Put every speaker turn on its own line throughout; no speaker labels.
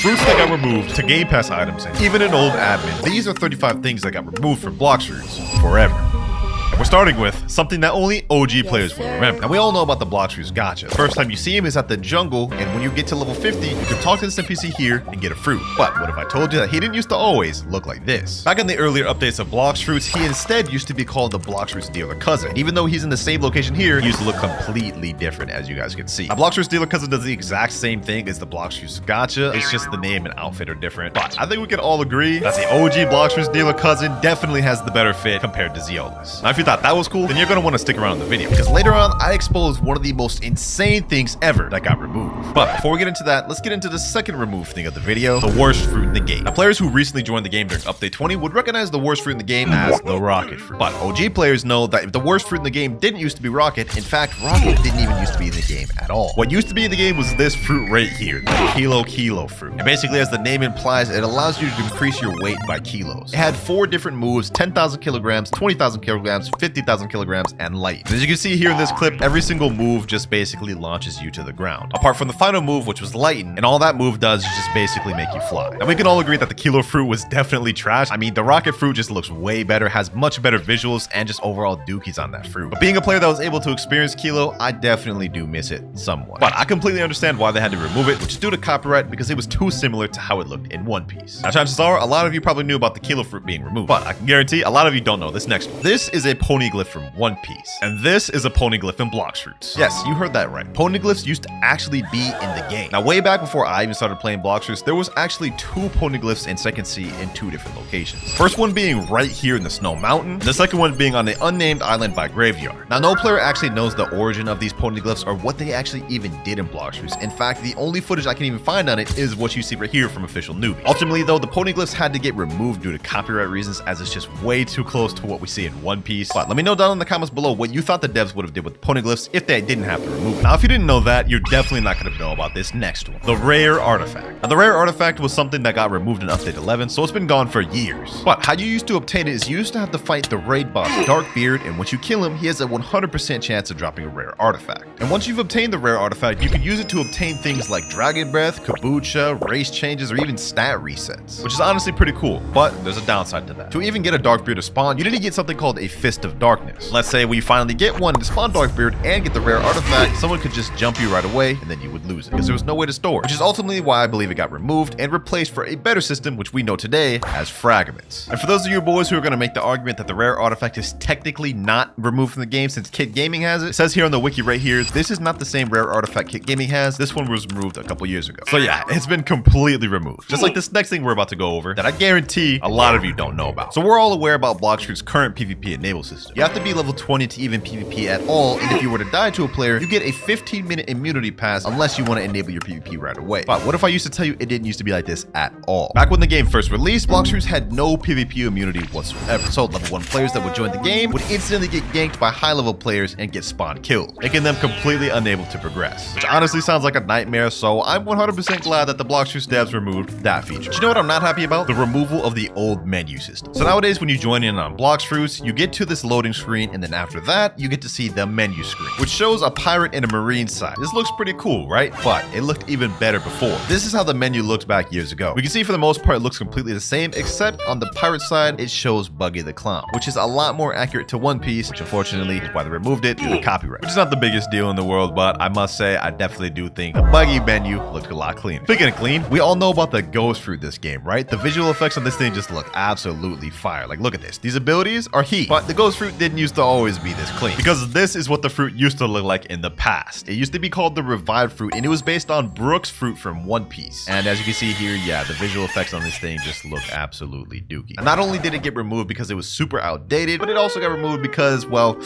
fruits that got removed to Game Pass items, and even an old admin. These are 35 things that got removed from Blox fruits forever. And we're starting with something that only OG players will remember. Now, we all know about the Blox fruits gacha. The first time you see him is at the jungle, and when you get to level 50, you can talk to this NPC here and get a fruit. But what if I told you that he didn't used to always look like this? Back in the earlier updates of Blox fruits, he instead used to be called the Blox fruits dealer cousin. Even though he's in the same location here, he used to look completely different, as you guys can see. Now, Blox fruits dealer cousin does the exact same thing as the Blox fruits gacha. It's just the name and outfit are different. But I think we can all agree that the OG Blox fruits dealer cousin definitely has the better fit compared to Zeola's. Now, if you thought that was cool, then you're going to want to stick around in the video, because later on I expose one of the most insane things ever that got removed. But before we get into that, let's get into the second removed thing of the video, the worst fruit in the game. Now, players who recently joined the game during update 20 would recognize the worst fruit in the game as the rocket fruit. But OG players know that if the worst fruit in the game didn't used to be rocket, in fact rocket didn't even used to be in the game at all. What used to be in the game was this fruit right here, the kilo fruit. And basically, as the name implies, it allows you to increase your weight by kilos. It had 4 different moves: 10,000 kilograms, 20,000 kilograms, 50,000 kilograms, and light. And as you can see here in this clip, every single move just basically launches you to the ground, apart from the final move, which was lighten, and all that move does is just basically make you fly. Now, we can all agree that the kilo fruit was definitely trash. I mean, the rocket fruit just looks way better, has much better visuals, and just overall dookies on that fruit. But being a player that was able to experience kilo, I definitely do miss it somewhat. But I completely understand why they had to remove it, which is due to copyright, because it was too similar to how it looked in One Piece. Now, chances are a lot of you probably knew about the kilo fruit being removed, but I can guarantee a lot of you don't know this next one. This is a poneglyph from One Piece, and this is a poneglyph in Blox fruits. Yes, you heard that right. Poneglyphs used to actually be in the game. Now, way back before I even started playing Blox fruits, there was actually 2 poneglyphs in Second Sea in 2 different locations. First one being right here in the Snow Mountain, and the second one being on the unnamed island by Graveyard. Now, no player actually knows the origin of these poneglyphs or what they actually even did in Blox fruits. In fact, the only footage I can even find on it is what you see right here from Official Newbie. Ultimately, though, the poneglyphs had to get removed due to copyright reasons, as it's just way too close to what we see in One Piece. But let me know down in the comments below what you thought the devs would have did with the poneglyphs if they didn't have to remove it. Now, if you didn't know that, you're definitely not going to know about this next one, the rare artifact. Now, the rare artifact was something that got removed in update 11, so it's been gone for years. But how you used to obtain it is you used to have to fight the raid boss Darkbeard, and once you kill him, he has a 100% chance of dropping a rare artifact. And once you've obtained the rare artifact, you can use it to obtain things like dragon breath, kombucha, race changes, or even stat resets, which is honestly pretty cool. But there's a downside to that. To even get a Darkbeard to spawn, you need to get something called a Fist of Darkness. Let's say we finally get one to spawn Darkbeard and get the rare artifact, someone could just jump you right away and then you would lose it, because there was no way to store it, which is ultimately why I believe it got removed and replaced for a better system, which we know today as fragments. And for those of you boys who are going to make the argument that the rare artifact is technically not removed from the game since Kid Gaming has it says here on the wiki right here, this is not the same rare artifact Kid Gaming has. This one was removed a couple years ago. So yeah, it's been completely removed. Just like this next thing we're about to go over that I guarantee a lot of you don't know about. So we're all aware about Blox fruits' current PvP enable system. You have to be level 20 to even PvP at all, and if you were to die to a player, you get a 15-minute immunity pass unless you want to enable your PvP right away. But what if I used to tell you it didn't used to be like this at all? Back when the game first released, Blox fruits had no PvP immunity whatsoever. So level 1 players that would join the game would instantly get ganked by high-level players and get spawn killed, making them completely unable to progress, which honestly sounds like a nightmare. So I'm 100% glad that the Blox fruits devs removed that feature. But you know what I'm not happy about? The removal of the old menu system. So nowadays, when you join in on Blox fruits, you get to this loading screen, and then after that, you get to see the menu screen, which shows a pirate and a marine side. This looks pretty cool, right? But it looked even better before. This is how the menu looked back years ago. We can see for the most part it looks completely the same, except on the pirate side it shows Buggy the Clown, which is a lot more accurate to One Piece, which unfortunately is why they removed it due to copyright, which is not the biggest deal in the world, but I must say I definitely do think the Buggy menu looked a lot cleaner. Speaking of clean, we all know about the ghost fruit this game, right? The visual effects on this thing just look absolutely fire. Like, look at this. These abilities are heat, but the ghost fruit didn't used to always be this clean, because this is what the fruit used to look like in the past. It used to be called the revived fruit, and it was based on Brook's fruit from One Piece. And as you can see here, yeah, the visual effects on this thing just look absolutely dookie. And not only did it get removed because it was super outdated, but it also got removed because, well,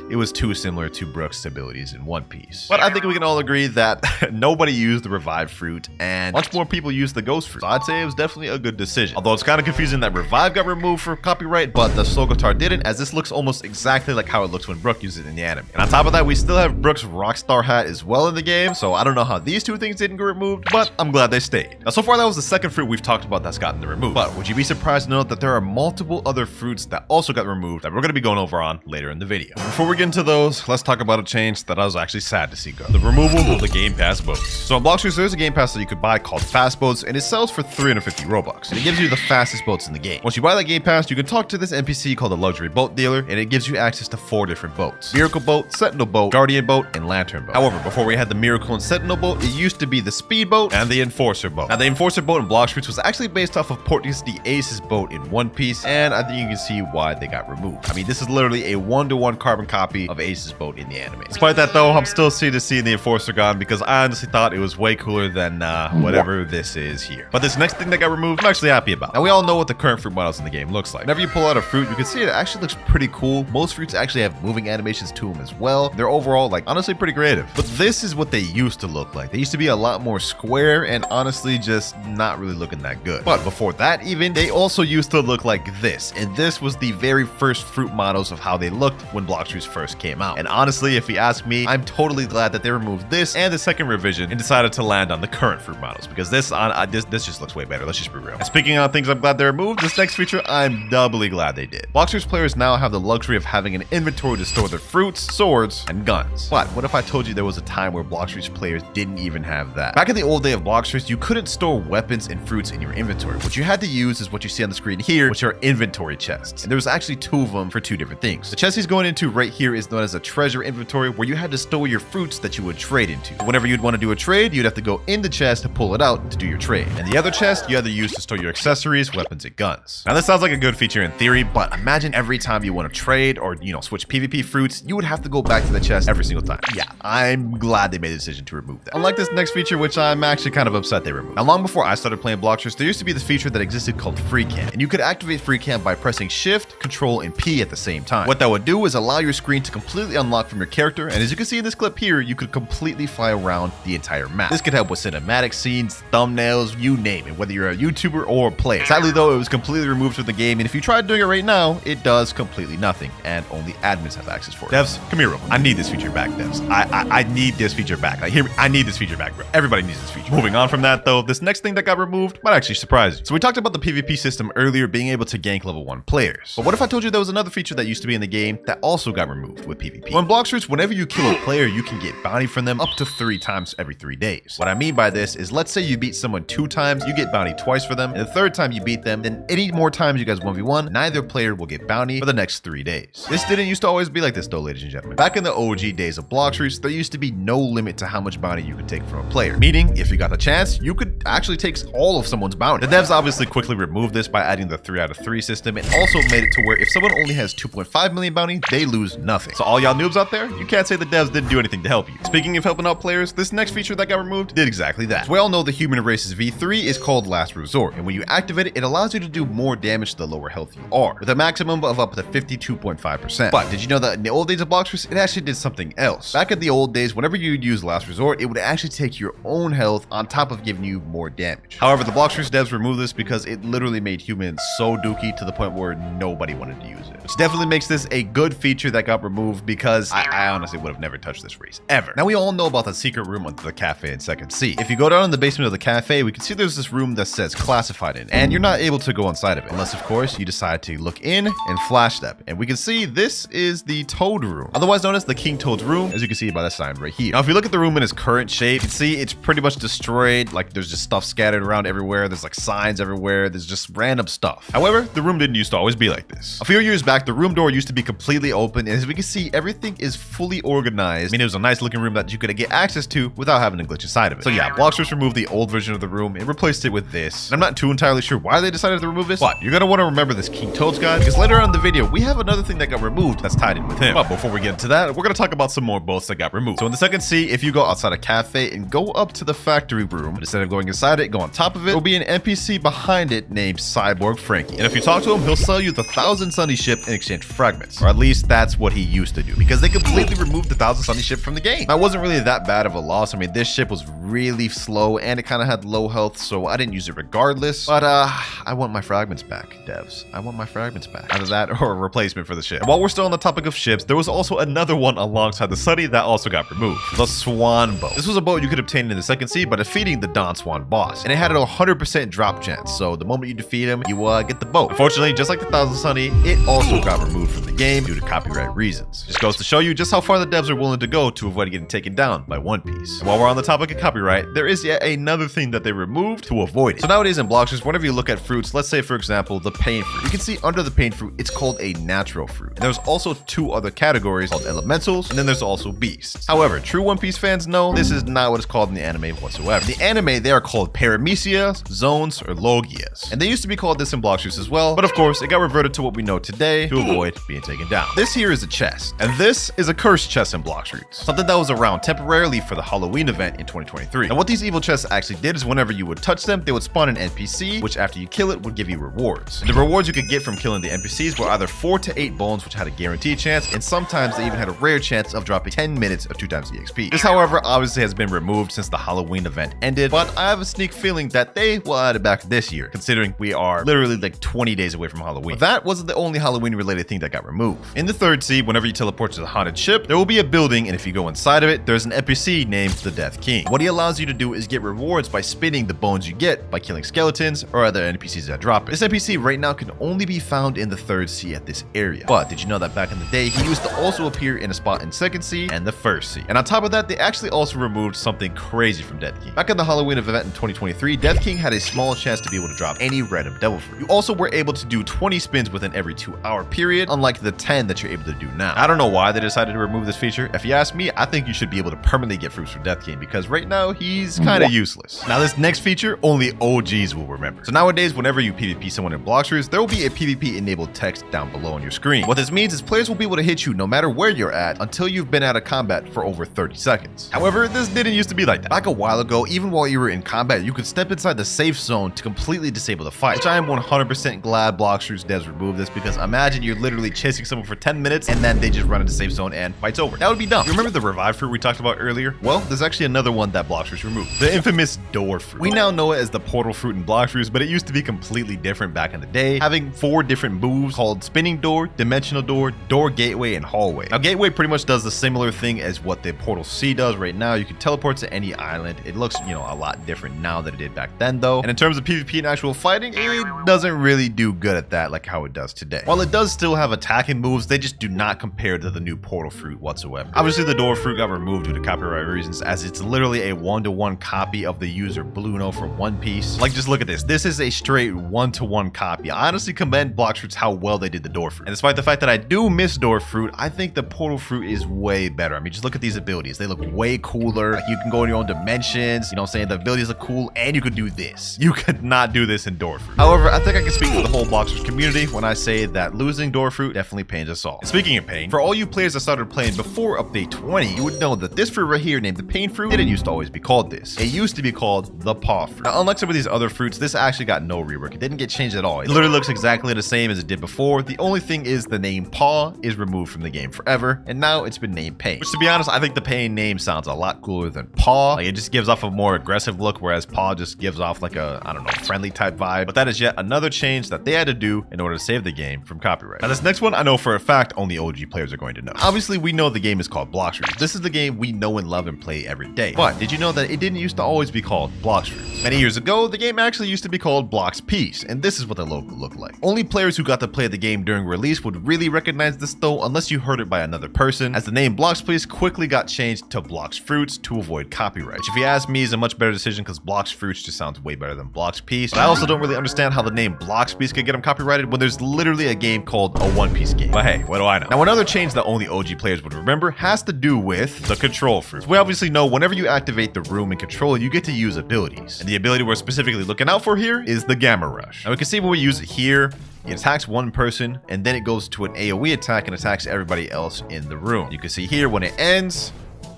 it was too similar to Brook's abilities in One Piece. But I think we can all agree that nobody used the revived fruit, and much more people used the ghost fruit. So I'd say it was definitely a good decision. Although it's kind of confusing that revive got removed for copyright, but the Sogotar didn't, as this looks almost exactly like how it looks when Brook uses it in the anime. And on top of that, we still have Brook's Rockstar hat as well in the game, so I don't know how these 2 things didn't get removed, but I'm glad they stayed. Now, so far that was the second fruit we've talked about that's gotten removed. But would you be surprised to know that there are multiple other fruits that also got removed that we're going to be going over on later in the video? Before we we get into those, let's talk about a change that I was actually sad to see go. The removal of the Game Pass boats. So on Blox, there's a Game Pass that you could buy called Fast Boats, and it sells for 350 Robux. And it gives you the fastest boats in the game. Once you buy that Game Pass, you can talk to this NPC called the Luxury Boat Dealer, and it gives you access to 4 different boats. Miracle Boat, Sentinel Boat, Guardian Boat, and Lantern Boat. However, before we had the Miracle and Sentinel Boat, it used to be the Speed Boat and the Enforcer Boat. Now, the Enforcer Boat in Blox was actually based off of Portent's the Ace's boat in One Piece, and I think you can see why they got removed. I mean, this is literally a 1-to-1 carbon copy of Ace's boat in the anime. Despite that though, I'm still sad to see the Enforcer gone because I honestly thought it was way cooler than whatever this is here. But this next thing that got removed, I'm actually happy about. Now, we all know what the current fruit models in the game looks like. Whenever you pull out a fruit, you can see it actually looks pretty cool. Most fruits actually have moving animations to them as well. They're overall, like, honestly pretty creative. But this is what they used to look like. They used to be a lot more square and honestly just not really looking that good. But before that even, they also used to look like this. And this was the very first fruit models of how they looked when Blox first came out. And honestly, if you ask me, I'm totally glad that they removed this and the second revision and decided to land on the current fruit models because this just looks way better. Let's just be real. And speaking of things I'm glad they removed, this next feature I'm doubly glad they did. Blox players now have the luxury of having an inventory to store their fruits, swords, and guns. But what if I told you there was a time where Blox players didn't even have that? Back in the old day of Blox, you couldn't store weapons and fruits in your inventory. What you had to use is what you see on the screen here, which are inventory chests. And there was actually 2 of them for 2 different things. The chest he's going into right here is known as a treasure inventory, where you had to store your fruits that you would trade into. Whenever you'd want to do a trade, you'd have to go in the chest to pull it out to do your trade. And the other chest you had to use to store your accessories, weapons, and guns. Now this sounds like a good feature in theory, but imagine every time you want to trade or, switch PvP fruits, you would have to go back to the chest every single time. Yeah, I'm glad they made the decision to remove that. Unlike this next feature, which I'm actually kind of upset they removed. Now, long before I started playing Blox, there used to be this feature that existed called Free Cam, and you could activate Free Cam by pressing Shift, Control, and P at the same time. What that would do is allow your screen to completely unlock from your character, and as you can see in this clip here, you could completely fly around the entire map. This could help with cinematic scenes, thumbnails, you name it, whether you're a YouTuber or a player. Sadly though, it was completely removed from the game, and if you try doing it right now, it does completely nothing, and only admins have access for it. Devs, come here real quick. I need this feature back, devs. I need this feature back. Like, hear me? I need this feature back, bro. Everybody needs this feature. Moving on from that though, this next thing that got removed might actually surprise you. So we talked about the PvP system earlier being able to gank level 1 players. But what if I told you there was another feature that used to be in the game that also got removed with PvP? Well, in Blox, whenever you kill a player, you can get bounty from them up to 3 times every 3 days. What I mean by this is, let's say you beat someone 2 times, you get bounty twice for them, and the 3rd time you beat them, then any more times you guys 1v1, neither player will get bounty for the next 3 days. This didn't used to always be like this though, ladies and gentlemen. Back in the OG days of Blox, there used to be no limit to how much bounty you could take from a player. Meaning, if you got the chance, you could actually take all of someone's bounty. The devs obviously quickly removed this by adding the 3 out of 3 system, and also made it to where if someone only has 2.5 million bounty, they lose nothing. So all y'all noobs out there, you can't say the devs didn't do anything to help you. Speaking of helping out players, this next feature that got removed did exactly that. So we all know the human race's V3 is called Last Resort, and when you activate it, it allows you to do more damage the lower health you are, with a maximum of up to 52.5%. But did you know that in the old days of Blox, it actually did something else? Back in the old days, whenever you'd use Last Resort, it would actually take your own health on top of giving you more damage. However, the Blox devs removed this because it literally made humans so dookie to the point where nobody wanted to use it. Which definitely makes this a good feature that got removed because I honestly would have never touched this race, ever. Now, we all know about the secret room under the cafe in 2nd C. If you go down in the basement of the cafe, we can see there's this room that says classified in, and you're not able to go inside of it, unless of course you decide to look in and flash step. And we can see this is the Toad room, otherwise known as the King Toad's room, as you can see by the sign right here. Now, if you look at the room in its current shape, you can see it's pretty much destroyed. Like, there's just stuff scattered around everywhere. There's like signs everywhere. There's just random stuff. However, the room didn't used to always be like this. A few years back, the room door used to be completely open, and as we can see, everything is fully organized. I mean, it was a nice looking room that you could get access to without having to glitch inside of it. So yeah, Blox removed the old version of the room and replaced it with this. And I'm not too entirely sure why they decided to remove this, but you're gonna want to remember this King Toad's guy, because later on in the video, we have another thing that got removed that's tied in with him. But before we get into that, we're gonna talk about some more boats that got removed. So in the 2nd C, if you go outside a cafe and go up to the factory room, but instead of going inside it, go on top of it, there'll be an NPC behind it named Cyborg Frankie. And if you talk to him, he'll sell you the 1,000 Sunny ship in exchange for fragments. Or at least that's what he used to do, because they completely removed the 1,000 Sunny ship from the game. That wasn't really that bad of a loss. I mean, this ship was really slow and it kind of had low health, so I didn't use it regardless. But I want my fragments back, devs. I want my fragments back. Either that or a replacement for the ship. And while we're still on the topic of ships, there was also another one alongside the Sunny that also got removed. The Swan boat. This was a boat you could obtain in the 2nd C by defeating the Don Swan boss, and it had a 100% drop chance, so the moment you defeat him, you get the boat. Unfortunately, just like the 1,000 Sunny, it also got removed from the game due to copyright reasons. reasons. Just goes to show you just how far the devs are willing to go to avoid getting taken down by One Piece. And while we're on the topic of copyright, there is yet another thing that they removed to avoid it. So nowadays in Bloxers, whenever you look at fruits, let's say for example, the pain fruit, you can see under the pain fruit, it's called a natural fruit. And there's also two other categories called elementals, and then there's also beasts. However, true One Piece fans know this is not what it's called in the anime whatsoever. In the anime, they are called paramecias, zones, or logias. And they used to be called this in Bloxers as well, but of course, it got reverted to what we know today to avoid being taken down. This here is a chest, and this is a cursed chest in Bloxers, something that was around temporarily for the Halloween event in 2023. And what these evil chests actually did is whenever you would touch them, they would spawn an NPC, which after you kill it would give you rewards. And the rewards you could get from killing the NPCs were either 4 to 8 bones, which had a guaranteed chance, and sometimes they even had a rare chance of dropping 10 minutes of 2 times the XP. This, however, obviously has been removed since the Halloween event ended, but I have a sneak feeling that they will add it back this year, considering we are literally like 20 days away from Halloween. But that wasn't the only Halloween related thing that got removed. In the third sea, whenever you teleport to the haunted ship, there will be a building, and if you go inside of it, there's an NPC named the Death King. What he allows you to do is get rewards by spinning the bones you get by killing skeletons or other NPCs that drop it. This NPC right now can only be found in the third sea at this area. But did you know that back in the day, he used to also appear in a spot in second sea and the first sea? And on top of that, they actually also removed something crazy from Death King. Back in the Halloween event in 2023, Death King had a small chance to be able to drop any random devil fruit. You also were able to do 20 spins within every 2-hour period, unlike the 10 that you're able to do now. I don't know why they decided to remove this feature. If you ask me, I think you should be able to permanently get fruits from Death King because right now he's kind of useless. Now this next feature, only OGs will remember. So nowadays, whenever you PvP someone in Bloxers, there will be a PvP enabled text down below on your screen. What this means is players will be able to hit you no matter where you're at until you've been out of combat for over 30 seconds. However, this didn't used to be like that. Back a while ago, even while you were in combat, you could step inside the safe zone to completely disable the fight, which I am 100% glad Bloxers devs removed this because imagine you're literally chasing someone for 10 minutes and then they just run into safe zone and fight's over. That would be dumb. You remember the revive fruit we talked about earlier? Well, there's actually another one that Bloxers removed. The infamous door fruit. We now know it as the portal fruit in Bloxers, but it used to be completely different back in the day, having 4 different moves called spinning door, dimensional door, door gateway, and hallway. Now gateway pretty much does the similar thing as what the portal C does right now. You can teleport to any island. It looks, a lot different now than it did back then though. And in terms of PvP and actual fighting, it doesn't really do good at that like how it does today. While it does still have attacking moves, they just do not compare to the new portal fruit whatsoever. Obviously the door fruit got removed due to copyright reasons as it's literally a 1-to-1 copy of the user Bluno from One Piece. Like just look at this. This is a straight 1-to-1 copy. I honestly commend Bloxers how well they did the door fruit. And despite the fact that I do miss door fruit, I think the portal fruit is way better. I mean, just look at these abilities. They look way cooler. Like you can go in your own dimensions, you know what I'm saying? The abilities are cool and you could do this. You could not do this in door fruit. However, I think I can speak for the whole Bloxers community when I say that losing door fruit definitely pains us all. And speaking of pain, for all you players that started playing before update 20, you would know that this fruit right here named the pain fruit didn't used to always be called this. It used to be called the paw fruit. Now, unlike some of these other fruits, this actually got no rework. It didn't get changed at all. It literally looks exactly the same as it did before. The only thing is the name paw is removed from the game forever, and now it's been named pain. Which to be honest, I think the pain name sounds a lot cooler than paw. Like it just gives off a more aggressive look, whereas paw just gives off like a, I don't know, friendly type vibe. But that is yet another change that they had to do in order to save the game from copyright. Now this next one, I know for a fact only OG players are going to know. Obviously, we know the game is called Bloxers. This is the game we know and love and play every day. But did you know that it didn't used to always be called Bloxers? Many years ago, the game actually used to be called Blox Peace, and this is what the logo looked like. Only players who got to play the game during release would really recognize this though, unless you heard it by another person, as the name Blox Peace quickly got changed to Blox Fruits to avoid copyright. Which if you ask me is a much better decision because Blox Fruits just sounds way better than Blox Peace. But I also don't really understand how the name Blox Peace could get them copyrighted when there's literally a game called a One Piece game. But hey, what do I know? Now another change that only OG players would remember has to do with the control fruits. We obviously know whenever you activate the room and control, you get to use abilities. And the ability we're specifically looking out for here is the Gamma Rush. Now we can see when we use it here, it attacks one person and then it goes to an AoE attack and attacks everybody else in the room. You can see here when it ends,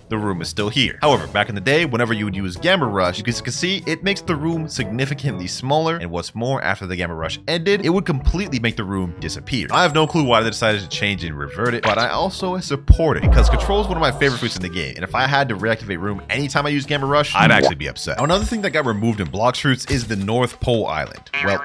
the room is still here. However, back in the day, whenever you would use Gamma Rush, you can see it makes the room significantly smaller, and what's more, after the Gamma Rush ended, it would completely make the room disappear. I have no clue why they decided to change and revert it, but I also support it because control is one of my favorite fruits in the game, and if I had to reactivate room anytime I use Gamma Rush, I'd actually be upset. Now, another thing that got removed in Blox Fruits is the North Pole Island. Well,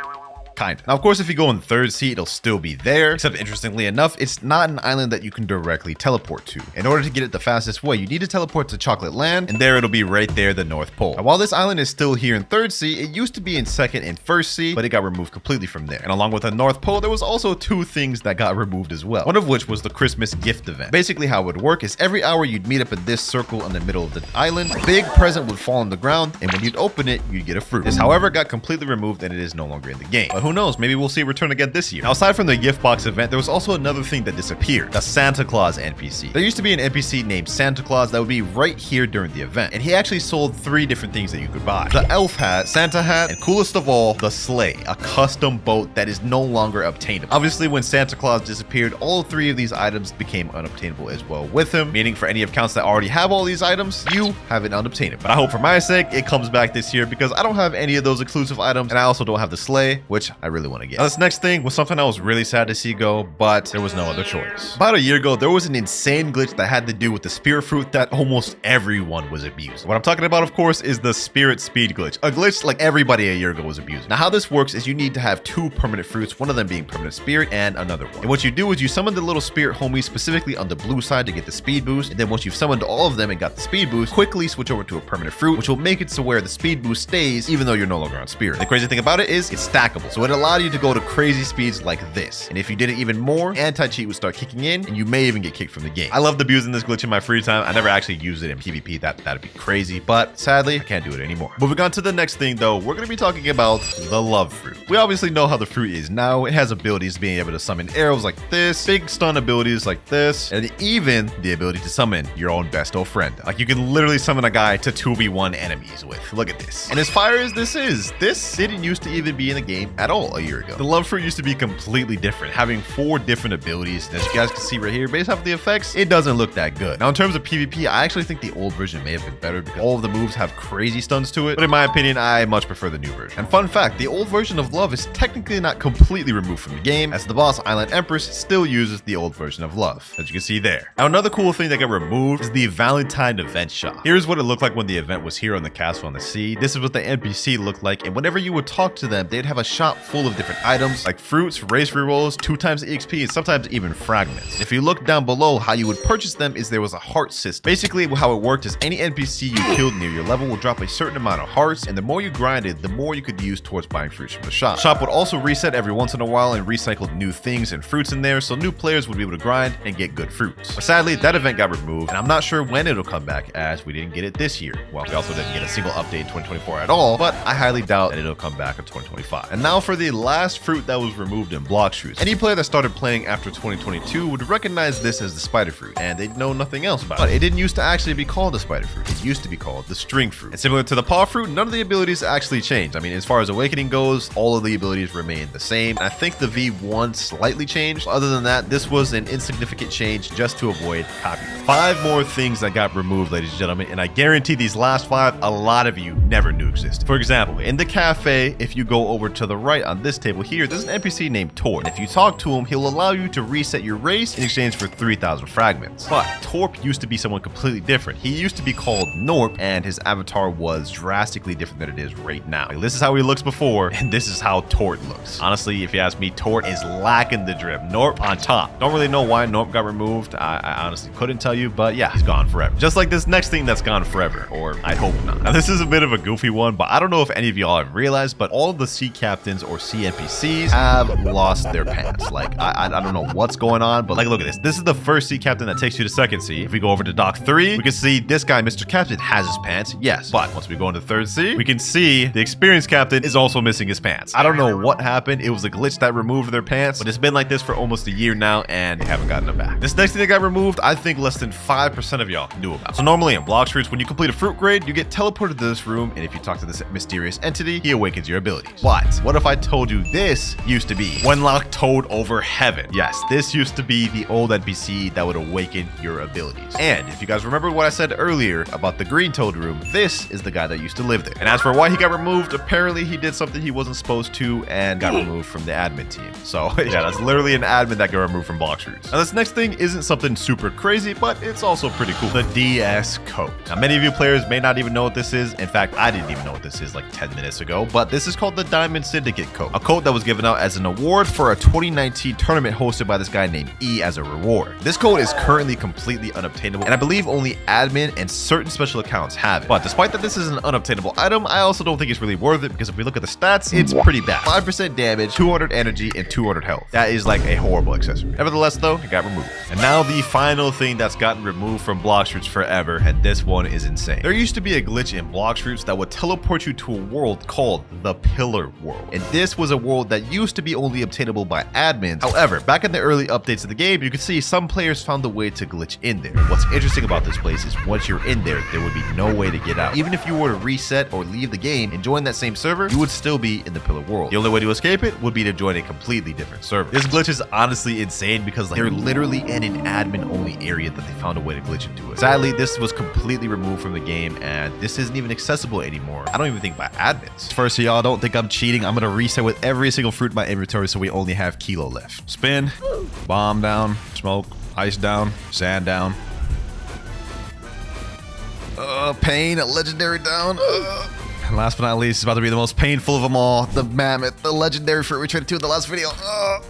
Kinda. Now, of course, if you go in third sea, it'll still be there, except interestingly enough, it's not an island that you can directly teleport to. In order to get it the fastest way, you need to teleport to Chocolate Land, and there it'll be right there, the North Pole. Now, while this island is still here in third sea, it used to be in second and first sea, but it got removed completely from there. And along with the North Pole, there was also two things that got removed as well. One of which was the Christmas gift event. Basically, how it would work is every hour you'd meet up in this circle in the middle of the island, a big present would fall on the ground, and when you'd open it, you'd get a fruit. This, however, got completely removed and it is no longer in the game. But who knows, maybe we'll see it return again this year. Now, aside from the gift box event, there was also another thing that disappeared, the Santa Claus NPC. There used to be an NPC named Santa Claus that would be right here during the event, and he actually sold 3 different things that you could buy: the elf hat, Santa hat, and coolest of all, the sleigh, a custom boat that is no longer obtainable. Obviously, when Santa Claus disappeared, all 3 of these items became unobtainable as well with him, meaning for any accounts that already have all these items, you have it unobtainable. But I hope for my sake, it comes back this year because I don't have any of those exclusive items, and I also don't have the sleigh, which I really want to get. Now, this next thing was something I was really sad to see go, but there was no other choice. About a year ago, there was an insane glitch that had to do with the spirit fruit that almost everyone was abusing. What I'm talking about, of course, is the spirit speed glitch, a glitch like everybody a year ago was abusing. Now, how this works is you need to have 2 permanent fruits, one of them being permanent spirit and another one. And what you do is you summon the little spirit homies specifically on the blue side to get the speed boost, and then once you've summoned all of them and got the speed boost, quickly switch over to a permanent fruit, which will make it to where the speed boost stays even though you're no longer on spirit. The crazy thing about it is it's stackable, so it allowed you to go to crazy speeds like this. And if you did it even more, anti-cheat would start kicking in, and you may even get kicked from the game. I loved abusing this glitch in my free time. I never actually used it in PvP. That'd be crazy, but sadly, I can't do it anymore. Moving on to the next thing though, we're going to be talking about the love fruit. We obviously know how the fruit is now. It has abilities being able to summon arrows like this, big stun abilities like this, and even the ability to summon your own best old friend. Like, you can literally summon a guy to 2v1 enemies with. Look at this. And as fire as this didn't used to even be in the game at all a year ago. The love fruit used to be completely different, having 4 different abilities. And as you guys can see right here, based off of the effects, it doesn't look that good. Now, in terms of PvP, I actually think the old version may have been better because all of the moves have crazy stuns to it. But in my opinion, I much prefer the new version. And fun fact, the old version of love is technically not completely removed from the game, as the boss Island Empress still uses the old version of love, as you can see there. Now, another cool thing that got removed is the Valentine event shop. Here's what it looked like when the event was here on the castle on the sea. This is what the NPC looked like, and whenever you would talk to them, they'd have a shop full of different items like fruits, race rerolls, 2x EXP, and sometimes even fragments. If you look down below, how you would purchase them is there was a heart system. Basically, how it worked is any NPC you killed near your level will drop a certain amount of hearts, and the more you grinded, the more you could use towards buying fruits from the shop. The shop would also reset every once in a while and recycle new things and fruits in there, so new players would be able to grind and get good fruits. But sadly, that event got removed, and I'm not sure when it'll come back, as we didn't get it this year. Well, we also didn't get a single update in 2024 at all, but I highly doubt that it'll come back in 2025. And now for the last fruit that was removed in Blox fruits. Any player that started playing after 2022 would recognize this as the spider fruit, and they'd know nothing else about it. But it didn't used to actually be called the spider fruit. It used to be called the string fruit. And similar to the paw fruit, none of the abilities actually changed. I mean, as far as awakening goes, all of the abilities remained the same. And I think the V1 slightly changed. Other than that, this was an insignificant change just to avoid copyright. 5 more things that got removed, ladies and gentlemen, and I guarantee these last 5, a lot of you never knew existed. For example, in the cafe, if you go over to the right on this table here, there's an NPC named Torp. And if you talk to him, he'll allow you to reset your race in exchange for 3,000 fragments. But Torp used to be someone completely different. He used to be called Norp, and his avatar was drastically different than it is right now. Like, this is how he looks before, and this is how Tort looks. Honestly, if you ask me, Tort is lacking the drip. Norp on top. Don't really know why Norp got removed. I honestly couldn't tell you, but yeah, he's gone forever. Just like this next thing that's gone forever, or I hope not. Now, this is a bit of a goofy one, but I don't know if any of y'all have realized, but all of the sea captains or sea NPCs have lost their pants. Like, I don't know what's going on, but like, look at this. This is the first sea captain that takes you to second sea. If we go over to dock 3, we can see this guy, Mr. Captain, has his pants. Yes, but once we go into third sea, we can see the experienced captain is also missing his pants. I don't know what happened. It was a glitch that removed their pants, but it's been like this for almost a year now, and they haven't gotten them back. This next thing that got removed, I think less than 5% of y'all knew about. So normally in Blox fruits, when you complete a fruit grade, you get teleported to this room, and if you talk to this mysterious entity, he awakens your abilities. But what if I told you this used to be Wenlock Toad over Heaven? Yes, this used to be the old NPC that would awaken your abilities. And if you guys remember what I said earlier about the green toad room, this is the guy that used to live there. And as for why he got removed, apparently he did something he wasn't supposed to and got removed from the admin team. So yeah, that's literally an admin that got removed from Blox fruits. Now this next thing isn't something super crazy, but it's also pretty cool. The DS code. Now many of you players may not even know what this is. In fact, I didn't even know what this is like 10 minutes ago, but this is called the Diamond Syndicate Rocket coat, a coat that was given out as an award for a 2019 tournament hosted by this guy named E as a reward. This coat is currently completely unobtainable, and I believe only admin and certain special accounts have it. But despite that this is an unobtainable item, I also don't think it's really worth it, because if we look at the stats, it's pretty bad. 5% damage, 200 energy, and 200 health. That is like a horrible accessory. Nevertheless though, it got removed. And now the final thing that's gotten removed from Blox Fruits forever, and this one is insane. There used to be a glitch in Blox Fruits that would teleport you to a world called the Pillar World. And this was a world that used to be only obtainable by admins. However, back in the early updates of the game, you can see some players found a way to glitch in there. And what's interesting about this place is once you're in there would be no way to get out. Even if you were to reset or leave the game and join that same server, you would still be in the Pillar World. The only way to escape it would be to join a completely different server. This glitch is honestly insane because they're literally in an admin only area that they found a way to glitch into it. Sadly, this was completely removed from the game and this isn't even accessible anymore. I don't even think by admins. First, so y'all don't think I'm cheating, I'm gonna reset with every single fruit in my inventory so we only have kilo left. Spin, bomb down, smoke, ice down, sand down. Pain, legendary down. And last but not least, it's about to be the most painful of them all. The mammoth, the legendary fruit we traded to in the last video.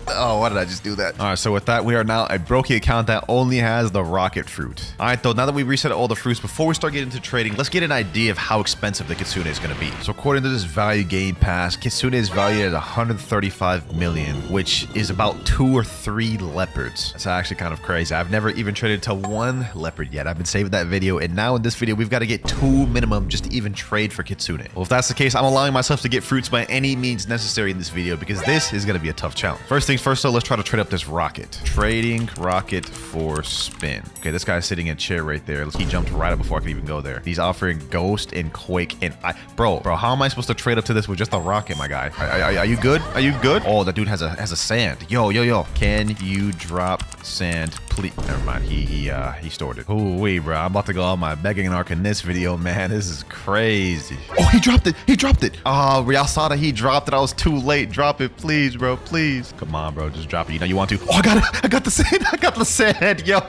Oh, why did I just do that? All right, so with that, we are now a Brokey account that only has the rocket fruit. All right, though, now that we reset all the fruits, before we start getting into trading, let's get an idea of how expensive the Kitsune is going to be. So according to this value game pass, Kitsune is valued at 135 million, which is about 2 or 3 leopards. That's actually kind of crazy. I've never even traded to 1 leopard yet. I've been saving that video, and now in this video, we've got to get 2 minimum just to even trade for Kitsune. Well, if that's the case, I'm allowing myself to get fruits by any means necessary in this video because this is going to be a tough challenge. First things first, though, let's try to trade up this rocket. Trading rocket for spin. Okay, this guy's sitting in a chair right there. He jumped right up before I could even go there. He's offering ghost and quake and bro, how am I supposed to trade up to this with just a rocket, my guy? Are you good? Are you good? Oh, that dude has a sand. Yo. Can you drop sand, please? Never mind. He stored it. Ooh, wait, bro. I'm about to go on my begging arc in this video, man. This is crazy. Oh, he dropped it. He dropped it. Oh, y'all saw that he dropped it. I was too late. Drop it, please, bro. Please. Come on, bro. Just drop it. You know you want to. Oh, I got it. I got the sand. I got the sand. Yo,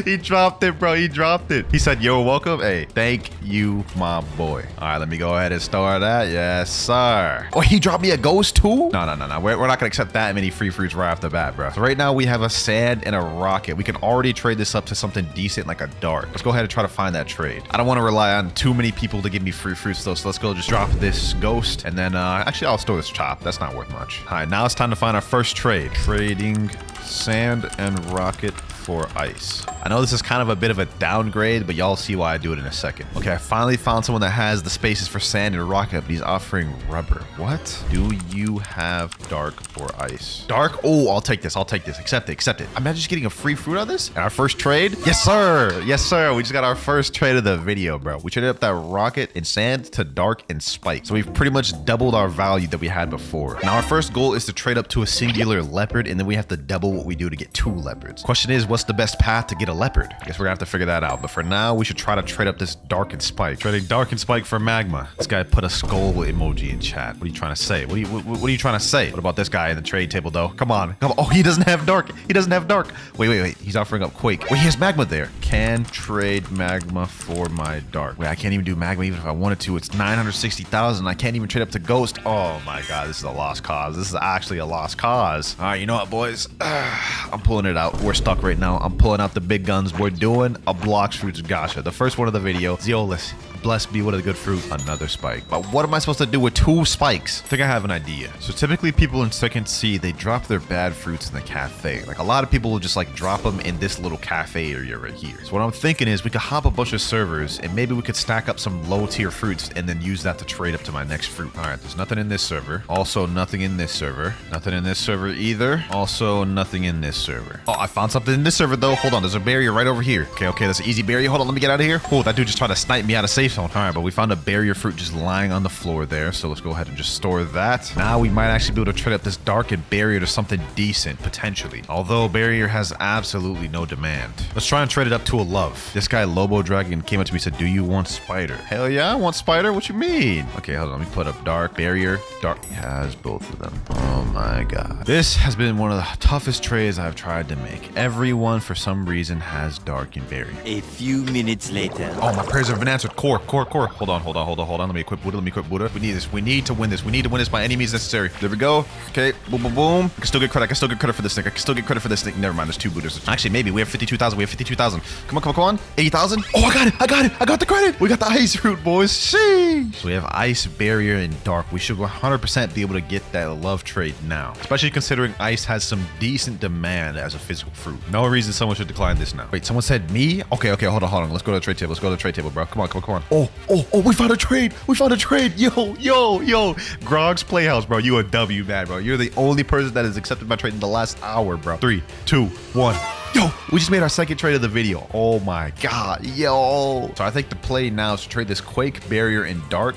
he dropped it, bro. He dropped it. He said, yo, welcome. Hey, thank you, my boy. All right, let me go ahead and store that. Yes, sir. Oh, he dropped me a ghost too? No. We're not going to accept that many free fruits right off the bat, bro. So right now we have a sand and a rocket. We can already trade this up to something decent like a dark. Let's go ahead and try to find that trade. I don't want to rely on too many people to give me free fruits though. So let's go just drop this ghost and then actually I'll store this chop. That's not worth much. All right, now it's time to find our first trade. Trading sand and rocket for ice. I know this is kind of a bit of a downgrade, but y'all see why I do it in a second. Okay, I finally found someone that has the spaces for sand and rocket, but he's offering rubber. What? Do you have dark or ice? Dark? Oh, I'll take this. I'll take this. Accept it. Accept it. Imagine just getting a free fruit on this. And our first trade? Yes, sir. Yes, sir. We just got our first trade of the video, bro. We traded up that rocket and sand to dark and spike. So we've pretty much doubled our value that we had before. Now our first goal is to trade up to a singular leopard, and then we have to double what we do to get 2 leopards. Question is, what's the best path to get a leopard? I guess we're gonna have to figure that out. But for now, we should try to trade up this dark and spike. Trading dark and spike for magma. This guy put a skull emoji in chat. What are you trying to say? What are you trying to say? What about this guy in the trade table though? Come on. Oh, he doesn't have dark. He doesn't have dark. Wait. He's offering up quake. Wait, he has magma there. Can trade magma for my dark. Wait, I can't even do magma even if I wanted to. It's 960,000. I can't even trade up to ghost. Oh my god, this is a lost cause. This is actually a lost cause. All right, you know what, boys? I'm pulling it out. We're stuck right now. I'm pulling out the big guns. We're doing a Blox Fruits gacha. The first one of the video. Zeolus. Blessed be what a good fruit. Another spike. But what am I supposed to do with 2 spikes? I think I have an idea. So typically people in second C, they drop their bad fruits in the cafe. Like a lot of people will just like drop them in this little cafe area right here. So what I'm thinking is we could hop a bunch of servers and maybe we could stack up some low tier fruits and then use that to trade up to my next fruit. All right, there's nothing in this server. Also nothing in this server. Nothing in this server either. Also nothing in this server. Oh, I found something in this server though. Hold on, there's a barrier right over here. Okay, that's an easy barrier. Hold on, let me get out of here. Oh, that dude just tried to snipe me out of safe zone. All right, but we found a barrier fruit just lying on the floor there. So let's go ahead and just store that. Now we might actually be able to trade up this dark and barrier to something decent, potentially. Although barrier has absolutely no demand. Let's try and trade it up to a love. This guy, Lobo Dragon, came up to me and said, do you want spider? Hell yeah, I want spider. What you mean? Okay, hold on. Let me put up dark, barrier, dark. He has both of them. Oh my god. This has been one of the toughest trades I've tried to make. Everyone, for some reason, has dark and barrier.
A few minutes later.
Oh, my prayers have been answered. Core. Core. Hold on. Let me equip Buddha. We need this. We need to win this. We need to win this by any means necessary. There we go. Okay. Boom. I can still get credit. For this thing. Never mind. There's 2 Buddhas. Actually, maybe. We have 52,000. Come on. 80,000. Oh, I got it. I got the credit. We got the ice fruit, boys. Sheesh. So we have ice, barrier, and dark. We should 100% be able to get that love trade now. Especially considering ice has some decent demand as a physical fruit. No reason someone should decline this now. Wait, someone said me? Okay. Hold on. Let's go to the trade table. Bro. Come on. Oh, we found a trade. Yo. Grog's Playhouse, bro. You a W, man, bro. You're the only person that has accepted my trade in the last hour, bro. 3, 2, 1. Yo, we just made our second trade of the video. Oh my God, yo. So I think the play now is to trade this Quake, Barrier, and Dark.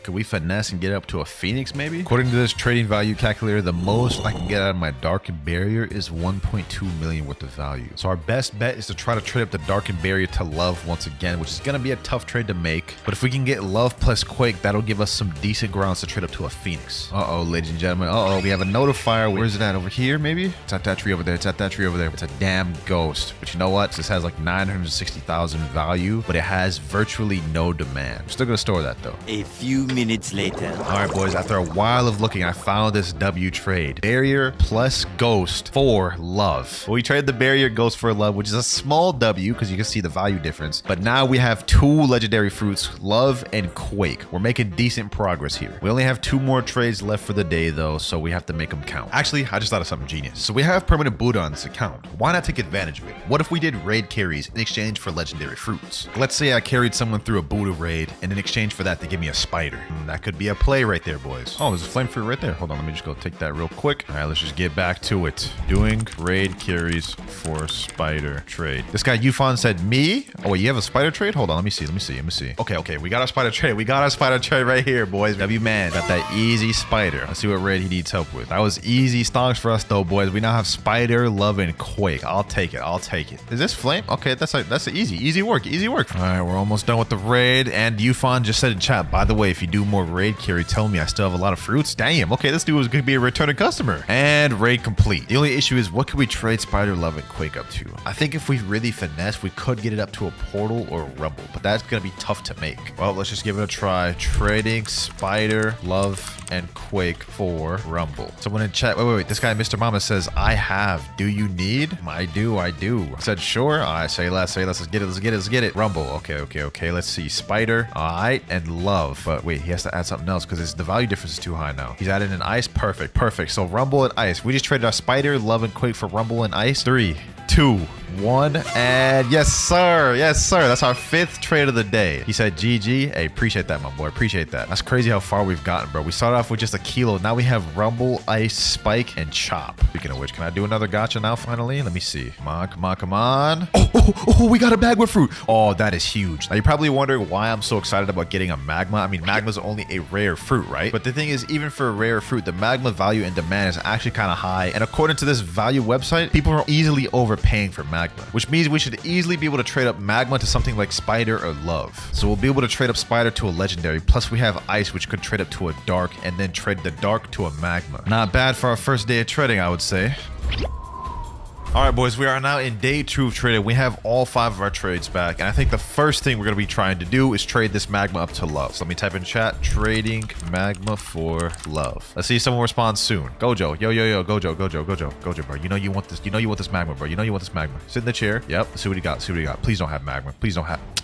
Could we finesse and get up to a Phoenix maybe? According to this trading value calculator, the most I can get out of my Darkened Barrier is 1.2 million worth of value. So our best bet is to try to trade up the Darkened Barrier to Love once again, which is going to be a tough trade to make. But if we can get Love plus Quake, that'll give us some decent grounds to trade up to a Phoenix. Uh-oh, ladies and gentlemen. Uh-oh, we have a notifier. Where's it at? Over here, maybe? It's at that tree over there. It's a damn ghost. But you know what? This has like 960,000 value, but it has virtually no demand. I'm still going to store that though.
A few minutes later.
All right, boys, after a while of looking, I found this W trade. Barrier plus Ghost for Love. We traded the Barrier Ghost for Love, which is a small W because you can see the value difference. But now we have 2 legendary fruits, Love and Quake. We're making decent progress here. We only have 2 more trades left for the day, though, so we have to make them count. Actually, I just thought of something genius. So we have permanent Buddha on this account. Why not take advantage of it? What if we did raid carries in exchange for legendary fruits? Let's say I carried someone through a Buddha raid, and in exchange for that, they give me a spider. That could be a play right there, boys. Oh, there's a flame fruit right there. Hold on, let me just go take that real quick. All right, let's just get back to it. Doing raid carries for spider trade. This guy Yufan said me. Oh wait, you have a spider trade? Hold on, let me see. Okay, we got our spider trade. Right here, boys. W man got that easy spider. Let's see what raid he needs help with. That was easy stonks for us though, boys. We now have spider, Love, and Quake. I'll take it. Is this flame? Okay, that's easy work. All right, we're almost done with the raid. And Yufan just said in chat, by the way, if you do more raid carry, tell me I still have a lot of fruits. Damn, okay, this dude is gonna be a returning customer. And raid complete. The only issue is, what can we trade spider, Love, and Quake up to? I think if we really finesse, we could get it up to a portal or a rumble, but that's gonna be tough to make. Well, let's just give it a try. Trading spider, Love, and Quake for rumble. Someone in chat, wait, this guy Mr. Mama says, I have. Do you need? I do. I said sure. All right, say less. Let's get it. Rumble. Okay. Let's see. Spider. All right, and Love. But wait, he has to add something else because the value difference is too high now. He's adding an ice. Perfect. So Rumble and ice. We just traded our Spider, Love, and Quake for Rumble and ice. 3, 2, 1, and yes sir, that's our 5th trade of the day. He said GG. Hey, appreciate that, my boy, appreciate that. That's crazy how far we've gotten, bro. We started off with just a kilo. Now we have Rumble, Ice, Spike, and Chop. Speaking of which, can I do another gacha now finally? Let me see. Come on. Oh, we got a magma fruit. Oh, that is huge. Now you're probably wondering why I'm so excited about getting a magma. I mean, magma's only a rare fruit, right? But the thing is, even for a rare fruit, the magma value and demand is actually kind of high, and according to this value website, people are easily overpaying for magma, which means we should easily be able to trade up magma to something like spider or Love. So we'll be able to trade up spider to a legendary, plus we have ice, which could trade up to a dark, and then trade the dark to a magma. Not bad for our first day of trading, I would say. All right, boys, we are now in day 2 of trading. We have all 5 of our trades back, and I think the first thing we're going to be trying to do is trade this magma up to Love. So let me type in chat, trading magma for Love. Let's see if someone responds soon. Gojo, yo, Gojo, bro. You know you want this magma, bro. Sit in the chair. Yep, see what he got. Please don't have magma.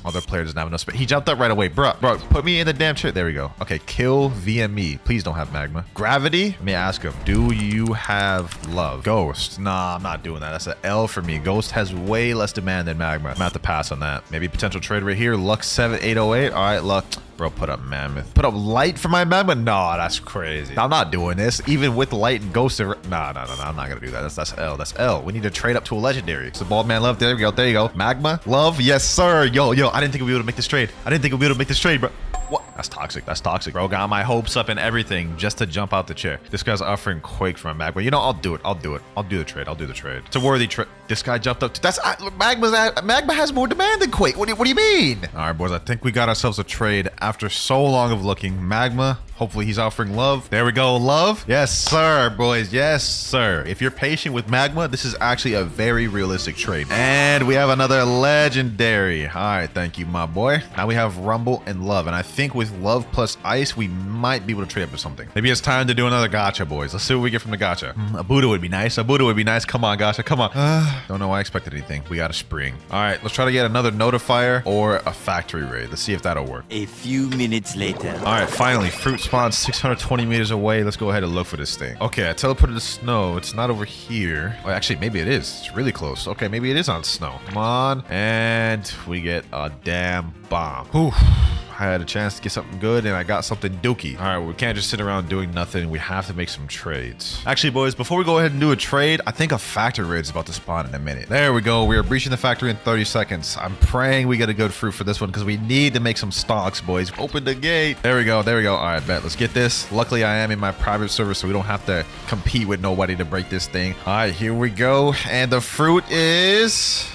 Other player doesn't have enough space. He jumped up right away. Bro, put me in the damn chair. There we go. Okay, kill VME. Please don't have magma. Gravity, let me ask him, do you have Love? Ghost, nah, I'm not doing that. That's an L for me. Ghost has way less demand than magma. I'm gonna have to pass on that. Maybe potential trade right here. Luck 7808. All right, Luck. Bro, put up Mammoth. Put up light for my magma? No, that's crazy. I'm not doing this. Even with light and ghost. Nah, I'm not gonna do that. That's L. That's L. We need to trade up to a legendary. So bald man Love. There we go. There you go. Magma. Love. Yes, sir. Yo. I didn't think we'd be able to make this trade. Bro. What? That's toxic. Bro, got my hopes up and everything just to jump out the chair. This guy's offering Quake for my magma. You know, I'll do it. I'll do the trade. It's a worthy trade. This guy jumped up. Magma has more demand than Quake. What do you mean? All right, boys. I think we got ourselves a trade after so long of looking. Magma, Hopefully he's offering love. There we go, love. Yes, sir, boys. Yes, sir. If you're patient with magma, this is actually a very realistic trade. And we have another legendary. All right, thank you, my boy. Now we have rumble and love. And I think with love plus ice, we might be able to trade up with something. Maybe it's time to do another gacha, boys. Let's see what we get from the gacha. A Buddha would be nice. A Buddha would be nice. Come on, gacha. Come on. Don't know why I expected anything. We got a spring. All right, let's try to get another notifier or a factory raid. Let's see if that'll work.
A few minutes later.
All right, finally, fruit spawns 620 meters away. Let's go ahead and look for this thing. Okay, I teleported to snow. It's not over here. Oh, actually, maybe it is. It's really close. Okay, maybe it is on snow. Come on. And we get a damn bomb. Whew. I had a chance to get something good and I got something dookie. All right, we can't just sit around doing nothing. We have to make some trades. Actually, boys, before we go ahead and do a trade, I think a factory raid is about to spawn in a minute. There we go. We are breaching the factory in 30 seconds. I'm praying we get a good fruit for this one because we need to make some stocks, boys. Open the gate. There we go. There we go. All right, bet. Let's get this. Luckily, I am in my private server, so we don't have to compete with nobody to break this thing. All right, here we go. And the fruit is...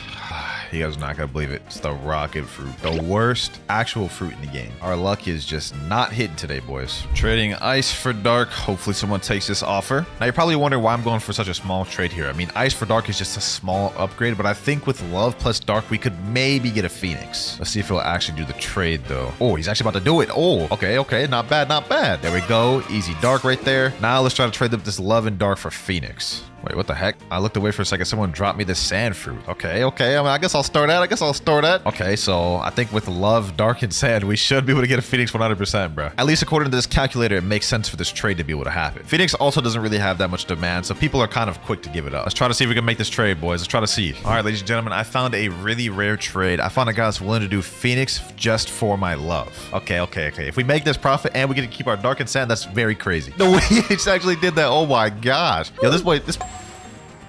You guys are not gonna believe it. It's the rocket fruit. The worst actual fruit in the game. Our luck is just not hitting today, boys. Trading ice for dark. Hopefully someone takes this offer. Now you're probably wondering why I'm going for such a small trade here. I mean, ice for dark is just a small upgrade, but I think with love plus dark, we could maybe get a phoenix. Let's see if he'll actually do the trade though. Oh, he's actually about to do it. Oh, okay, okay. Not bad, not bad. There we go. Easy dark right there. Now let's try to trade up this love and dark for phoenix. Wait, what the heck? I looked away for a second. Someone dropped me the sand fruit. Okay, okay. I mean, I guess I'll store that. Okay, so I think with love, dark, and sand, we should be able to get a Phoenix 100%, bro. At least according to this calculator, it makes sense for this trade to be able to happen. Phoenix also doesn't really have that much demand, so people are kind of quick to give it up. Let's try to see if we can make this trade, boys. Let's try to see. All right, ladies and gentlemen, I found a really rare trade. I found a guy that's willing to do Phoenix just for my love. Okay, okay, okay. If we make this profit and we get to keep our dark and sand, that's very crazy. The way he actually did that, oh my gosh. Yo, this boy, this...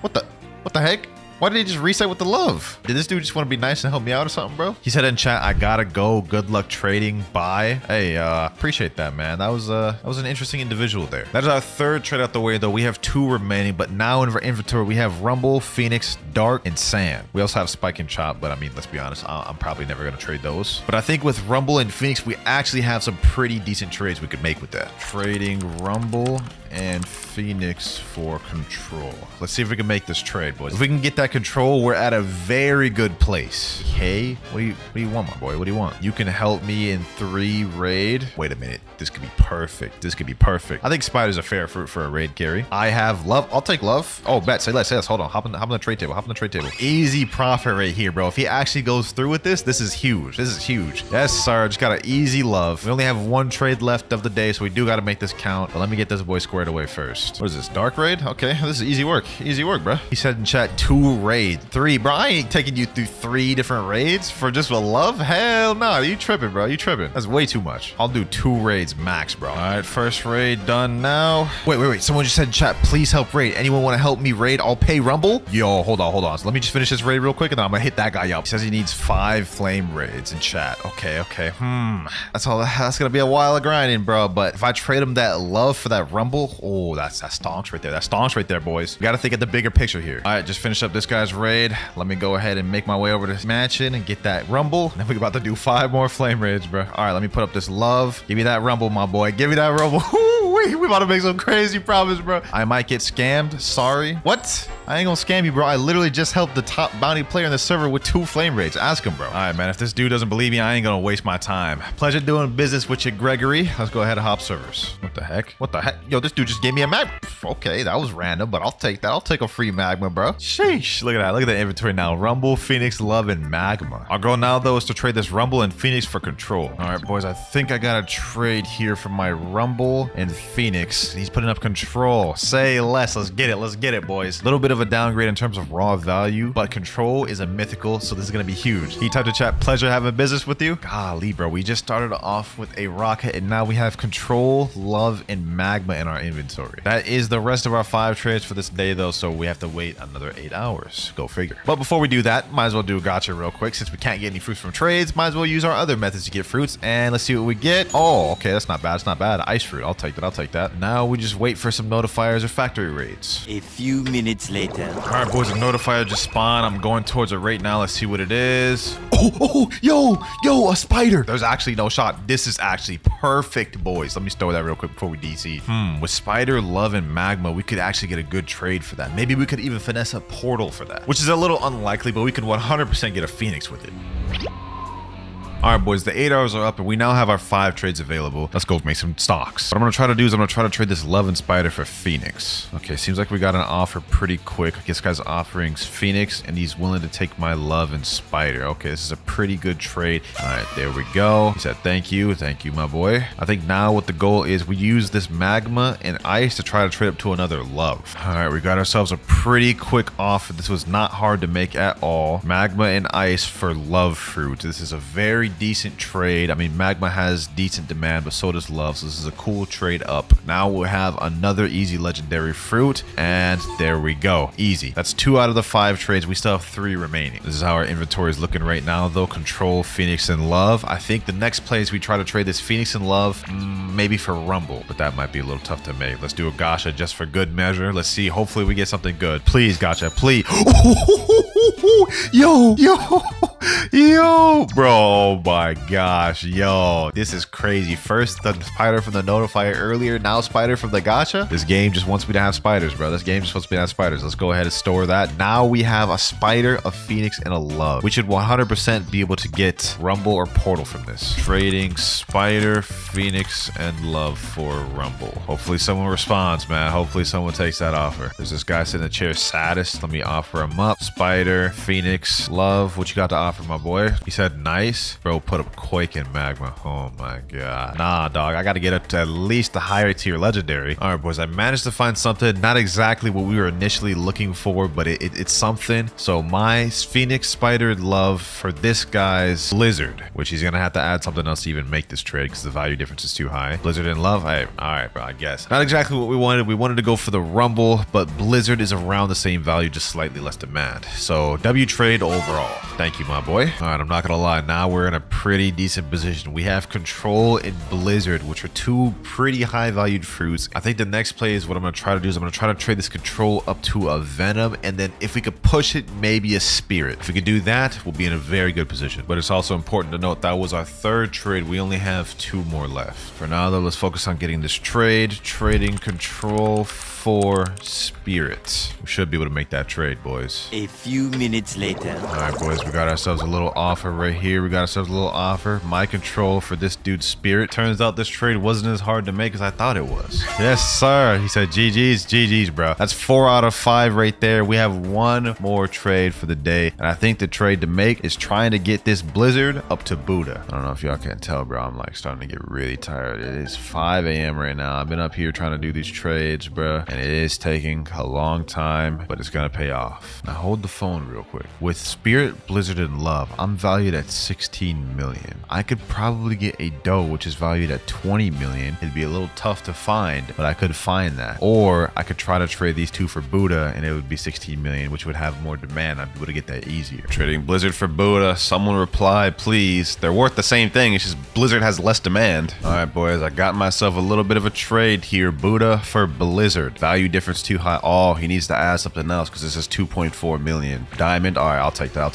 What the heck? Why did he just reset with the love? Did this dude just want to be nice and help me out or something, bro? He said in chat, I gotta go. Good luck trading. Bye. Hey, appreciate that, man. That was an interesting individual there. That is our third trade out the way, though. We have 2 remaining, but now in our inventory, we have Rumble, Phoenix, Dark, and Sand. We also have Spike and Chop, but I mean, let's be honest, I'm probably never gonna trade those. But I think with Rumble and Phoenix, we actually have some pretty decent trades we could make with that. Trading Rumble and Phoenix for control. Let's see if we can make this trade, boys. If we can get that control, we're at a very good place. Okay, what do you want, my boy? What do you want? You can help me in 3 raid. Wait a minute. This could be perfect. This could be perfect. I think Spider's a fair fruit for a raid carry. I have love. I'll take love. Oh, bet. Say less. Say less. Hold on. Hop on the trade table. Hop on the trade table. Easy profit right here, bro. If he actually goes through with this, this is huge. This is huge. Yes, sir. Just got an easy love. We only have 1 trade left of the day, so we do got to make this count. But let me get this boy squared away first. What is this? Dark raid? Okay, this is easy work. Easy work, bro. He said in chat 2 raid. 3, bro. I ain't taking you through 3 different raids for just a love. Hell no. You tripping, bro. You tripping. That's way too much. I'll do 2 raids max, bro. All right, first raid done now. Wait. Someone just said in chat, please help raid. Anyone want to help me raid? I'll pay Rumble. Yo, hold on. So let me just finish this raid real quick and then I'm gonna hit that guy up. He says he needs 5 flame raids in chat. Okay. That's gonna be a while of grinding, bro. But if I trade him that love for that Rumble, oh, that's stonks right there. That's stonks right there, boys. We gotta think of the bigger picture here. All right, just finish up this guy's raid. Let me go ahead and make my way over to mansion and get that Rumble. And then we're about to do 5 more flame raids, bro. All right, let me put up this love. Give me that Rumble, my boy. Give me that Rumble. We about to make some crazy profits, bro. I might get scammed. Sorry. What? I ain't gonna scam you, bro. I literally just helped the top bounty player in the server with 2 flame raids. Ask him, bro. All right, man. If this dude doesn't believe me, I ain't gonna waste my time. Pleasure doing business with you, Gregory. Let's go ahead and hop servers. What the heck? What the heck? Yo, this dude just gave me a mag. Okay, that was random, but I'll take that. I'll take a free magma, bro. Sheesh. Look at that. Look at the inventory now. Rumble, Phoenix, Love, and Magma. Our goal now, though, is to trade this Rumble and Phoenix for control. All right, boys. I think I got a trade here for my Rumble and Phoenix. He's putting up control. Say less. Let's get it. Let's get it, boys. A little bit of a downgrade in terms of raw value, but control is a mythical, so this is going to be huge. He typed to chat, pleasure having business with you. Golly, bro. We just started off with a rocket, and now we have control, love, and magma in our inventory. That is the rest of our 5 trades for this day, though, so we have to wait another 8 hours. Go figure. But before we do that, might as well do a gotcha real quick. Since we can't get any fruits from trades, might as well use our other methods to get fruits, and let's see what we get. Oh, okay. That's not bad. It's not bad. Ice fruit. I'll take that. I'll take that. Now we just wait for some notifiers or factory raids.
A few minutes later. later.
All right, boys, a notifier just spawned. I'm going towards it right now. Let's see what it is. Yo, a spider. There's actually no shot. This is actually perfect, boys. Let me store that real quick before we DC. With spider, love, and magma, we could actually get a good trade for that. Maybe we could even finesse a portal for that, which is a little unlikely, but we could 100% get a phoenix with it. All right, boys, the 8 hours are up and we now have our 5 trades available. Let's go make some stocks. What I'm gonna try to do is I'm gonna try to trade this love and spider for phoenix. Okay, seems like we got an offer pretty quick. I guess guy's offering phoenix and he's willing to take my love and spider. Okay, this is a pretty good trade. All right, there we go. He said thank you, my boy. I think now what the goal is, we use this magma and ice to try to trade up to another love. All right, we got ourselves a pretty quick offer. This was not hard to make at all. Magma and ice for love fruit. This is a very decent trade. I mean, magma has decent demand, but so does love, so this is a cool trade up. Now we'll have another easy legendary fruit, and there we go. Easy. That's 2 out of the 5 trades. We still have 3 remaining. This is how our inventory is looking right now, though. Control, phoenix, and love. I think the next place we try to trade this phoenix and love, maybe for rumble, but that might be a little tough to make. Let's do a gacha just for good measure. Let's see. Hopefully we get something good. Please, gacha, please. Yo, bro. Oh my gosh, yo, this is crazy. First the spider from the notifier earlier, now spider from the gacha. This game just wants me to have spiders, bro. This game just wants me to have spiders. Let's go ahead and store that. Now we have a spider, a phoenix, and a love. We should 100% be able to get rumble or portal from this. Trading spider, phoenix, and love for rumble. Hopefully someone responds, man. Hopefully someone takes that offer. There's this guy sitting in the chair, saddest. Let me offer him up. Spider, phoenix, love. What you got to offer, my boy? He said nice. Bro, put up quake and magma. Oh my god. Nah, dog. I got to get up to at least the higher tier legendary. All right, boys. I managed to find something. Not exactly what we were initially looking for, but it's something. So my phoenix, spider, love for this guy's blizzard, which he's going to have to add something else to even make this trade because the value difference is too high. Blizzard and love. All right, bro. I guess. Not exactly what we wanted. We wanted to go for the rumble, but blizzard is around the same value, just slightly less demand. So W trade overall. Thank you, my boy. All right, I'm not going to lie. Now we're in a pretty decent position. We have control and blizzard, which are 2 pretty high valued fruits. I think the next play is what I'm going to try to do is I'm going to try to trade this control up to a venom, and then if we could push it, maybe a spirit. If we could do that, we'll be in a very good position. But it's also important to note that was our 3rd trade. We only have 2 more left. For now, though, let's focus on getting this trade. Trading control for spirit. We should be able to make that trade, boys.
A few minutes later.
All right, boys, we got ourselves a little offer right here. We got ourselves a little offer. My control for this dude's spirit. Turns out this trade wasn't as hard to make as I thought it was. Yes, sir. He said GG's, bro. That's 4 out of 5 right there. We have 1 more trade for the day, and I think the trade to make is trying to get this blizzard up to Buddha. I don't know if y'all can tell, bro. I'm like starting to get really tired. It is 5 a.m. right now. I've been up here trying to do these trades, bro, and it is taking a long time, but it's gonna pay off. Now hold the phone real quick. With spirit, blizzard, and love, I'm valued at 16 million. I could probably get a doe, which is valued at 20 million. It'd be a little tough to find, but I could find that. Or I could try to trade these 2 for Buddha, and it would be 16 million, which would have more demand. I'd be able to get that easier. Trading blizzard for Buddha. Someone reply, please. They're worth the same thing. It's just blizzard has less demand. All right, boys, I got myself a little bit of a trade here. Buddha for blizzard. Value difference too high. Oh, he needs to add something else because this is 2.4 million. Diamond. All right, I'll take that.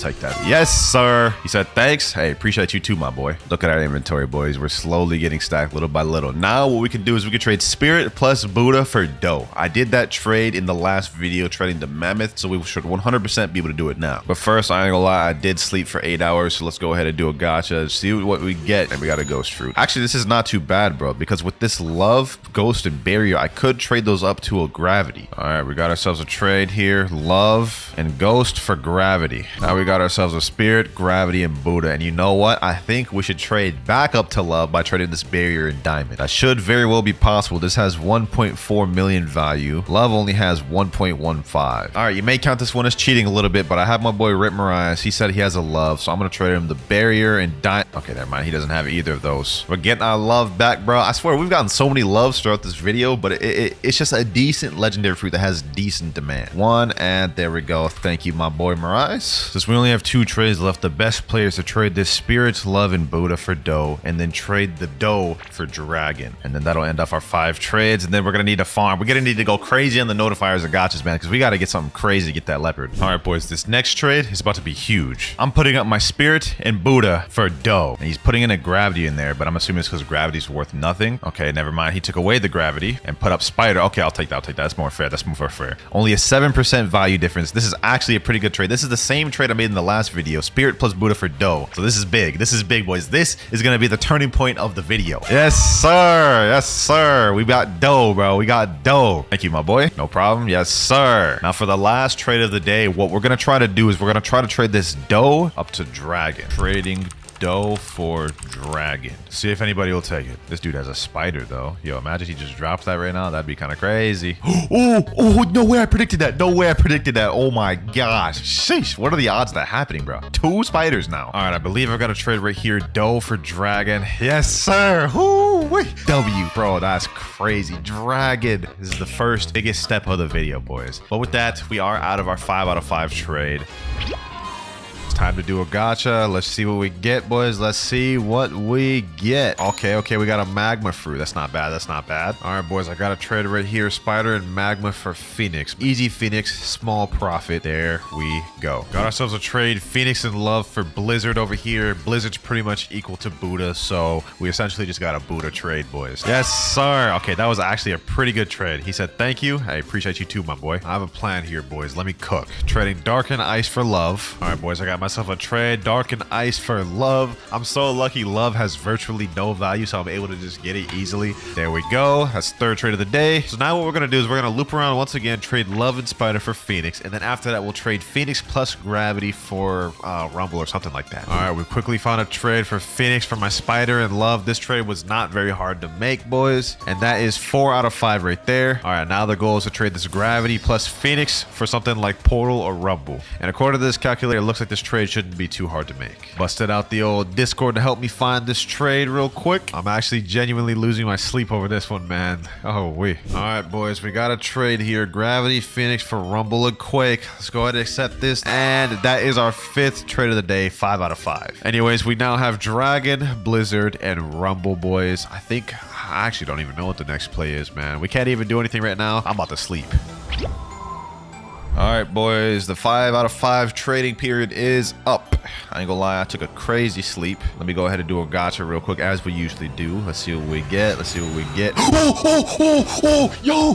Yes, sir. He said thanks. Hey, appreciate you too, my boy. Look at our inventory, boys. We're slowly getting stacked little by little. Now what we can do is we can trade spirit plus Buddha for doe. I did that trade in the last video, trading the mammoth, so we should 100% be able to do it now. But first, I ain't gonna lie, I did sleep for 8 hours, so let's go ahead and do a gacha, see what we get. And we got a ghost fruit. Actually, this is not too bad, bro, because with this love, ghost, and barrier, I could trade those up to a gravity. All right, we got ourselves a trade here. Love and ghost for gravity. Now we got ourselves a spirit, gravity, and Buddha. And you know what? I think we should trade back up to love by trading this barrier and diamond. That should very well be possible. This has 1.4 million value. Love only has 1.15. All right, you may count this one as cheating a little bit, but I have my boy Rip Marias. He said he has a love, so I'm gonna trade him the barrier and diamond. Okay, never mind. He doesn't have either of those. We're getting our love back, bro. I swear we've gotten so many loves throughout this video, but it's just a decent legendary fruit that has decent demand. 1, and there we go. Thank you, my boy Marias. Since we only have 2 trades trades left. The best players to trade this Spirits, Love, and Buddha for dough, and then trade the dough for dragon. And then that'll end off our 5 trades, and then we're gonna need to farm. We're gonna need to go crazy on the notifiers and gotchas, man, because we gotta get something crazy to get that leopard. All right, boys, this next trade is about to be huge. I'm putting up my Spirit and Buddha for dough, and he's putting in a gravity in there, but I'm assuming it's because gravity's worth nothing. Okay, never mind. He took away the gravity and put up spider. Okay, I'll take that. That's more fair. That's more fair. Only a 7% value difference. This is actually a pretty good trade. This is the same trade I made in the last video. Spirit plus Buddha for dough. So this is big. This is big, boys. This is going to be the turning point of the video. Yes, sir. Yes, sir. We got dough, bro. We got dough. Thank you, my boy. No problem. Yes, sir. Now for the last trade of the day, what we're going to try to do is we're going to try to trade this dough up to dragon. Trading dough for dragon. See if anybody will take it. This dude has a spider though. Yo, imagine he just drops that right now. That'd be kind of crazy. Oh, no way I predicted that. No way I predicted that. Oh my gosh. Sheesh. What are the odds of that happening, bro? 2 spiders now. All right, I believe I've got a trade right here. Dough for dragon. Yes, sir. Ooh, wait. W, bro. That's crazy. Dragon. This is the first biggest step of the video, boys. But with that, we are out of our 5 out of 5 trade. Time to do a gotcha. Let's see what we get, boys. Let's see what we get. Okay, we got a magma fruit. That's not bad. That's not bad. All right, boys, I got a trade right here. Spider and magma for Phoenix. Easy Phoenix, small profit. There we go. Got ourselves a trade. Phoenix and Love for Blizzard over here. Blizzard's pretty much equal to Buddha, so we essentially just got a Buddha trade, boys. Yes, sir. Okay, that was actually a pretty good trade. He said, thank you. I appreciate you too, my boy. I have a plan here, boys. Let me cook. Trading Dark and Ice for Love. All right, boys, I got myself a trade. Dark and Ice for Love. I'm so lucky. Love has virtually no value, so I'm able to just get it easily. There we go. That's 3rd trade of the day. So now what we're going to do is we're going to loop around once again, trade Love and Spider for Phoenix, and then after that, we'll trade Phoenix plus Gravity for Rumble or something like that. All right, we quickly found a trade for Phoenix for my Spider and Love. This trade was not very hard to make, boys, and that is 4 out of 5 right there. All right, now the goal is to trade this Gravity plus Phoenix for something like Portal or Rumble. And according to this calculator, it looks like this trade shouldn't be too hard to make. Busted out the old Discord to help me find this trade real quick. I'm actually genuinely losing my sleep over this one, man. Oh, wait. All right, boys, we got a trade here. Gravity Phoenix for Rumble and Quake. Let's go ahead and accept this. And that is our 5th trade of the day, 5 out of 5. Anyways, we now have Dragon, Blizzard, and Rumble, boys. I actually don't even know what the next play is, man. We can't even do anything right now. I'm about to sleep. All right, boys, the 5 out of 5 trading period is up. I ain't gonna lie, I took a crazy sleep. Let me go ahead and do a gotcha real quick, as we usually do. Let's see what we get. Let's see what we get. Yo,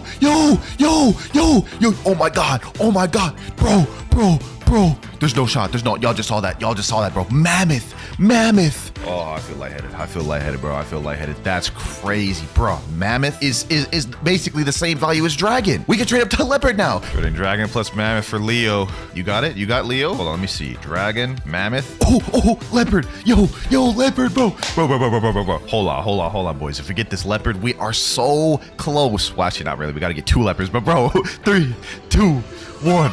oh my god, bro. There's no shot. Y'all just saw that, bro. Mammoth. Oh, I feel lightheaded, bro. That's crazy, bro. Mammoth is basically the same value as Dragon. We can trade up to Leopard now. Trading Dragon plus Mammoth for Leo. You got it? You got Leo? Hold on, let me see. Dragon, Mammoth. Oh, Leopard. Yo, Leopard, bro. Bro. Hold on, boys. If we get this Leopard, we are so close. Well, actually, not really. We got to get 2 Leopards, but bro, 3, 2, 1.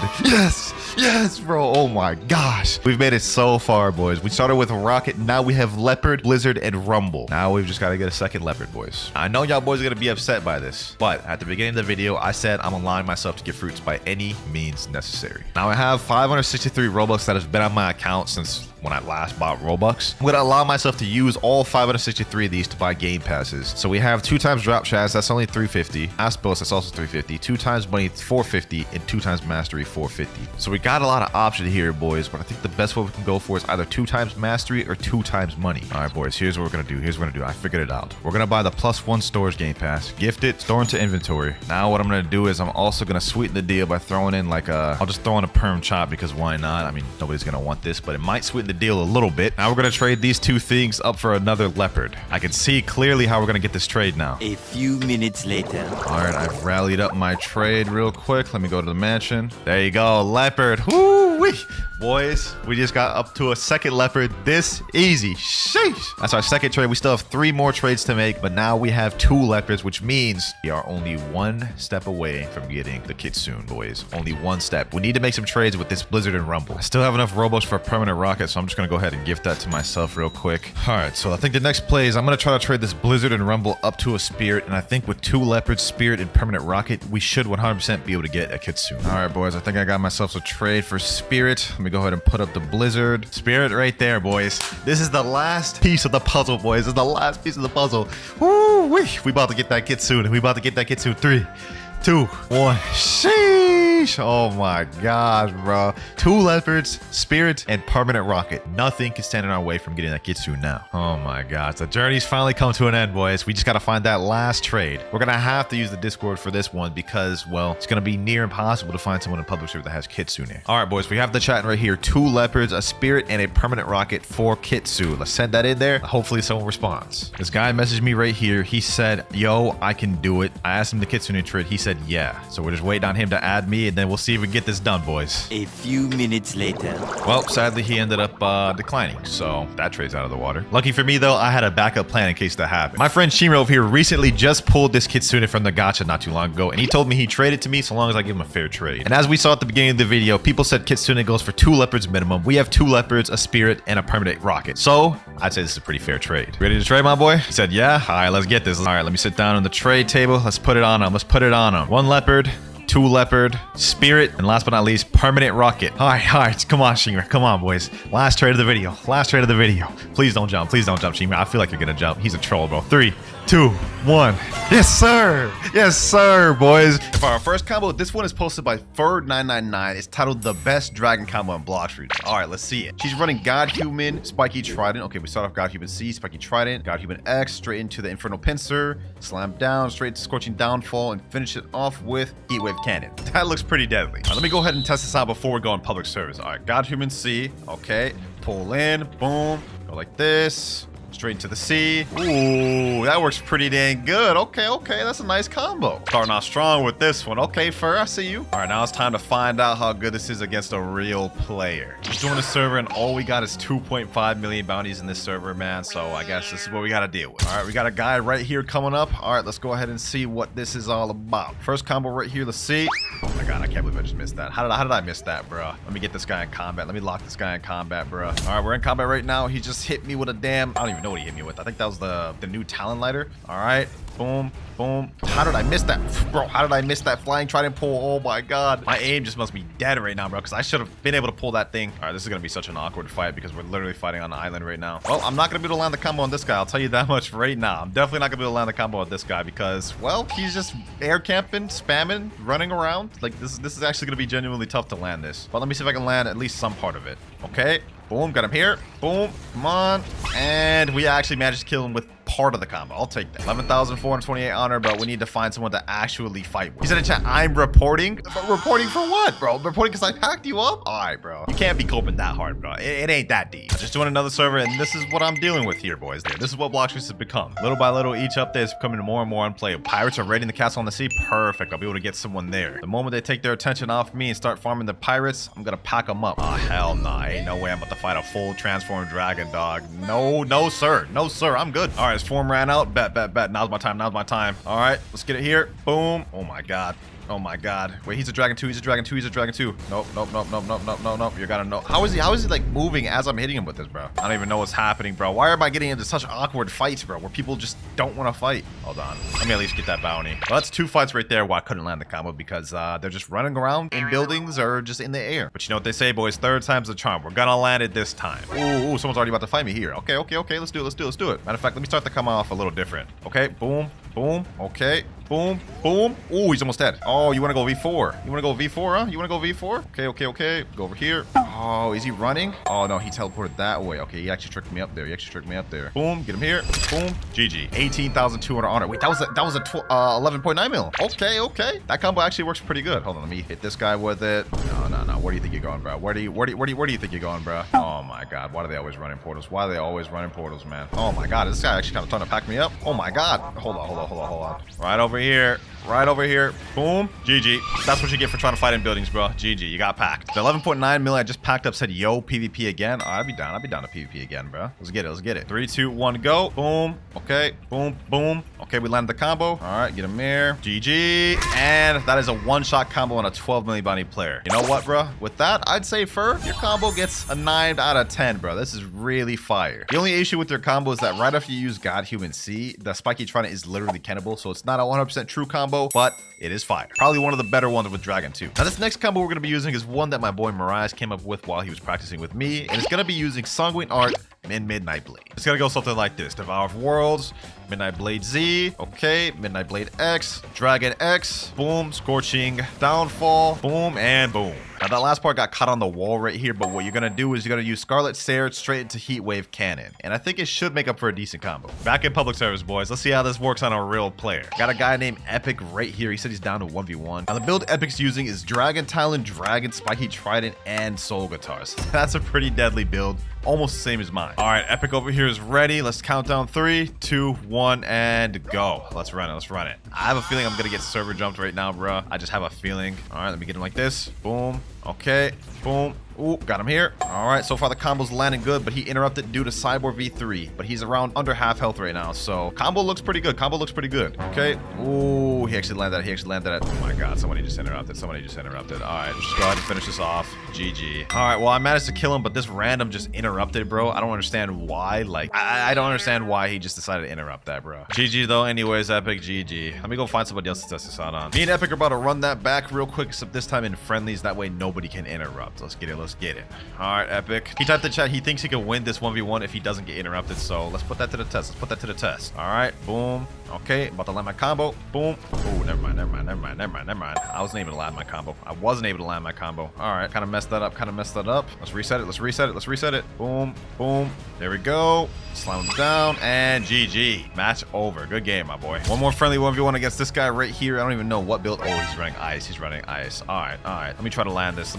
Yes, bro. Oh my gosh. We've made it so far, boys. We started with Rocket. Now we have Leopard, Blizzard, and Rumble. Now we've just got to get a second Leopard, boys. I know y'all boys are going to be upset by this, but at the beginning of the video, I said I'm allowing myself to get fruits by any means necessary. Now I have 563 Robux that has been on my account since when I last bought Robux. I'm going to allow myself to use all 563 of these to buy game passes. So we have 2 times drop chats, that's only 350. Aspos, that's also 350. 2 times money, 450, and 2 times mastery, 450. So we got a lot of options here, boys, but I think the best way we can go for is either 2 times mastery or 2 times money. All right, boys, here's what we're going to do. I figured it out. We're going to buy the +1 storage game pass, gift it, store into inventory. Now what I'm going to do is I'm also going to sweeten the deal by throwing in I'll just throw in a perm chop because why not? I mean, nobody's going to want this, but it might sweeten the deal a little bit. Now we're going to trade these 2 things up for another Leopard. I can see clearly how we're going to get this trade now.
A few minutes later.
All right, I've rallied up my trade real quick. Let me go to the mansion. There you go, Leopard. Woo-wee. Boys, we just got up to a second Leopard this easy. Sheesh. That's our second trade. We still have 3 more trades to make, but now we have 2 Leopards, which means we are only 1 step away from getting the Kitsune, boys. Only 1 step. We need to make some trades with this Blizzard and Rumble. I still have enough Robux for a permanent rocket, so I'm just going to go ahead and gift that to myself real quick. All right, so I think the next play is I'm going to try to trade this Blizzard and Rumble up to a Spirit, and I think with 2 Leopards, Spirit, and permanent rocket, we should 100% be able to get a Kitsune. All right, boys, I think I got myself a trade for Spirit Spirit. Let me go ahead and put up the Blizzard. Spirit right there, boys. This is the last piece of the puzzle, boys. This is the last piece of the puzzle. Woo, we about to get that kit soon. We about to get that kit soon. 3, 2, 1. Sheesh. Oh my gosh, bro. 2 leopards, Spirit, and permanent rocket. Nothing can stand in our way from getting that Kitsu now. Oh my gosh. The journey's finally come to an end, boys. We just got to find that last trade. We're going to have to use the Discord for this one because, well, it's going to be near impossible to find someone in public server that has Kitsune. All right, boys. We have the chat right here. 2 leopards, a Spirit, and a permanent rocket for Kitsu. Let's send that in there. Hopefully someone responds. This guy messaged me right here. He said, yo, I can do it. I asked him the Kitsune trade. He said, yeah. So we're just waiting on him to add me, and then we'll see if we can get this done, boys.
A few minutes later.
Well, sadly, he ended up declining, so that trade's out of the water. Lucky for me, though, I had a backup plan in case that happened. My friend Shimro over here recently just pulled this Kitsune from the gacha not too long ago, and he told me he'd trade it to me so long as I give him a fair trade. And as we saw at the beginning of the video, people said Kitsune goes for 2 leopards minimum. We have 2 leopards, a Spirit, and a permanent rocket. So I'd say this is a pretty fair trade. Ready to trade, my boy? He said, yeah. All right, let's get this. All right, let me sit down on the trade table. Let's put it on him. Let's put it on him. 1 leopard, 2 leopard, Spirit, and last but not least, permanent rocket. All right, come on, Shimmer. Come on, boys. Last trade of the video. Last trade of the video. Please don't jump. Please don't jump, Shimmer. I feel like you're gonna jump. He's a troll, bro. 3, 2, 1. Yes, sir. Yes, sir, boys. For our first combo, this one is posted by Ferd999. It's titled The Best Dragon Combo in Blox Fruits. All right, let's see it. She's running God Human, Spiky Trident. Okay, we start off God Human C, Spiky Trident, God Human X, straight into the Infernal Pincer, slam down, straight to Scorching Downfall, and finish it off with Heatwave Cannon. That looks pretty deadly. Let me go ahead and test this out before we go on public service. All right, God Human C. Okay, pull in, boom, go like this. Straight into the sea. Ooh, that works pretty dang good. Okay, that's a nice combo. Starting off strong with this one. Okay, Fur, I see you. All right, now it's time to find out how good this is against a real player. Just joined the server, and all we got is 2.5 million bounties in this server, man. So I guess this is what we got to deal with. All right, we got a guy right here coming up. All right, let's go ahead and see what this is all about. First combo right here. Let's see. Oh my God, I can't believe I just missed that. How did I miss that, bro? Let me get this guy in combat. Let me lock this guy in combat, bro. All right, we're in combat right now. He just hit me with a damn, I don't even know what he hit me with. I think that was the new talent lighter. All right, boom, boom. How did I miss that, bro? How did I miss that flying trident pull? Oh my God, my aim just must be dead right now, bro, because I should have been able to pull that thing. All right, this is gonna be such an awkward fight because we're literally fighting on the island right now. Well, I'm not gonna be able to land the combo on this guy, I'll tell you that much right now. I'm definitely not gonna be able to land the combo on this guy because, well, he's just air camping, spamming, running around. Like this is actually gonna be genuinely tough to land this. But let me see if I can land at least some part of it. Okay, boom, got him here. Boom, come on. And we actually managed to kill him with part of the combo. I'll take that. 11,428 honor, but we need to find someone to actually fight with. He said in chat, I'm reporting. But reporting for what, bro? Reporting because I packed you up? All right, bro. You can't be coping that hard, bro. It ain't that deep. I just joined another server, and this is what I'm dealing with here, boys. This is what Blox Fruits has become. Little by little, each update is becoming more and more unplayable. Pirates are raiding the castle on the sea. Perfect. I'll be able to get someone there. The moment they take their attention off me and start farming the pirates, I'm gonna pack them up. Oh, hell nah. Ain't no way I'm about to fight a full transformed dragon, dog. No, sir. No, sir. I'm good. All right, his form ran out. Bet. Now's my time. All right, let's get it here. Boom. Oh my God. Oh my God. Wait, he's a dragon too. He's a dragon too. Nope. You gotta know. How is he like moving as I'm hitting him with this, bro? I don't even know what's happening, bro. Why am I getting into such awkward fights, bro, where people just don't want to fight? Hold on. Let me at least get that bounty. Well, that's 2 fights right there where I couldn't land the combo because they're just running around in buildings or just in the air. But you know what they say, boys? 3rd time's the charm. We're gonna land it this time. Ooh, someone's already about to fight me here. Okay. Let's do it. Matter of fact, let me start the combo off a little different. Okay, boom. Okay. Boom. Ooh, he's almost dead. Oh, you want to go V4? You want to go V4, huh? You want to go V4? Okay. Go over here. Oh, is he running? Oh, no, he teleported that way. Okay, he actually tricked me up there. Boom, get him here. Boom. GG. 18,200 honor. Wait, that was a 11.9 mil. Okay. That combo actually works pretty good. Hold on, let me hit this guy with it. No. Where do you think you're going, bro? Where do you think you're going, bro? Oh, my God. Why do they always run in portals? Man? Oh, my God. This guy actually kind of trying to pack me up. Oh, my God. Hold on. Right over here. Boom. GG. That's what you get for trying to fight in buildings, bro. GG. You got packed. The 11.9 mil I just packed up said, yo, PvP again. Oh, I'd be down to PvP again, bro. Let's get it. 3, 2, 1, go. Boom. Okay. Boom. Okay, we landed the combo. All right, get him here. GG. And that is a one-shot combo on a 12 million bounty player. You know what, bro? With that, I'd say, Fur, your combo gets a 9 out of 10, bro. This is really fire. The only issue with your combo is that right after you use God Human C, the Spiky Trident is literally cannibal, so it's not a 100% 100% true combo, but it is fire. Probably one of the better ones with Dragon too. Now this next combo we're going to be using is one that my boy Mariah came up with while he was practicing with me, and it's going to be using Sanguine Art and Midnight Blade. It's going to go something like this. Devour of Worlds, Midnight Blade Z, okay, Midnight Blade X, Dragon X, boom, Scorching Downfall, boom, and boom. Now that last part got caught on the wall right here, but what you're going to do is you're going to use Scarlet Sarah straight into Heatwave Cannon, and I think it should make up for a decent combo. Back in public service, boys. Let's see how this works on a real player. Got a guy named Epic right here. He said he's down to 1v1. Now the build Epic's using is Dragon Talon, Dragon, Spiky Trident, and Soul Guitars. That's a pretty deadly build. Almost the same as mine. All right, Epic over here is ready. Let's count down 3, 2, 1, and go. Let's run it. Let's run it. I have a feeling I'm going to get server jumped right now, bro. I just have a feeling. All right, let me get him like this. Boom. Okay. Boom. Ooh, got him here. All right, so far the combo's landing good, but he interrupted due to Cyborg V3. But he's around under half health right now, so combo looks pretty good. Combo looks pretty good. Okay. Ooh, he actually landed that. He actually landed that. Oh my God, somebody just interrupted. Somebody just interrupted. All right, just go ahead and finish this off. GG. All right, well, I managed to kill him, but this random just interrupted, bro. I don't understand why. Like, I don't understand why he just decided to interrupt that, bro. GG, though. Anyways, Epic, GG. Let me go find somebody else to test this out on. Me and Epic are about to run that back real quick, except this time in friendlies. That way nobody can interrupt. Let's get it. Let's get it. All right, Epic. He typed in chat. He thinks he can win this 1v1 if he doesn't get interrupted. So let's put that to the test. Let's put that to the test. All right. Boom. Okay. About to land my combo. Boom. Oh, never mind. I wasn't able to land my combo. All right. Kind of messed that up. Let's reset it. Boom. Boom. There we go. Slam him down. And GG. Match over. Good game, my boy. One more friendly 1v1 against this guy right here. I don't even know what build. Oh, he's running ice. All right. Let me try to land this.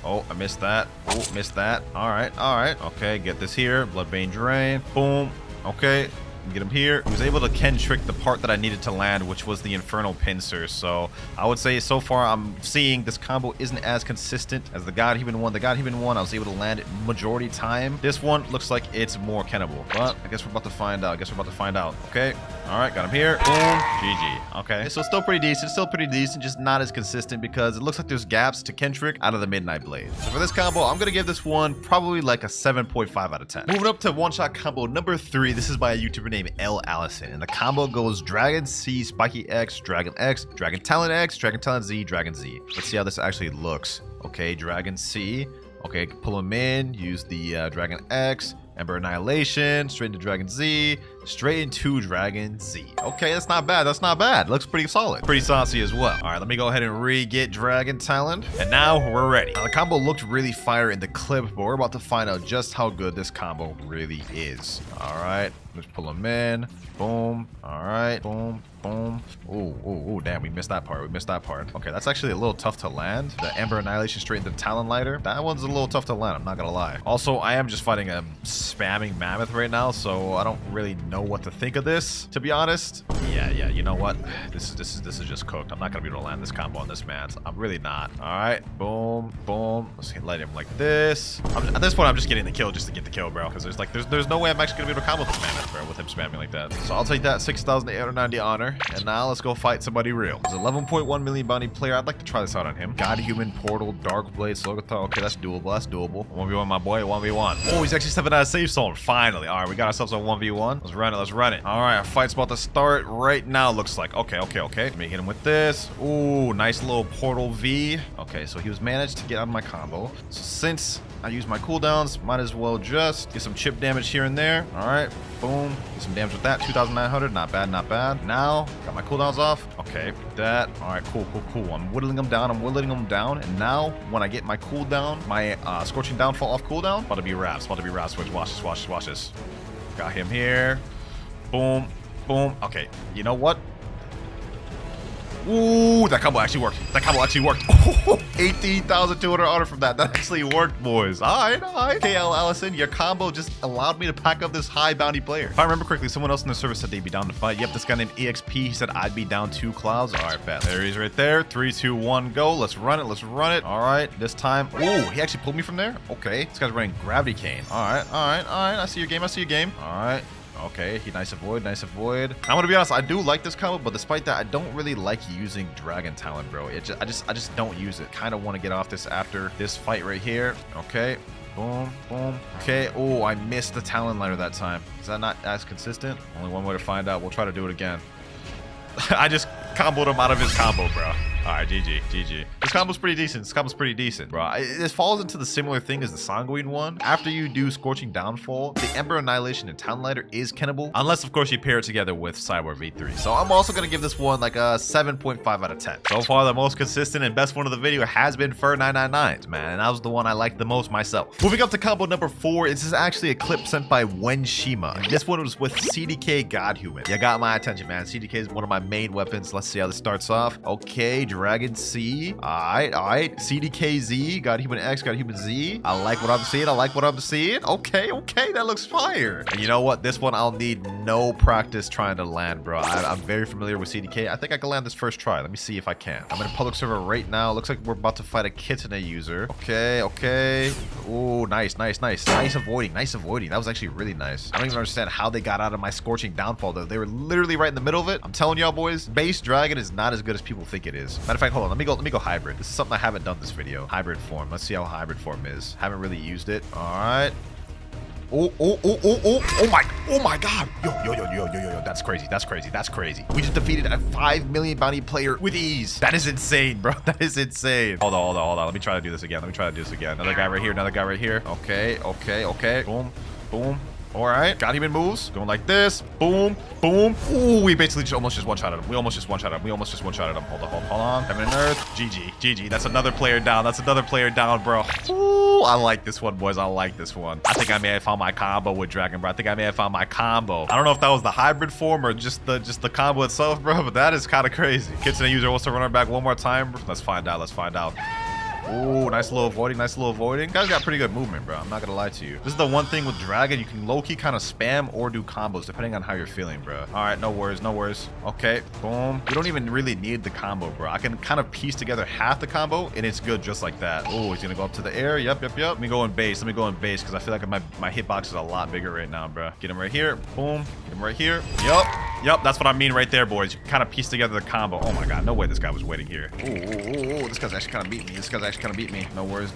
Oh, I missed that. Oh, missed that. All right. Okay, get this here. Bloodbane Drain. Boom. Okay. Get him here. He was able to Ken trick the part that I needed to land, which was the Infernal Pincer. So I would say so far I'm seeing this combo isn't as consistent as the God Human one. The God Human one I was able to land it majority time. This one looks like it's more Kennable, but I guess we're about to find out. Okay. All right, got him here. Boom. GG. Okay, so still pretty decent, just not as consistent because it looks like there's gaps to Ken trick out of the Midnight Blade. So for this combo, I'm gonna give this one probably like a 7.5 out of 10. Moving up to one-shot combo number 3. This is by a YouTuber named L. Allison, and the combo goes Dragon C, Spiky X, Dragon Talon Z, Dragon Z. Let's see how this actually looks. Okay, Dragon C. Okay, pull him in, use the Dragon X, Ember Annihilation, straight into Dragon Z, straight into Dragon Z. Okay, that's not bad. Looks pretty solid. Pretty saucy as well. All right, let me go ahead and re-get Dragon Talon. And now we're ready. Now, the combo looked really fire in the clip, but we're about to find out just how good this combo really is. All right, let's pull him in. Boom. All right. Boom. Boom. Ooh, damn, we missed that part. Okay, that's actually a little tough to land. The Ember Annihilation straight into Talon Lighter. That one's a little tough to land, I'm not gonna lie. Also, I am just fighting a spamming mammoth right now, so I don't really know what to think of this, to be honest. Yeah, you know what? This is just cooked. I'm not gonna be able to land this combo on this man. I'm really not. All right, boom, boom. Let's light him like this. At this point, I'm just getting the kill just to get the kill, bro. Because there's no way I'm actually gonna be able to combo this mammoth, bro, with him spamming like that. So I'll take that 6,890 honor. And now let's go fight somebody real. There's 11.1 million bounty player. I'd like to try this out on him. God Human, Portal, Dark Blade, Slogathar. Okay, that's doable. 1v1, my boy. 1v1. Oh, he's actually stepping out of safe zone. Finally. All right, we got ourselves a 1v1. Let's run it. All right, our fight's about to start right now, looks like. Okay. Let me hit him with this. Ooh, nice little Portal V. Okay, so he was managed to get out of my combo. So since I use my cooldowns, might as well just get some chip damage here and there. All right, boom. Get some damage with that. 2,900. Not bad. Now, got my cooldowns off. Okay, that. All right, cool. I'm whittling them down. And now, when I get my cooldown, my Scorching Downfall off cooldown, about to be wraps. Watch this. Got him here. Boom. Okay, you know what? Ooh, that combo actually worked. 18,200 honor from that. That actually worked, boys. All right. KL Allison, your combo just allowed me to pack up this high bounty player. If I remember correctly, someone else in the server said they'd be down to fight. Yep, this guy named EXP, he said I'd be down 2 clouds. All right, bet. There he is right there. 3, 2, 1, go. Let's run it. All right, this time. Ooh, he actually pulled me from there? Okay. This guy's running Gravity Cane. All right. I see your game. All right. Okay, nice avoid. I'm gonna be honest, I do like this combo, but despite that, I don't really like using Dragon Talon, bro. I just don't use it. Kind of want to get off this after this fight right here. Okay, boom. Okay, oh, I missed the Talon Lighter that time. Is that not as consistent? Only one way to find out. We'll try to do it again. I just comboed him out of his combo, bro. All right, GG, GG. This combo's pretty decent. This combo's pretty decent, bro. This falls into the similar thing as the Sanguine one. After you do Scorching Downfall, the Ember Annihilation and Town Lighter is cannibal, unless, of course, you pair it together with Cyborg V3. So I'm also going to give this one like a 7.5 out of 10. So far, the most consistent and best one of the video has been Fur 999s, man. And that was the one I liked the most myself. Moving up to combo number 4, this is actually a clip sent by Wenshima. This one was with CDK Godhuman. You got my attention, man. CDK is one of my main weapons. Let's see how this starts off. Okay, Dragon C. Alright. CDKZ. Godhuman X, Godhuman Z. I like what I'm seeing. I like what I'm seeing. Okay. That looks fire. And you know what? This one I'll need no practice trying to land, bro. I'm very familiar with CDK. I think I can land this first try. Let me see if I can. I'm in a public server right now. Looks like we're about to fight a Kitsune user. Okay. Oh, nice. Nice avoiding. That was actually really nice. I don't even understand how they got out of my Scorching Downfall, though. They were literally right in the middle of it. I'm telling y'all, boys, base Dragon is not as good as people think it is. Matter of fact, hold on. Let me go hybrid. This is something I haven't done this video. Hybrid form. Let's see how hybrid form is. Haven't really used it. All right. Oh my god. Yo. That's crazy. We just defeated a 5 million bounty player with ease. That is insane, bro. That is insane. Hold on. Let me try to do this again. Another guy right here. Okay. Boom. All right, got him in moves. Going like this. Boom. Ooh, we basically almost just one-shot at him. We almost just one-shot at him. Hold on. Heaven and Earth. GG. That's another player down. Bro. Ooh, I like this one, boys. I think I may have found my combo with Dragon, bro. I don't know if that was the hybrid form or just the combo itself, bro, but that is kind of crazy. Kitsune user wants to run her back one more time. Let's find out. Ooh, nice little avoiding. Guys got pretty good movement, bro. I'm not gonna lie to you. This is the one thing with Dragon. You can low-key kind of spam or do combos depending on how you're feeling, bro. All right, no worries. Okay, boom. You don't even really need the combo, bro. I can kind of piece together half the combo, and it's good just like that. Oh, he's gonna go up to the air. Yep. Let me go in base because I feel like my hitbox is a lot bigger right now, bro. Get him right here. Boom. Get him right here. Yep. That's what I mean right there, boys. You can kind of piece together the combo. Oh my god, no way this guy was waiting here. Ooh. This guy's actually kind of beat me. No worries.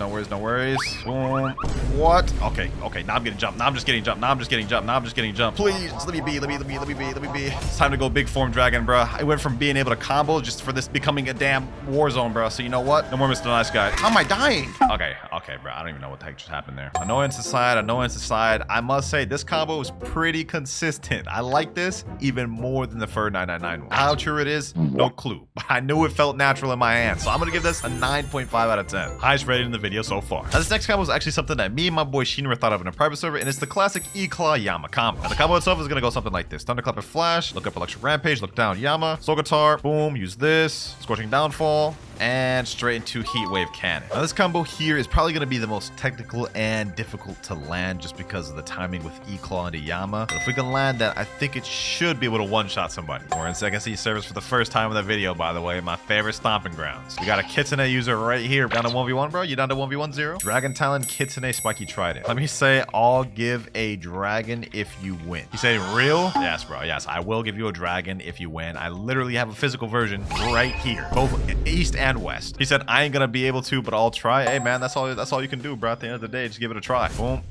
Boom. What? Okay. Now I'm getting jumped. Now I'm just getting jumped. Please, just let me be. It's time to go big form Dragon, bro. I went from being able to combo just for this becoming a damn war zone, bro. So you know what? No more Mr. Nice Guy. How am I dying? Okay, bro. I don't even know what the heck just happened there. Annoyance aside, I must say this combo is pretty consistent. I like this even more than the Fur 999 one. How true it is, no clue. But I knew it felt natural in my hands. So I'm gonna give this a 9.5 out of 10. Highest rated in the video so far. Now this next combo is actually something that me and my boy Shinra thought of in a private server, and it's the classic E-Claw Yama combo. Now the combo itself is gonna go something like this. Thunderclap and Flash, look up Electric Rampage, look down Yama, Soul Guitar, boom, use this, Scorching Downfall, and straight into Heat Wave Cannon. Now this combo here is probably going to be the most technical and difficult to land just because of the timing with E-Claw into Yama. But if we can land that, I think it should be able to one-shot somebody. We're in Second Sea servers for the first time in the video, by the way, my favorite stomping grounds. We got a Kitsune user right here. Down to 1v1, bro? You down to 1v1-0? Dragon Talon, Kitsune, Spiky Trident. Let me say, I'll give a dragon if you win. You say real? Yes, bro. Yes, I will give you a dragon if you win. I literally have a physical version right here, both east and west. He said I ain't gonna be able to, but I'll try. Hey man, that's all you can do, bro. At the end of the day, just give it a try. Boom.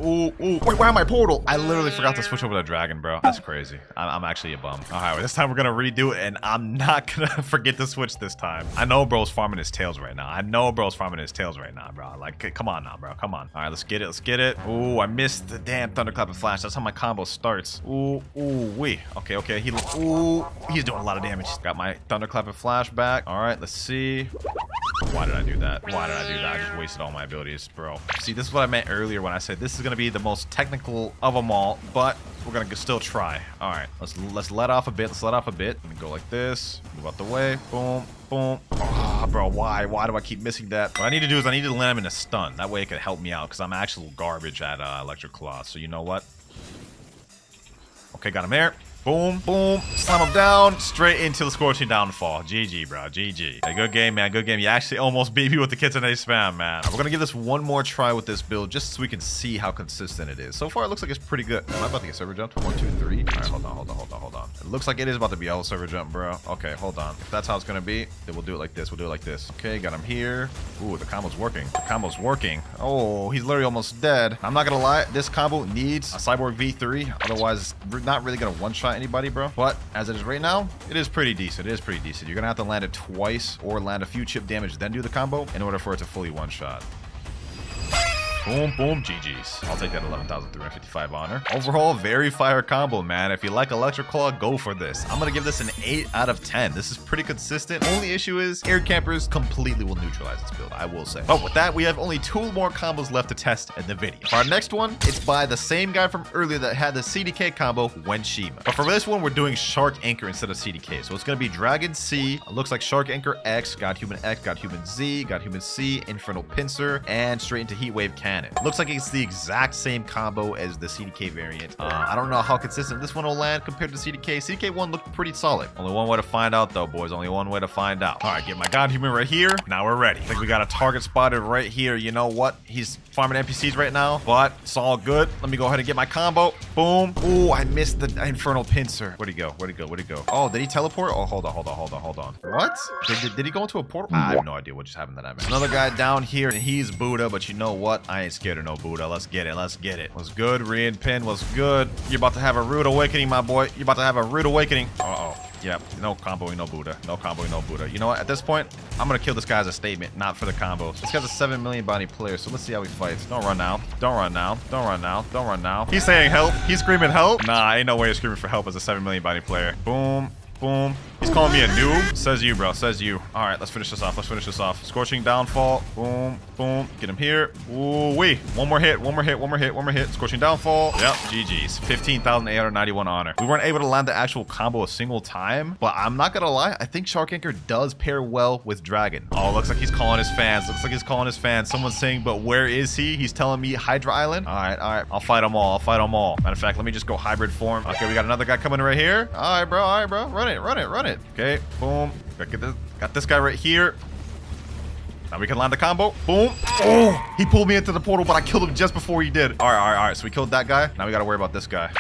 Ooh. Wait, where am I portal? I literally forgot to switch over to dragon, bro. That's crazy. I'm actually a bum. All right, well, this time we're gonna redo it, and I'm not gonna forget to switch this time. I know bro's farming his tails right now, bro. Like, come on now, bro. Come on. All right, let's get it. Ooh, I missed the damn Thunderclap and Flash. That's how my combo starts. Wee. Okay. He's doing a lot of damage. Got my Thunderclap and Flash back. All right, let's see. Why did I do that? I just wasted all my abilities, bro. See, this is what I meant earlier when I said this is going to be the most technical of them all, but we're going to still try. All right, let's let off a bit. Let me go like this. Move out the way. Boom. Oh, bro, why do I keep missing that? What I need to do is I need to land him in a stun. That way it could help me out because I'm actual garbage at WinterKloudz. So you know what? Okay, got him there. Boom. Slam him down. Straight into the Scorching Downfall. GG, bro. GG. Hey, good game, man. Good game. You actually almost beat me with the Kitsune spam, man. We're going to give this one more try with this build just so we can see how consistent it is. So far, it looks like it's pretty good. Am I about to get server jumped? 1, 2, 3. All right, hold on. It looks like it is about to be all server jump, bro. Okay, hold on. If that's how it's going to be, then we'll do it like this. Okay, got him here. Ooh, the combo's working. Oh, he's literally almost dead. I'm not going to lie. This combo needs a Cyborg V3. Otherwise, we're not really going to one-shot one-shot anybody, bro. But as it is right now, it is pretty decent. It is pretty decent. You're gonna have to land it twice or land a few chip damage, then do the combo in order for it to fully one-shot. Boom, boom, GG's. I'll take that 11,355 honor. Overall, very fire combo, man. If you like Electric Claw, go for this. I'm gonna give this an 8 out of 10. This is pretty consistent. Only issue is air campers completely will neutralize this build, I will say. But with that, we have only 2 more combos left to test in the video. For our next one, it's by the same guy from earlier that had the CDK combo, Wenshima. But for this one, we're doing Shark Anchor instead of CDK. So it's gonna be Dragon C, looks like Shark Anchor X, got Human X, got Human Z, got Human C, Infernal Pincer, and straight into Heat Wave Cannon. Looks like it's the exact same combo as the CDK variant. I don't know how consistent this one will land compared to CDK. CDK one looked pretty solid. Only one way to find out though, boys. Only one way to find out. All right, get my God Human right here. Now we're ready. I think we got a target spotted right here. You know what? He's farming NPCs right now, but it's all good. Let me go ahead and get my combo. Boom. Ooh, I missed the Infernal Pincer. Where'd he go? Where'd he go? Where'd he go? Oh, did he teleport? Oh, hold on. What? Did he go into a portal? I have no idea what just happened to that man. Another guy down here, and he's Buddha, but you know what? I ain't scared of no Buddha. Let's get it. Let's get it. What's good? Rian Pin. What's good? You're about to have a rude awakening, my boy. You're about to have a rude awakening. Uh-oh. Yep, no comboing, no Buddha. No comboing, no Buddha. You know what? At this point, I'm gonna kill this guy as a statement, not for the combo. This guy's a 7 million bounty player, so let's see how he fights. Don't run now. Don't run now. Don't run now. Don't run now. He's saying help. He's screaming help. Nah, ain't no way he's screaming for help as a 7 million bounty player. Boom. Boom. He's calling me a noob. Says you, bro. Says you. All right, let's finish this off. Let's finish this off. Scorching downfall. Boom. Boom. Get him here. Ooh wee. One more hit. One more hit. One more hit. One more hit. Scorching downfall. Yep. GG's. 15,891 honor. We weren't able to land the actual combo a single time, but I'm not gonna lie. I think Shark Anchor does pair well with Dragon. Oh, looks like he's calling his fans. Looks like he's calling his fans. Someone's saying, but where is he? He's telling me Hydra Island. All right. All right. I'll fight them all. I'll fight them all. Matter of fact, let me just go hybrid form. Okay, we got another guy coming right here. All right, bro. All right, bro. Run it. Run it. Run it. Okay, boom. Got this guy right here. Now we can land the combo. Boom. Oh, he pulled me into the portal, but I killed him just before he did. All right. So we killed that guy. Now we got to worry about this guy.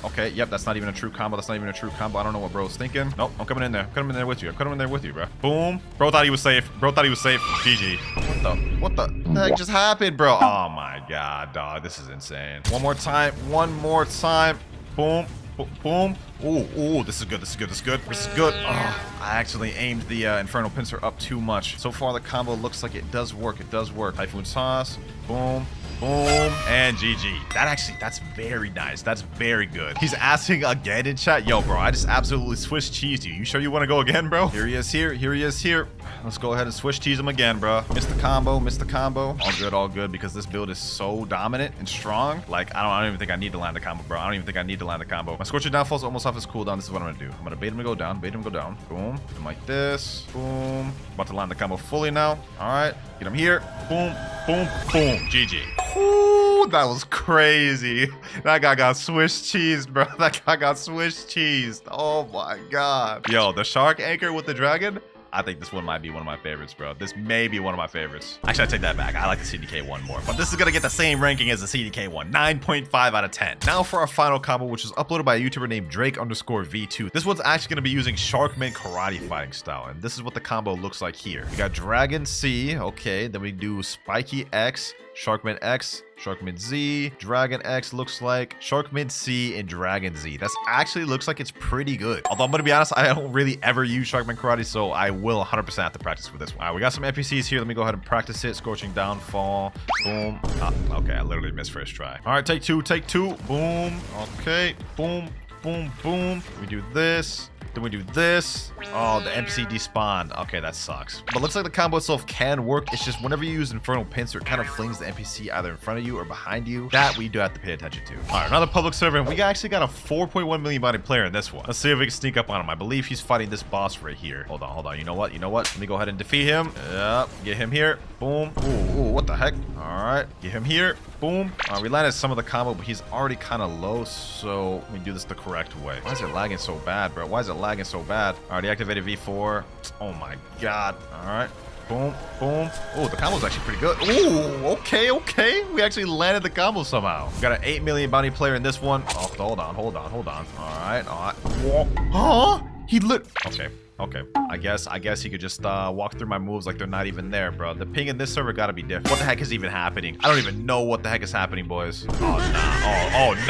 Okay. Yep, that's not even a true combo. That's not even a true combo. I don't know what bro's thinking. Nope, I'm coming in there. I'm coming in there with you. I'm coming in there with you, bro. Boom. Bro thought he was safe. GG. What the heck just happened, bro? Oh my God, dog. This is insane. One more time. Boom. Boom. Ooh, this is good. This is good. Oh, I actually aimed the Infernal Pincer up too much. So far, the combo looks like it does work. Typhoon Sauce. Boom. Boom. And GG. That's very nice. That's very good. He's asking again in chat. Yo, bro, I just absolutely Swiss cheesed you. You sure you want to go again, bro? Here he is here. Let's go ahead and Swiss cheese him again, bro. Missed the combo. All good, because this build is so dominant and strong. Like, I don't even think I need to land the combo, bro. My Scorching Downfall's almost off his cooldown. This is what I'm gonna do. I'm gonna bait him to go down. Boom. Hit him like this. Boom. About to land the combo fully now. All right. Get him here. Boom. GG. Ooh, that was crazy. That guy got Swiss cheesed, bro. Oh my God. Yo, the Shark Anchor with the Dragon. I think this one might be one of my favorites, bro. This may be one of my favorites. Actually, I take that back. I like the CDK one more. But this is going to get the same ranking as the CDK one. 9.5 out of 10. Now for our final combo, which is uploaded by a YouTuber named Drake_V2. This one's actually going to be using Sharkman karate fighting style. And this is what the combo looks like here. We got Dragon C. Okay. Then we do Spiky X, Sharkman X, Sharkman Z, Dragon X looks like, Sharkman C, and Dragon Z. That's actually looks like it's pretty good. Although I'm gonna be honest, I don't really ever use Sharkman Karate, so I will 100% have to practice with this one. All right, we got some NPCs here. Let me go ahead and practice it. Scorching Downfall. Boom. Okay, I literally missed first try. All right, take two. Boom. Okay. Boom. We do this. Then we do this. Oh, the NPC despawned. Okay, that sucks. But looks like the combo itself can work. It's just whenever you use Infernal Pincer, it kind of flings the NPC either in front of you or behind you. That we do have to pay attention to. All right, another public server. And we actually got a 4.1 million body player in this one. Let's see if we can sneak up on him. I believe he's fighting this boss right here. Hold on. You know what? Let me go ahead and defeat him. Yep. Get him here. Boom. Ooh, what the heck? All right. Get him here. Boom. We landed some of the combo, but he's already kind of low, so we do this the correct way. Why is it lagging so bad, bro? All right, deactivated V4. Oh my God. All right. Boom. Oh, the combo's actually pretty good. Ooh, okay. We actually landed the combo somehow. We got an 8 million bounty player in this one. Oh, hold on. All right. Huh? He lit. Okay. Okay, I guess he could just walk through my moves like they're not even there, bro. The ping in this server gotta be different. What the heck is even happening? I don't even know what the heck is happening, boys. Oh,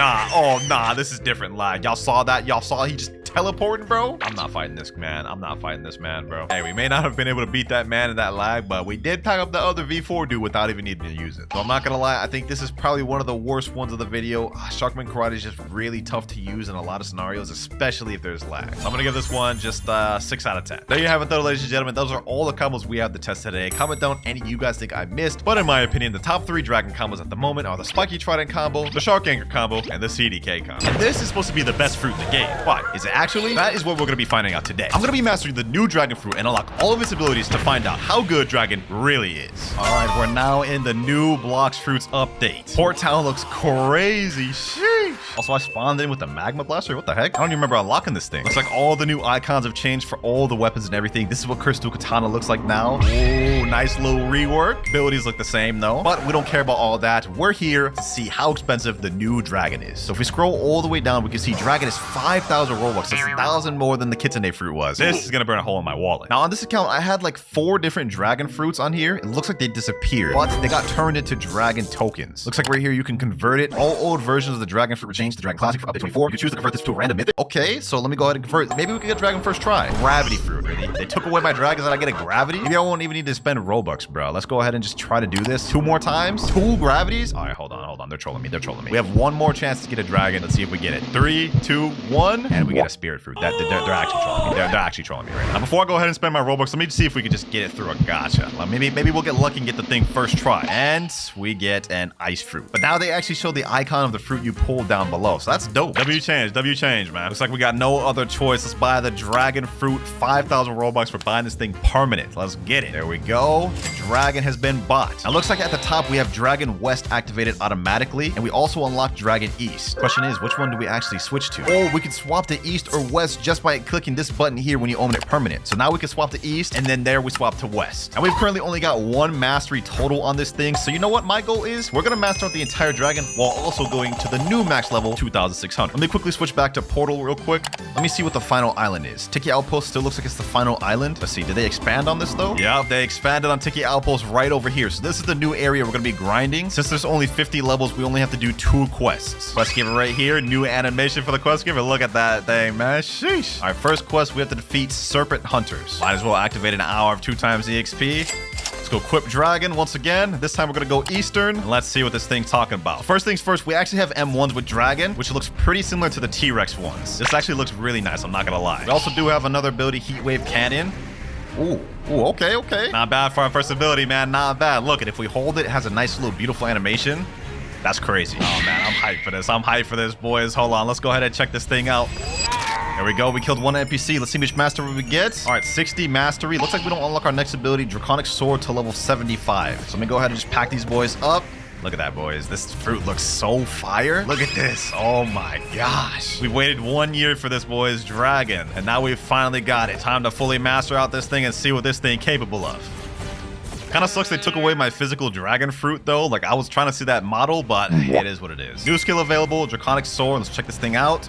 nah. This is different lag. Y'all saw that? Y'all saw he just teleporting, bro? I'm not fighting this man. I'm not fighting this man, bro. Hey, we may not have been able to beat that man in that lag, but we did pack up the other V4 dude without even needing to use it. So I'm not gonna lie, I think this is probably one of the worst ones of the video. Sharkman Karate is just really tough to use in a lot of scenarios, especially if there's lag. So I'm gonna give this one just 6 out of 10. There you have it though, ladies and gentlemen. Those are all the combos we have to test today. Comment down any you guys think I missed, but in my opinion, the top 3 dragon combos at the moment are the Spiky Trident combo, the Shark Anchor combo, and the CDK combo. And this is supposed to be the best fruit in the game. Why? Is it actually? That is what we're gonna be finding out today. I'm gonna be mastering the new dragon fruit and unlock all of its abilities to find out how good dragon really is. All right, we're now in the new Blox fruits update. Port Town looks crazy. Sheesh. Also, I spawned in with the magma blaster. What the heck? I don't even remember unlocking this thing. Looks like all the new icons have changed for all the weapons and everything. This is what Crystal Katana looks like now. Oh, nice little rework. Abilities look the same though, but we don't care about all that. We're here to see how expensive the new dragon is. So if we scroll all the way down, we can see dragon is 5,000 Robux. That's 1,000 more than the Kitsune fruit was. This is gonna burn a hole in my wallet. Now on this account, I had like 4 different dragon fruits on here. It looks like they disappeared, but they got turned into dragon tokens. Looks like right here you can convert it. All old versions of the dragon fruit were changed to dragon classic for update 24. You can choose to convert this to a random mythic. Okay, so let me go ahead and convert. Maybe we can get dragon first try. Gravity fruit. Really? They took away my dragons and I get a gravity? Maybe I won't even need to spend Robux, bro. Let's go ahead and just try to do this 2 more times. 2 gravities? All right, hold on. They're trolling me. We have 1 more chance to get a dragon. Let's see if we get it. 3, 2, 1, and we get a spirit fruit. They're actually trolling me. They're actually trolling me right now. Before I go ahead and spend my Robux, let me see if we can just get it through a gacha. Maybe we'll get lucky and get the thing first try. And we get an ice fruit. But now they actually show the icon of the fruit you pulled down below. So that's dope. W change, man. Looks like we got no other choice. Let's buy the dragon fruit. 5,000 Robux for buying this thing permanent. Let's get it. There we go. The dragon has been bought. Now looks like at the top we have Dragon West activated automatically, and we also unlocked Dragon East. Question is, which one do we actually switch to? Oh, we can swap to East or West just by clicking this button here when you own it permanent. So now we can swap to East, and then there we swap to West. And we've currently only got 1 mastery total on this thing. So you know what my goal is? We're gonna master out the entire dragon while also going to the new max level 2,600. Let me quickly switch back to Portal real quick. Let me see what the final island is. Tiki Outpost still looks like it's the final island. Let's see, did they expand on this though? Yeah, they expanded on Tiki Outpost right over here. So this is the new area we're gonna be grinding. Since there's only 50 levels, we only have to do 2 quests. Quest giver right here, new animation for the quest giver. Look at that thing, man. Sheesh. All right, first quest, we have to defeat Serpent Hunters. Might as well activate an hour of 2 times EXP. Let's go equip dragon once again. This time we're gonna go Eastern, and let's see what this thing's talking about. First things first, we actually have M1s with dragon, which looks pretty similar to the T-Rex ones. This actually looks really nice, I'm not gonna lie. We also do have another ability, Heatwave Cannon. Ooh, okay. Not bad for our first ability, man, not bad. Look, if we hold it has a nice little beautiful animation. That's crazy. Oh man, I'm hyped for this, boys. Hold on, let's go ahead and check this thing out. There we go. We killed 1 NPC. Let's see which mastery we get. All right, 60 mastery. Looks like we don't unlock our next ability, Draconic Sword, to level 75. So let me go ahead and just pack these boys up. Look at that, boys. This fruit looks so fire. Look at this. Oh my gosh. We've waited 1 year for this, boys. Dragon. And now we've finally got it. Time to fully master out this thing and see what this thing capable of. Kind of sucks they took away my physical dragon fruit though. Like I was trying to see that model, but it is what it is. New skill available, Draconic Sword. Let's check this thing out.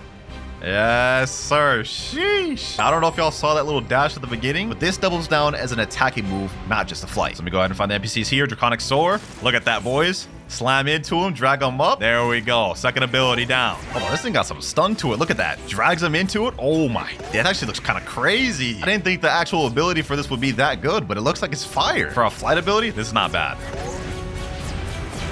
Yes, sir. Sheesh. I don't know if y'all saw that little dash at the beginning, but this doubles down as an attacking move, not just a flight. So let me go ahead and find the NPCs here. Draconic Sword. Look at that, boys. Slam into him, drag him up. There we go. Second ability down. Hold on, this thing got some stun to it. Look at that. Drags him into it. Oh my. That actually looks kind of crazy. I didn't think the actual ability for this would be that good, but it looks like it's fire. For a flight ability, this is not bad.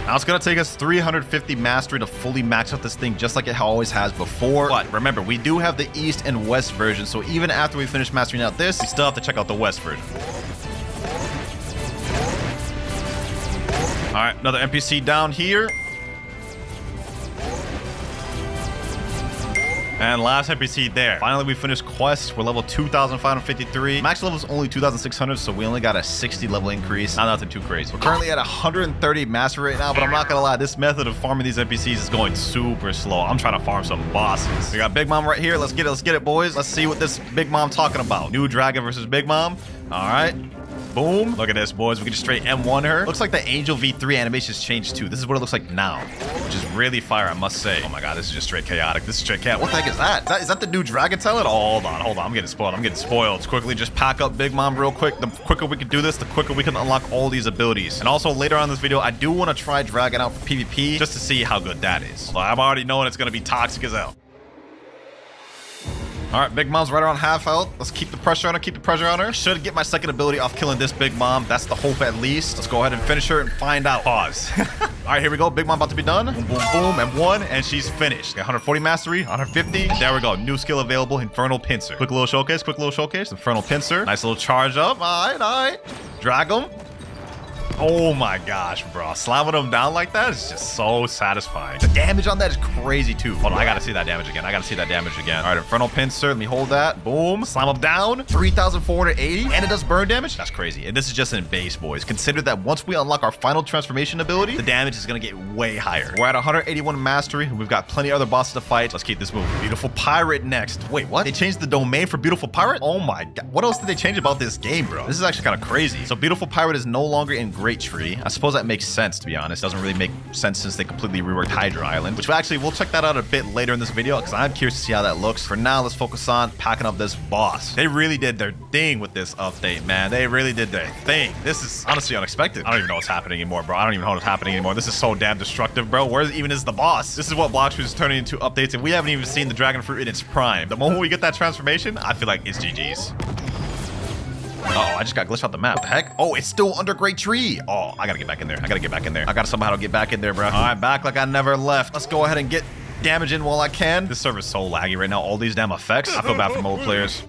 Now it's gonna take us 350 mastery to fully max out this thing just like it always has before. But remember, we do have the East and West version, so even after we finish mastering out this, we still have to check out the West version. All right, another NPC down here. And last NPC there. Finally, we finished quest. We're level 2,553. Max level is only 2,600, so we only got a 60 level increase. Not nothing too crazy. We're currently at 130 mastery right now, but I'm not gonna lie, this method of farming these NPCs is going super slow. I'm trying to farm some bosses. We got Big Mom right here. Let's get it, boys. Let's see what this Big Mom talking about. New dragon versus Big Mom. All right. Boom. Look at this, boys. We can just straight M1 her. Looks like the Angel V3 animations changed too. This is what it looks like now, which is really fire, I must say. Oh my god, this is just straight chaotic. This is straight chaotic. What the heck is that? Is that the new dragon talent? Oh, hold on. I'm getting spoiled. Let's quickly just pack up Big Mom real quick. The quicker we can do this, the quicker we can unlock all these abilities. And also later on in this video, I do want to try dragging out for PvP just to see how good that is. Well, I'm already knowing it's going to be toxic as hell. All right, Big Mom's right around half health. Let's keep the pressure on her. Should get my second ability off killing this Big Mom. That's the hope at least. Let's go ahead and finish her and find out. Pause. All right, here we go. Big Mom about to be done. Boom, boom, boom, and 1, and she's finished. Got 140 mastery, 150. And there we go. New skill available, Infernal Pincer. Quick little showcase. Infernal Pincer. Nice little charge up. All right. Drag him. Oh my gosh, bro. Slamming them down like that is just so satisfying. The damage on that is crazy too. Hold on, I gotta see that damage again. All right, Infernal Pincer. Let me hold that. Boom. Slam them down. 3,480. And it does burn damage. That's crazy. And this is just in base, boys. Consider that once we unlock our final transformation ability, the damage is gonna get way higher. We're at 181 mastery. We've got plenty of other bosses to fight. Let's keep this moving. Beautiful Pirate next. Wait, what? They changed the domain for Beautiful Pirate? Oh my god. What else did they change about this game, bro? This is actually kind of crazy. So Beautiful Pirate is no longer in Great Tree. I suppose that makes sense, to be honest. Doesn't really make sense since they completely reworked Hydra Island, which actually we'll check that out a bit later in this video because I'm curious to see how that looks. For now, let's focus on packing up this boss. They really did their thing with this update, man. They really did their thing. This is honestly unexpected. I don't even know what's happening anymore, bro. This is so damn destructive, bro. Where even is the boss? This is what Blox is turning into updates, and we haven't even seen the dragon fruit in its prime. The moment we get that transformation, I feel like it's GG's. Uh-oh, I just got glitched out the map. What the heck? Oh, it's still under Great Tree. Oh, I gotta get back in there. I gotta somehow get back in there, bro. All right, back like I never left. Let's go ahead and get damage in while I can. This server's so laggy right now. All these damn effects. I feel bad for mobile players.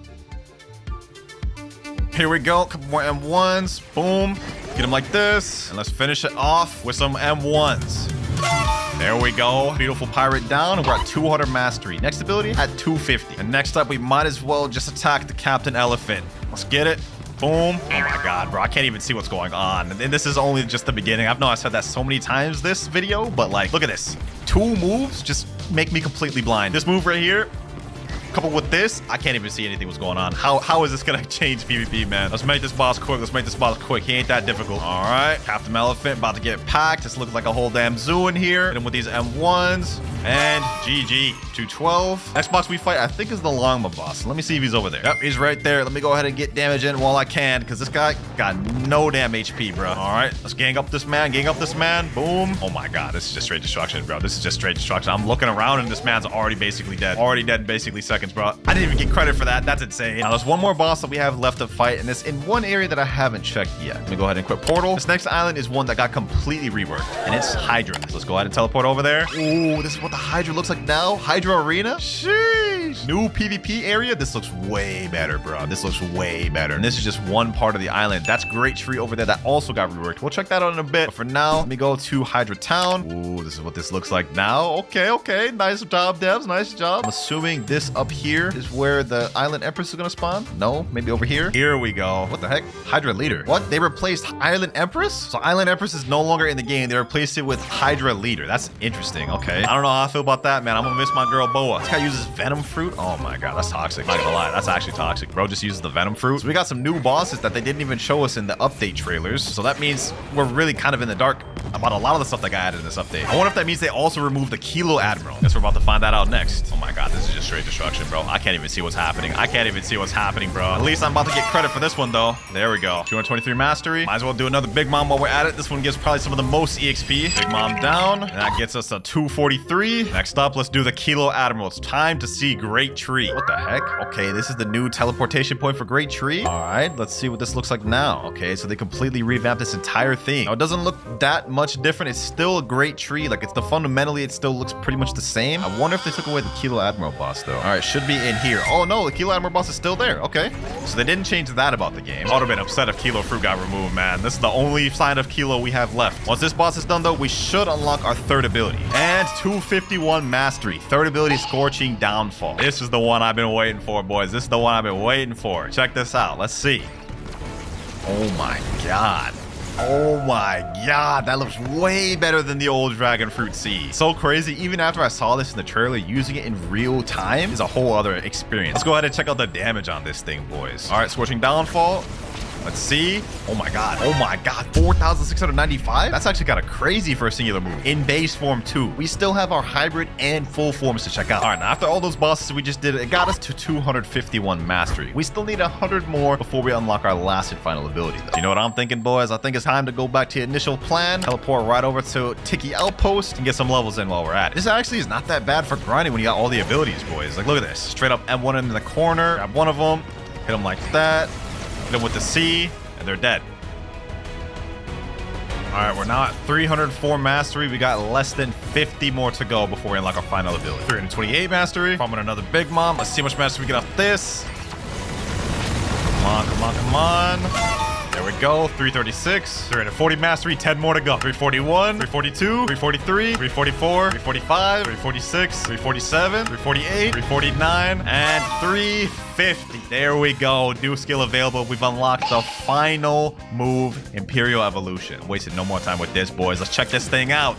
Here we go. Couple more M1s. Boom. Get them like this. And let's finish it off with some M1s. There we go. Beautiful Pirate down. We're at 200 mastery. Next ability at 250. And next up, we might as well just attack the Captain Elephant. Let's get it. Boom. Oh my god, bro. I can't even see what's going on. And this is only just the beginning. I know I said that so many times this video, but like, look at this. 2 moves just make me completely blind. This move right here, coupled with this, I can't even see anything what's going on. How is this gonna change PvP, man? Let's make this boss quick. He ain't that difficult. All right, Captain Elephant about to get packed. This looks like a whole damn zoo in here. Hit him with these M1s. And GG. 212. Next boss we fight, I think, is the Longma boss. Let me see if he's over there. Yep, he's right there. Let me go ahead and get damage in while I can, because this guy got no damn HP, bro. All right, let's gang up this man. Boom. Oh my god, this is just straight destruction, bro. I'm looking around and this man's already basically dead. Already dead in basically seconds, bro. I didn't even get credit for that. That's insane. Now, there's one more boss that we have left to fight, and it's in one area that I haven't checked yet. Let me go ahead and equip Portal. This next island is one that got completely reworked, and it's Hydra. So let's go ahead and teleport over there. Ooh, this is what the Hydra looks like now. Hydra Arena. Sheesh. New PvP area. This looks way better, bro. And this is just one part of the island. That's Great Tree over there that also got reworked. We'll check that out in a bit. But for now, let me go to Hydra Town. Ooh, this is what this looks like now. Okay. Nice job, devs. Nice job. I'm assuming this up here is where the Island Empress is gonna spawn. No, maybe over here. Here we go. What the heck? Hydra Leader. What? They replaced Island Empress? So Island Empress is no longer in the game. They replaced it with Hydra Leader. That's interesting. Okay. I don't know how I feel about that, man. I'm gonna miss my girl Boa. This guy uses Venom Fruit. Oh my god, that's toxic. Not gonna lie, that's actually toxic. Bro just uses the Venom Fruit. So we got some new bosses that they didn't even show us in the update trailers. So that means we're really kind of in the dark about a lot of the stuff that got added in this update. I wonder if that means they also removed the Kilo Admiral. Guess we're about to find that out next. Oh my god, this is just straight destruction, bro. I can't even see what's happening. Bro. At least I'm about to get credit for this one, though. There we go. 223 mastery. Might as well do another Big Mom while we're at it. This one gives probably some of the most EXP. Big Mom down. And that gets us to 243. Next up, let's do the Kilo Admiral. It's time to see Great Tree. What the heck? Okay, this is the new teleportation point for Great Tree. All right, let's see what this looks like now. Okay, so they completely revamped this entire thing. Now, it doesn't look that much different. It's still a Great Tree. Like, fundamentally, it still looks pretty much the same. I wonder if they took away the Kilo Admiral boss, though. All right, should be in here. Oh, no, the Kilo Admiral boss is still there. Okay, so they didn't change that about the game. I would have been upset if Kilo Fruit got removed, man. This is the only sign of Kilo we have left. Once this boss is done, though, we should unlock our third ability. And 251 mastery. Third ability, Scorching Downfall. This is the one I've been waiting for, boys. This is the one I've been waiting for. Check this out. Let's see. Oh my god. Oh my god, that looks way better than the old Dragon Fruit Seed. So crazy. Even after I saw this in the trailer, using it in real time is a whole other experience. Let's go ahead and check out the damage on this thing, boys. All right, Scorching Downfall. Let's see. Oh my god. Oh my god. 4,695? That's actually kind of crazy for a singular move. In base form 2. We still have our hybrid and full forms to check out. All right, now after all those bosses we just did, it got us to 251 mastery. We still need 100 more before we unlock our last and final ability, though. You know what I'm thinking, boys? I think it's time to go back to the initial plan, teleport right over to Tiki Outpost, and get some levels in while we're at it. This actually is not that bad for grinding when you got all the abilities, boys. Like, look at this. Straight up M1 in the corner, grab one of them, hit them like that, hit them with the C, and they're dead. All right, we're now at 304 mastery. We got less than 50 more to go before we unlock our final ability. 328 mastery. Farming another big mom. Let's see how much mastery we get off this. Come on, come on, come on. There we go. 336. 340 mastery. 10 more to go. 341. 342. 343. 344. 345. 346. 347. 348. 349. And 350. There we go. New skill available. We've unlocked the final move, Imperial Evolution. Wasted no more time with this, boys. Let's check this thing out.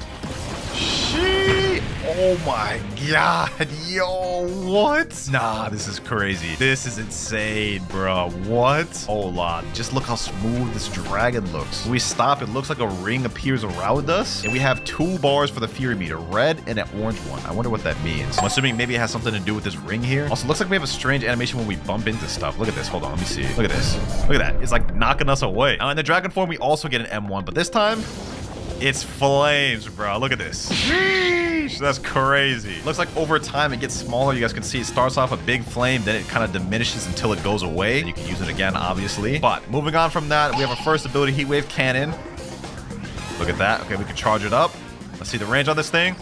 Sheesh. Oh my god. Yo, what? Nah, this is crazy. This is insane, bro. What? Hold on. Just look how smooth this dragon looks. When we stop, it looks like a ring appears around us. And we have 2 bars for the Fury meter, red and an orange one. I wonder what that means. I'm assuming maybe it has something to do with this ring here. Also, looks like we have a strange animation when we bump into stuff. Look at this. Hold on. Let me see. Look at this. Look at that. It's like knocking us away. Now, in the dragon form, we also get an M1, but this time, it's flames, bro. Look at this. Sheesh, that's crazy. Looks like over time it gets smaller. You guys can see it starts off a big flame, then it kind of diminishes until it goes away. You can use it again, obviously. But moving on from that, we have our first ability, Heat Wave Cannon. Look at that. Okay, we can charge it up. Let's see the range on this thing.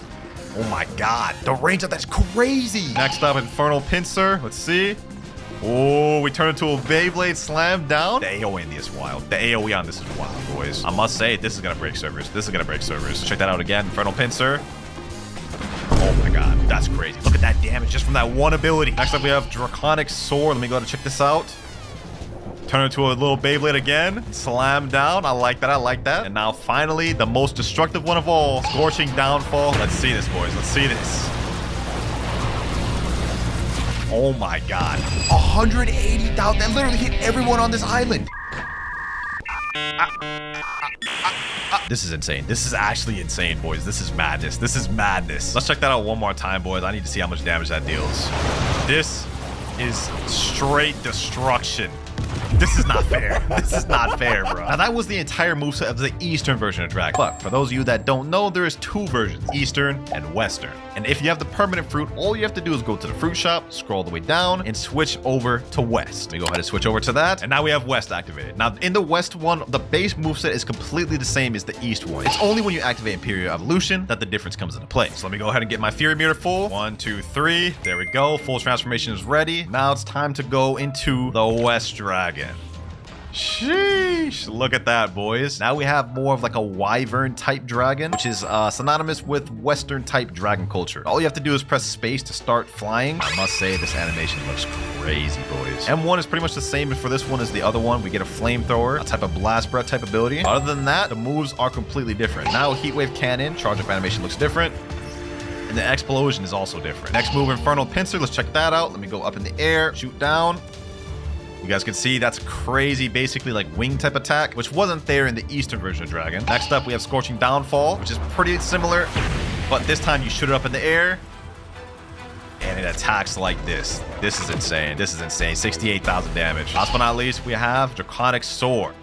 Oh my god, the range of that's crazy. Next up, Infernal Pincer. Let's see. Oh, we turn into a Beyblade slam down. The AoE in this is wild. The AoE on this is wild, boys. I must say, this is going to break servers. This is going to break servers. Check that out again. Infernal Pincer. Oh my god, that's crazy. Look at that damage just from that one ability. Next up, we have Draconic Sword. Let me go to check this out. Turn into a little Beyblade again. Slam down. I like that. I like that. And now, finally, the most destructive one of all. Scorching Downfall. Let's see this, boys. Let's see this. Oh my god. 180,000. That literally hit everyone on this island. This is insane. This is actually insane, boys. This is madness. This is madness. Let's check that out one more time, boys. I need to see how much damage that deals. This is straight destruction. This is not fair. This is not fair, bro. Now, that was the entire moveset of the Eastern version of Dragon. But for those of you that don't know, there is 2 versions, Eastern and Western. And if you have the permanent fruit, all you have to do is go to the fruit shop, scroll the way down, and switch over to West. Let me go ahead and switch over to that. And now we have West activated. Now, in the West one, the base moveset is completely the same as the East one. It's only when you activate Imperial Evolution that the difference comes into play. So let me go ahead and get my Fury meter full. 1, 2, 3. There we go. Full transformation is ready. Now it's time to go into the West Dragon. Sheesh. Look at that, boys. Now we have more of like a wyvern type dragon, which is synonymous with Western type dragon culture. All you have to do is press space to start flying. I must say, this animation looks crazy, boys. M1 is pretty much the same for this one as the other one. We get a flamethrower, a type of blast breath type ability. Other than that, the moves are completely different. Now Heat Wave Cannon, charge up animation looks different. And the explosion is also different. Next move, Infernal Pincer. Let's check that out. Let me go up in the air, shoot down. You guys can see that's crazy, basically like wing type attack, which wasn't there in the Eastern version of Dragon. Next up, we have Scorching Downfall, which is pretty similar, but this time you shoot it up in the air, and it attacks like this. This is insane. This is insane. 68,000 damage. Last but not least, we have Draconic Sword.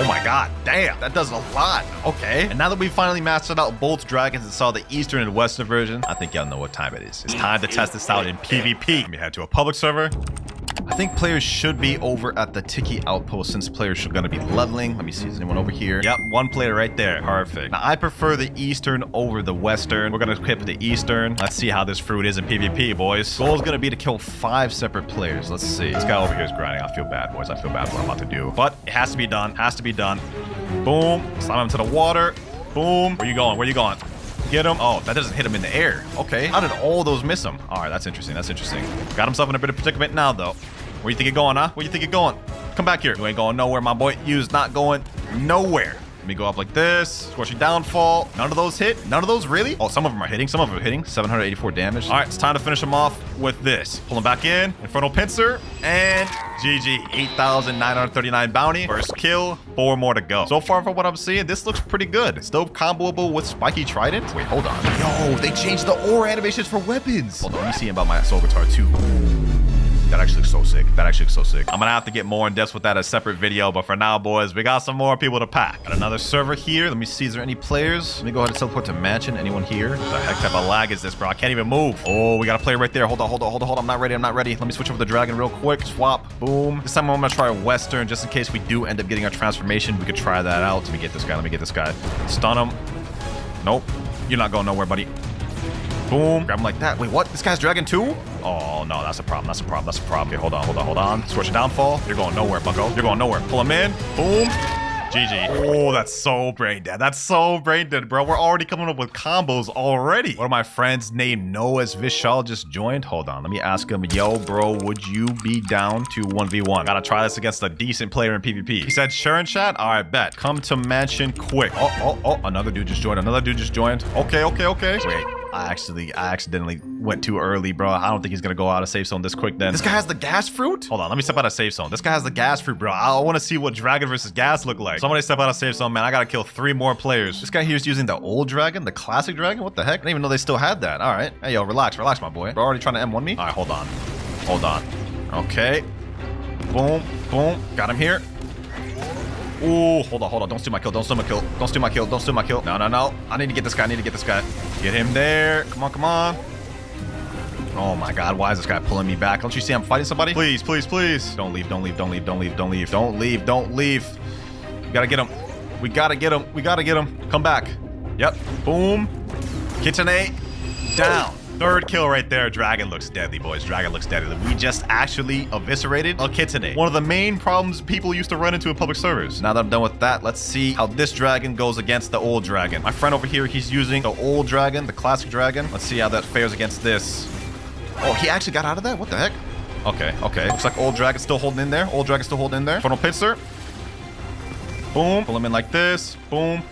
Oh my god, damn, that does a lot. Okay. And now that we've finally mastered out both dragons and saw the Eastern and Western version, I think y'all know what time it is. It's time to test this out in PvP. Let me head to a public server. I think players should be over at the Tiki Outpost since players are going to be leveling. Let me see, is anyone over here? Yep, 1 player right there. Perfect. Now, I prefer the Eastern over the Western. We're going to equip the Eastern. Let's see how this fruit is in PvP, boys. Goal is going to be to kill 5 separate players. Let's see. This guy over here is grinding. I feel bad, boys. I feel bad for what I'm about to do. But it has to be done. Has to be done. Boom. Slam him to the water. Boom. Where you going? Where you going? Get him. Oh, that doesn't hit him in the air. Okay. How did all those miss him? All right, that's interesting. That's interesting. Got himself in a bit of predicament now, though. Where you think you're going, huh? Where you think you're going? Come back here. You ain't going nowhere, my boy. You's not going nowhere. me go up like this. Scorching downfall. None of those hit. None of those really? Oh, some of them are hitting. Some of them are hitting. 784 damage. All right, it's time to finish him off with this. Pull him back in. Infernal pincer. And GG. 8,939 bounty. First kill. 4 more to go. So far from what I'm seeing, this looks pretty good. Still comboable with spiky trident. Wait, hold on. Yo, they changed the aura animations for weapons. Hold on, let me see about my soul guitar too. That actually looks so sick. That actually looks so sick. I'm gonna have to get more in depth with that as a separate video, but for now, boys, we got some more people to pack. Got another server here. Let me see, is there any players? Let me go ahead and teleport to mansion. Anyone here? What the heck type of lag is this, bro? I can't even move. Oh, we got a player right there. Hold on, hold on, hold on, hold on. I'm not ready. I'm not ready. Let me switch over the dragon real quick. Swap. Boom. This time I'm gonna try western, just in case we do end up getting our transformation. We could try that out. Let me get this guy. Let me get this guy. Stun him. Nope. You're not going nowhere, buddy. Boom. Grab him like that. Wait, what? This guy's dragon too? Oh, no, that's a problem. That's a problem. That's a problem. Okay, hold on, hold on, hold on. Scorching downfall. You're going nowhere, bucko. You're going nowhere. Pull him in. Boom. GG. Oh, that's so brain dead. That's so brain dead, bro. We're already coming up with combos already. One of my friends named Noah's Vishal just joined. Hold on. Let me ask him. Yo, bro, would you be down to 1v1? Gotta try this against a decent player in PvP. He said, sure in chat? All right, bet. Come to mansion quick. Oh. Another dude just joined. Another dude just joined. Okay. Wait. I accidentally went too early, bro. I don't think he's gonna go out of safe zone this quick then. This guy has the gas fruit? Hold on, let me step out of safe zone. This guy has the gas fruit, bro. I want to see what dragon versus gas look like. Somebody step out of safe zone, man. I gotta kill 3 more players. This guy here is using the old dragon, the classic dragon. What the heck? I didn't even know they still had that. All right. Hey, yo, relax, my boy. We're already trying to M1 me. All right, hold on. Okay. Boom. Got him here. Ooh, hold on. Don't steal my kill. No. I need to get this guy. Get him there. Come on. Oh my god, why is this guy pulling me back? Don't you see I'm fighting somebody? Please. Don't leave. We gotta get him. Come back. Yep. Boom. Kitchenate. Down. 3rd kill right there. Dragon looks deadly, boys. Dragon looks deadly. We just actually eviscerated a Kitsune. One of the main problems people used to run into in public servers. Now that I'm done with that, let's see how this dragon goes against the old dragon. My friend over here, he's using the old dragon, the classic dragon. Let's see how that fares against this. Oh, he actually got out of that? What the heck? Okay. Looks like old dragon's still holding in there. Funnel pincer. Boom. Pull him in like this. Boom.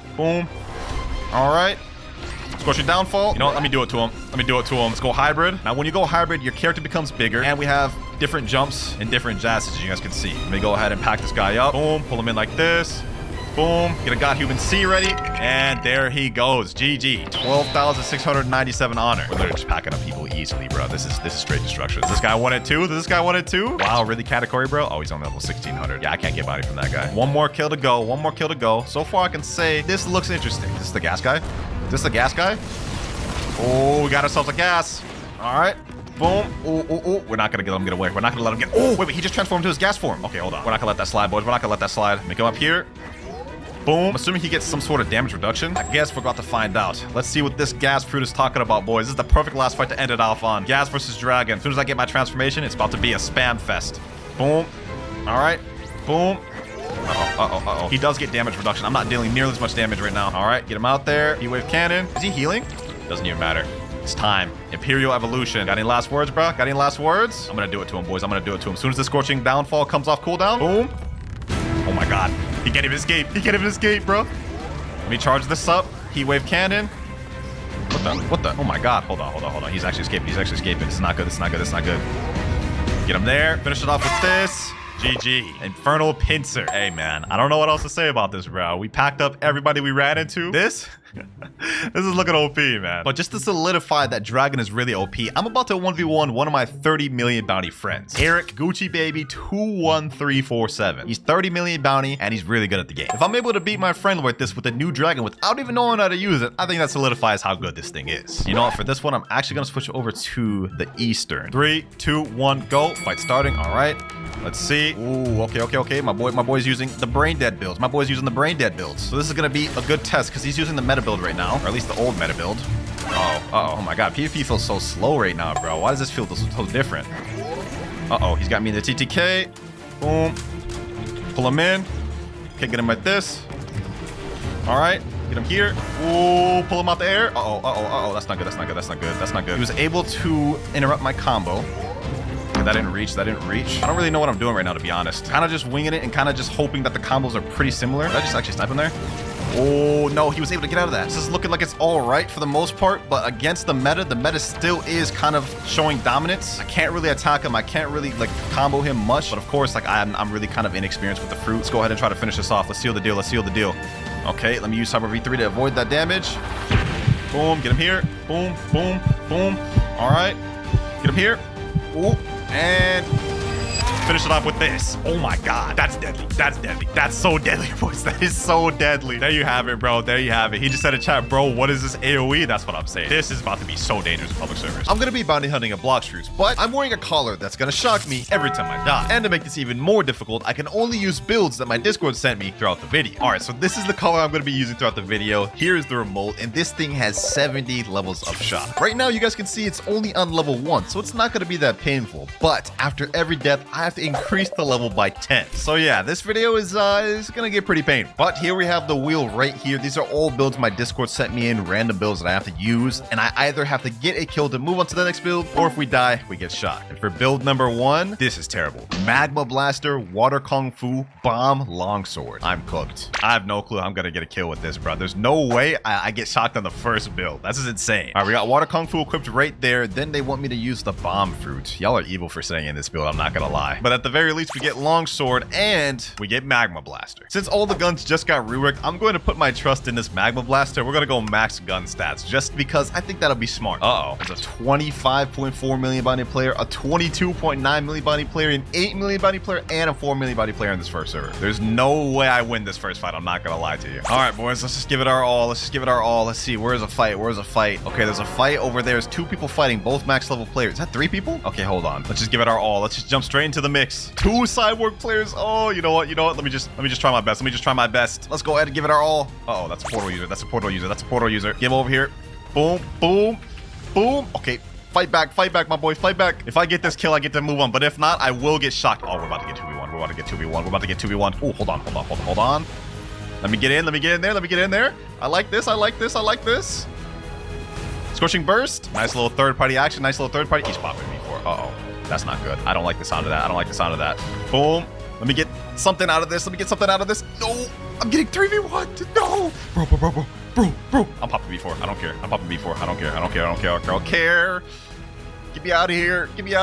All right. Scorching downfall. You know what? Let me do it to him. Let's go hybrid. Now, when you go hybrid, your character becomes bigger, and we have different jumps and different jazzes, as you guys can see. Let me go ahead and pack this guy up. Boom. Pull him in like this. Boom. Get a God Human C ready. And there he goes. GG. 12,697 honor. We're literally just packing up people easily, bro. This is straight destruction. Does this guy want it too? Wow, really category, bro? Oh, he's on level 1600. Yeah, I can't get body from that guy. One more kill to go. So far, I can say this looks interesting. Is this the gas guy? Oh, we got ourselves a gas. All right. Boom. Ooh. We're not gonna let him get away. Oh, wait, he just transformed to his gas form. Okay, hold on. We're not gonna let that slide, boys. Let me come up here. Boom. I'm assuming he gets some sort of damage reduction. I guess we're about to find out. Let's see what this gas fruit is talking about, boys. This is the perfect last fight to end it off on. Gas versus dragon. As soon as I get my transformation, it's about to be a spam fest. Boom. All right. Boom. Uh-oh. He does get damage reduction. I'm not dealing nearly as much damage right now. All right, get him out there. Heat-wave cannon. Is he healing? Doesn't even matter. It's time. Imperial evolution. Got any last words, bro? I'm gonna do it to him, boys. As soon as the scorching downfall comes off cooldown. Boom. Oh my god. He can't even escape. Bro. Let me charge this up. Heat-wave cannon. What the? Oh my god. Hold on. He's actually escaping. This is not good. Get him there. Finish it off with this. GG. Infernal pincer. Hey, man. I don't know what else to say about this, bro. We packed up everybody we ran into. This is looking OP, man. But just to solidify that dragon is really OP, I'm about to 1v1 one of my 30 million bounty friends. Eric Gucci Baby 21347. He's 30 million bounty, and he's really good at the game. If I'm able to beat my friend like this with a new dragon without even knowing how to use it, I think that solidifies how good this thing is. You know what? For this one, I'm actually going to switch over to the Eastern. 3, 2, 1, go. Fight starting. All right. Let's see. Ooh, okay. My boy's using the brain dead builds. So this is gonna be a good test because he's using the meta build right now, or at least the old meta build. Oh my god, PvP feels so slow right now, bro. Why does this feel so different? He's got me in the TTK. Boom. Pull him in. Okay, get him like this. All right, get him here. Ooh, pull him out the air. That's not good. He was able to interrupt my combo. That didn't reach. I don't really know what I'm doing right now, to be honest. Kind of just winging it and kind of just hoping that the combos are pretty similar. Did I just actually snipe him there? Oh, no, he was able to get out of that. This is looking like it's all right for the most part, but against the meta still is kind of showing dominance. I can't really attack him. I can't really, like, combo him much, but of course, like, I'm really kind of inexperienced with the fruit. Let's go ahead and try to finish this off. Let's seal the deal. Let's seal the deal. Okay, let me use Cyber V3 to avoid that damage. Boom, get him here. Boom, boom, boom. All right, get him here. Ooh, and finish it off with this. Oh my god, that's deadly. That's deadly. That's so deadly, boys. That is so deadly. There you have it, bro. There you have it. He just said in chat, bro, what is this AoE? That's what I'm saying. This is about to be so dangerous in public servers. I'm gonna be bounty hunting a Blox fruits, but I'm wearing a collar that's gonna shock me every time I die. And to make this even more difficult, I can only use builds that my Discord sent me throughout the video. All right, so this is the color I'm gonna be using throughout the video. Here is the remote, and this thing has 70 levels of shock. Right now, you guys can see it's only on level 1, so it's not gonna be that painful. But after every death, I have to increase the level by 10. So yeah, this video is gonna get pretty painful. But here we have the wheel right here. These are all builds my Discord sent me in, random builds that I have to use, and I either have to get a kill to move on to the next build, or if we die, we get shot. And for build number 1, this is terrible. Magma Blaster, Water Kung Fu, Bomb, Longsword. I'm cooked. I have no clue how I'm gonna get a kill with this, bro. There's no way I get shocked on the first build. This is insane. All right, we got Water Kung Fu equipped right there. Then they want me to use the Bomb Fruit. Y'all are evil for saying in this build, I'm not gonna lie. But at the very least, we get Longsword and we get Magma Blaster. Since all the guns just got reworked, I'm going to put my trust in this Magma Blaster. We're gonna go max gun stats just because I think that'll be smart. Uh-oh. There's a 25.4 million bounty player, a 22.9 million bounty player, an 8 million bounty player, and a 4 million bounty player in this first server. There's no way I win this first fight. I'm not gonna lie to you. All right, boys, let's just give it our all. Let's just give it our all. Let's see. Where's a fight? Where's a fight? Okay, there's a fight over there. There's 2 people fighting, both max level players. Is that 3 people? Okay, hold on. Let's just give it our all. Let's just jump straight into the mix. 2 cyborg players. Oh, you know what? Let me just try my best. Let me just try my best. Let's go ahead and give it our all. Uh-oh, that's a portal user. That's a portal user. That's a portal user. Get him over here. Boom, boom, boom. Okay, fight back, my boy, fight back. If I get this kill, I get to move on. But if not, I will get shocked. Oh, we're about to get 2v1. We're about to get 2v1. We're about to get 2v1. Oh, hold on. Let me get in. Let me get in there. I like this. Scorching burst. Nice little third-party action. He's popping me for. Uh-oh. That's not good. I don't like the sound of that. Boom. Let me get something out of this. No. I'm getting 3v1. No. Bro. I'm popping B4. I don't care. I don't care. Get me out of here. Bro.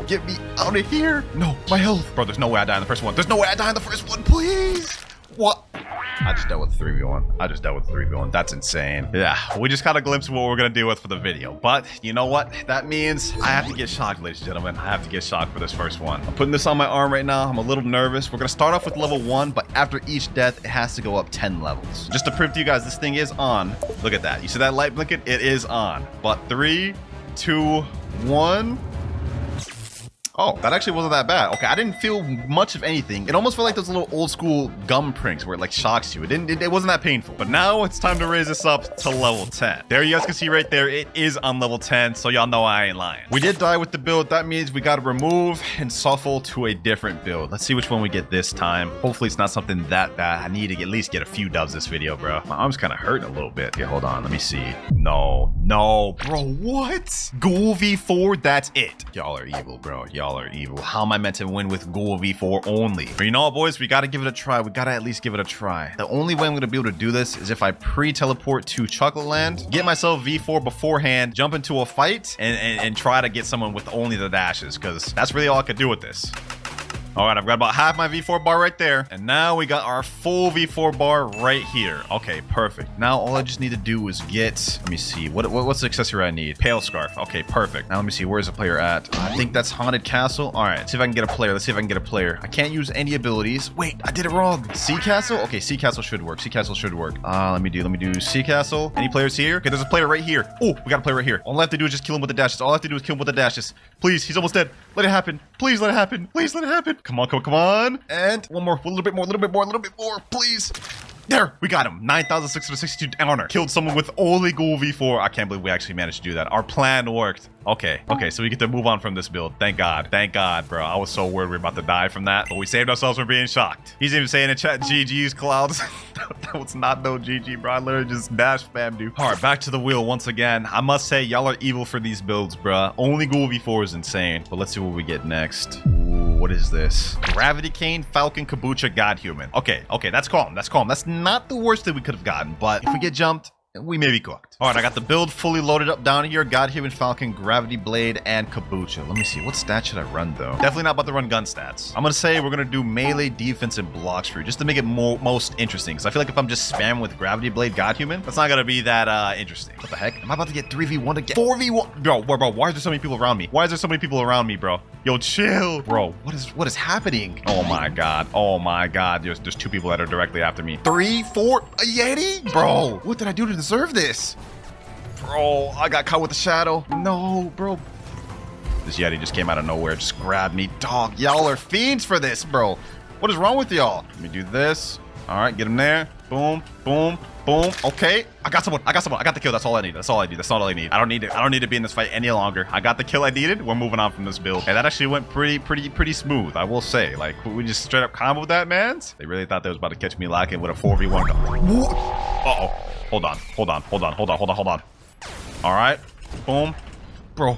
Get me out of here. No, my health. Bro, there's no way I die in the first one. Please. What? I just dealt with 3v1. That's insane. Yeah, we just got a glimpse of what we're gonna deal with for the video. But you know what? That means I have to get shocked, ladies and gentlemen. I have to get shocked for this first one. I'm putting this on my arm right now. I'm a little nervous. We're gonna start off with level 1, but after each death, it has to go up 10 levels. Just to prove to you guys, this thing is on. Look at that. You see that light blinking? It is on. But 3, 2, 1. Oh, that actually wasn't that bad. Okay, I didn't feel much of anything. It almost felt like those little old school gum pranks where it like shocks you. It wasn't that painful. But now it's time to raise this up to level 10. There you guys can see right there, it is on level 10, so y'all know I ain't lying. We did die with the build. That means we gotta remove and shuffle to a different build. Let's see which one we get this time. Hopefully it's not something that bad. I need to at least get a few dubs this video, bro. My arm's kind of hurting a little bit. Okay, hold on, let me see. No, bro, what? Ghoul V4, that's it. Y'all are evil, bro. How am I meant to win with Ghoul V4 only? But you know what, boys? We gotta give it a try. We gotta at least give it a try. The only way I'm gonna be able to do this is if I pre-teleport to Chocolate Land, get myself V4 beforehand, jump into a fight, and try to get someone with only the dashes, because that's really all I could do with this. All right, I've got about half my V4 bar right there. And now we got our full V4 bar right here. Okay, perfect. Now all I just need to do is get, let me see, what's the accessory I need? Pale Scarf. Okay, perfect. Now let me see, where's the player at? I think that's Haunted Castle. All right, let's see if I can get a player. I can't use any abilities. Wait, I did it wrong. Sea Castle? Okay, Sea Castle should work. Let me do Sea Castle. Any players here? Okay, there's a player right here. Oh, we got a player right here. All I have to do is just kill him with the dashes. Please, he's almost dead. Let it happen. Please let it happen. Come on. And one more. A little bit more, please. There, we got him. 9,662 honor. Killed someone with only Ghoul V4. I can't believe we actually managed to do that. Our plan worked. Okay, so we get to move on from this build. Thank God, bro. I was so worried we were about to die from that, but we saved ourselves from being shocked. He's even saying in chat, GG's, Clouds. That was not no GG, bro. I literally just dash spammed you. All right, back to the wheel once again. I must say, y'all are evil for these builds, bro. Only Ghoul V4 is insane, but let's see what we get next. Ooh. what is this? Gravity Cane, Falcon, Kabucha, God Human. Okay, that's calm. That's calm. That's not the worst that we could have gotten, but if we get jumped, we may be cooked. All right, I got the build fully loaded up down here. God Human, Falcon, Gravity Blade, and Kabucha. Let me see. What stats should I run, though? Definitely not about to run gun stats. I'm going to say we're going to do melee, defense, and blocks for you, just to make it most interesting. Because I feel like if I'm just spamming with Gravity Blade, God Human, that's not going to be that interesting. What the heck? Am I about to get 3v1 again? 4v1? Bro, why is there so many people around me? Why is there so many people around me, bro? Yo, chill. Bro, what is happening? Oh, my God. Oh, my God. There's 2 people that are directly after me. 3, 4, a Yeti? Bro, what did I do to deserve this? Bro, I got caught with the shadow. No, bro. This Yeti just came out of nowhere. Just grabbed me. Dog, y'all are fiends for this, bro. What is wrong with y'all? Let me do this. All right, get him there. Boom, boom, boom. Okay, I got someone. I got the kill. That's all I need. That's all I need. That's all I need. I don't need to be in this fight any longer. I got the kill I needed. We're moving on from this build. And that actually went pretty smooth, I will say. Like, we just straight up comboed that, man. They really thought they was about to catch me lacking with a 4v1. Uh-oh. Hold on. All right. Boom. Bro.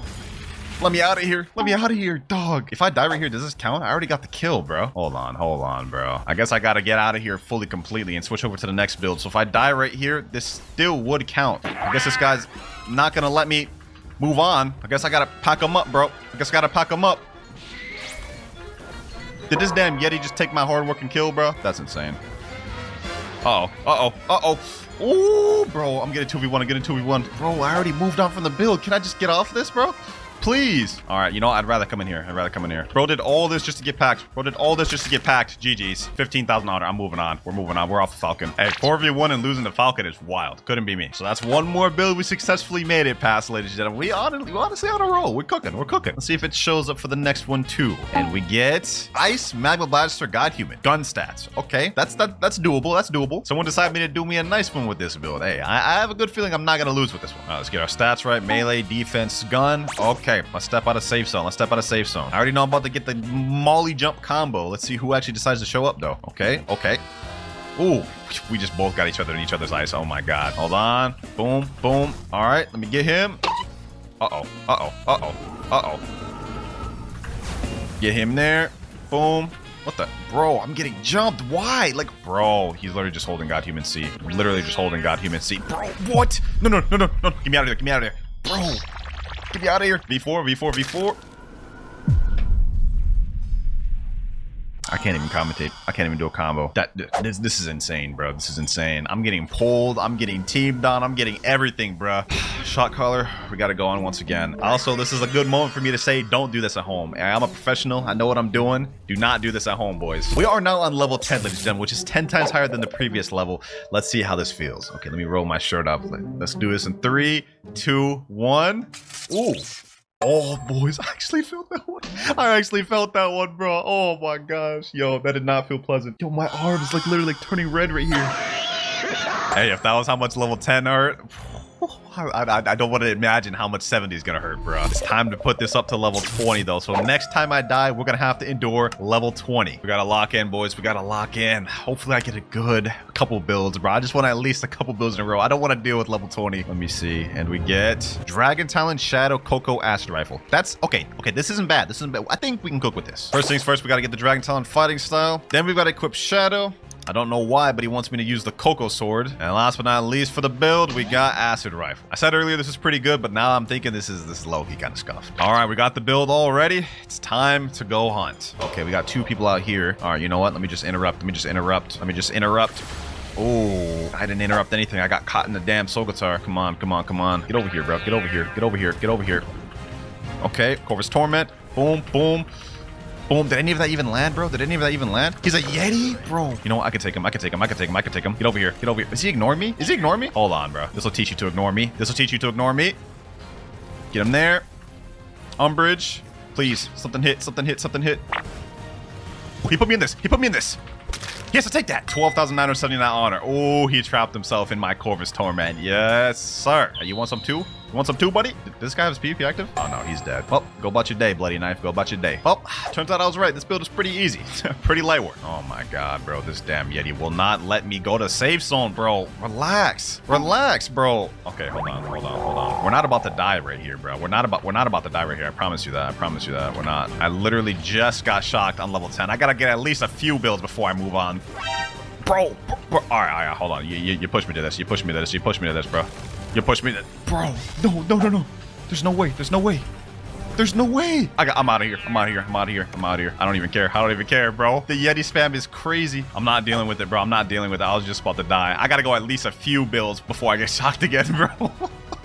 Let me out of here. Dog. If I die right here, does this count? I already got the kill, bro. Hold on, bro. I guess I got to get out of here fully, completely and switch over to the next build. So if I die right here, this still would count. I guess this guy's not going to let me move on. I guess I got to pack him up, bro. Did this damn Yeti just take my hard work and kill, bro? That's insane. Uh-oh. Ooh, bro, I'm getting 2v1. Bro, I already moved on from the build. Can I just get off this, bro? Please. All right, you know what? I'd rather come in here. Bro did all this just to get packed. GG's. 15,000 honor. I'm moving on. We're off the Falcon. Hey, 4v1 and losing the Falcon is wild. Couldn't be me. So that's one more build we successfully made it past, ladies and gentlemen. We honestly on a roll. We're cooking. Let's see if it shows up for the next one, too. And we get Ice, Magma Blaster, God Human. Gun stats. Okay, that's doable. Someone decided to do me a nice one with this build. Hey, I have a good feeling I'm not going to lose with this one. All right, let's get our stats right. Melee, defense, gun. Okay. Let's step out of safe zone. I already know I'm about to get the molly jump combo. Let's see who actually decides to show up, though. Okay. Ooh, we just both got each other in each other's eyes. Oh, my God. Hold on. Boom. All right, let me get him. Uh-oh. Get him there. Boom. What the? Bro, I'm getting jumped. Why? Like, bro, he's literally just holding God Human C. Bro, what? No. Get me out of there. Bro. Get me out of here. V4. I can't even commentate. I can't even do a combo. This is insane, bro. This is insane. I'm getting pulled. I'm getting teamed on. I'm getting everything, bro. Shot caller. We got to go on once again. Also, this is a good moment for me to say, don't do this at home. I'm a professional. I know what I'm doing. Do not do this at home, boys. We are now on level 10, ladies and gentlemen, which is 10 times higher than the previous level. Let's see how this feels. Okay, let me roll my shirt up. Let's do this in 3, 2, 1. Ooh. Oh, boys, I actually felt that one. Bro. Oh, my gosh. Yo, that did not feel pleasant. Yo, my arm is literally turning red right here. Hey, if that was how much level 10 hurt, I don't want to imagine how much 70 is going to hurt, bro. It's time to put this up to level 20, though. So next time I die, we're going to have to endure level 20. We got to lock in, boys. Hopefully I get a couple builds, bro. I just want at least a couple builds in a row. I don't want to deal with level 20. Let me see. And we get Dragon Talon, Shadow, Coco, Acid Rifle. That's okay. Okay, this isn't bad. I think we can cook with this. First things first, we got to get the Dragon Talon fighting style. Then we've got to equip Shadow. I don't know why, but he wants me to use the Coco Sword. And last but not least for the build, we got Acid Rifle. I said earlier this is pretty good, but now I'm thinking this is low-key kind of scuffed. All right, we got the build all ready. It's time to go hunt. Okay, we got 2 people out here. All right, you know what? Let me just interrupt. Oh, I didn't interrupt anything. I got caught in the damn Sogatar. Come on. Get over here, bro. Get over here. Okay, Corvus Torment. Boom. Did any of that even land, bro? He's a Yeti? Bro. You know what? I can take him. Get over here. Is he ignoring me? Hold on, bro. This will teach you to ignore me. Get him there. Umbrage. Please. Something hit. He put me in this. He has to take that. 12,979 honor. Oh, he trapped himself in my Corvus Torment. Yes, sir. You want some too? You want some too, buddy? Did this guy have his PvP active? Oh, no, he's dead. Well, go about your day, bloody knife. Go about your day. Well, turns out I was right. This build is pretty easy. Pretty light work. Oh, my God, bro. This damn Yeti will not let me go to safe zone, bro. Relax. Relax, bro. Okay, hold on. We're not about to die right here, bro. We're not about to die right here. I promise you that. We're not. I literally just got shocked on level 10. I gotta get at least a few builds before I move on. Bro. All right, hold on. You pushed me to this. You pushed me to this, bro. You pushed me to... Bro, no. There's no way. I'm out of here. I don't even care, bro. The Yeti spam is crazy. I'm not dealing with it, bro. I was just about to die. I gotta go at least a few builds before I get shocked again, bro.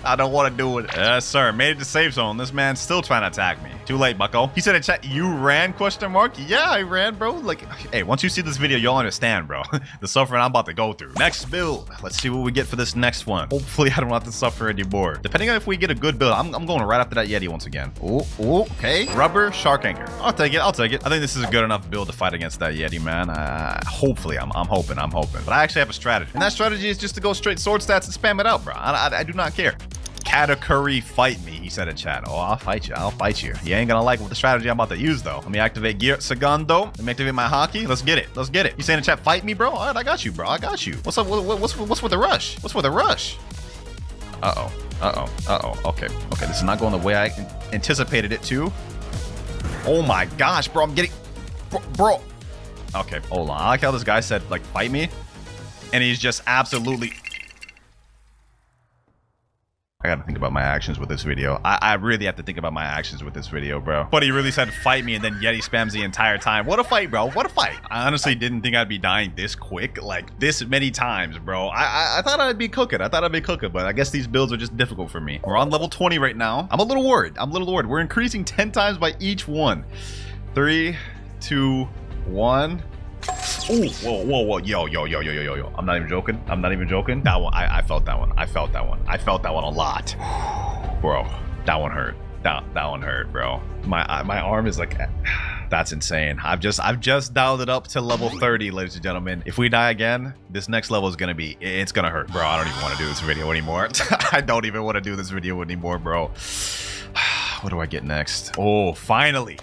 I don't want to do it. Yes, sir. Made it to safe zone. This man's still trying to attack me. Too late, bucko. He said in chat, you ran, question mark? Yeah, I ran, bro. Like, hey, once you see this video, you'll understand, bro. The suffering I'm about to go through. Next build. Let's see what we get for this next one. Hopefully, I don't have to suffer anymore. Depending on if we get a good build, I'm going right after that Yeti once again. Oh, okay. Rubber shark anchor. I'll take it. I think this is a good enough build to fight against that Yeti, man. Hopefully, I'm hoping. But I actually have a strategy. And that strategy is just to go straight sword stats and spam it out, bro. I do not care. Katakuri, fight me, he said in chat. Oh, I'll fight you. You ain't gonna like what the strategy I'm about to use, though. Let me activate Gear Segundo. Let me activate my hockey. Let's get it. You saying in chat, fight me, bro? All right, I got you, bro. What's up? What's with the rush? Uh-oh. Okay. This is not going the way I anticipated it to. Oh my gosh, bro. I'm getting... Bro. Okay, hold on. I like how this guy said, like, fight me. And he's just absolutely... I gotta think about my actions with this video. I really have to think about my actions with this video, bro. But he really said fight me and then Yeti spams the entire time. What a fight, bro. What a fight. I honestly didn't think I'd be dying this quick, like this many times, bro. I thought I'd be cooking. But I guess these builds are just difficult for me. We're on level 20 right now. I'm a little worried. We're increasing 10 times by each one. 3, 2, 1. Ooh, whoa. Yo. I'm not even joking. That one, I felt that one. I felt that one a lot. Bro, that one hurt. That one hurt, bro. My arm is like... That's insane. I've just dialed it up to level 30, ladies and gentlemen. If we die again, this next level is gonna be... It's gonna hurt. Bro, I don't even want to do this video anymore. I don't even want to do this video anymore, bro. What do I get next? Oh, finally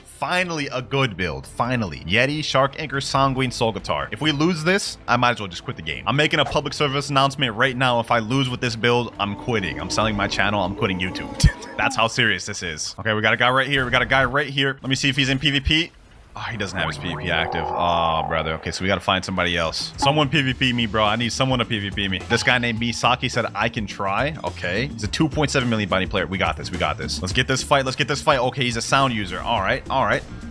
a good build. Finally. Yeti, Shark Anchor, Sanguine, Soul Guitar. If we lose this, I might as well just quit the game. I'm making a public service announcement right now. If I lose with this build, I'm quitting. I'm selling my channel. I'm quitting YouTube. That's how serious this is. Okay, we got a guy right here. Let me see if he's in PvP. Oh, he doesn't have his PvP active. Oh, brother. Okay, so we got to find somebody else. Someone PvP me, bro. I need someone to PvP me. This guy named Misaki said I can try. Okay. He's a 2.7 million bounty player. We got this. Let's get this fight. Okay, he's a sound user. All right.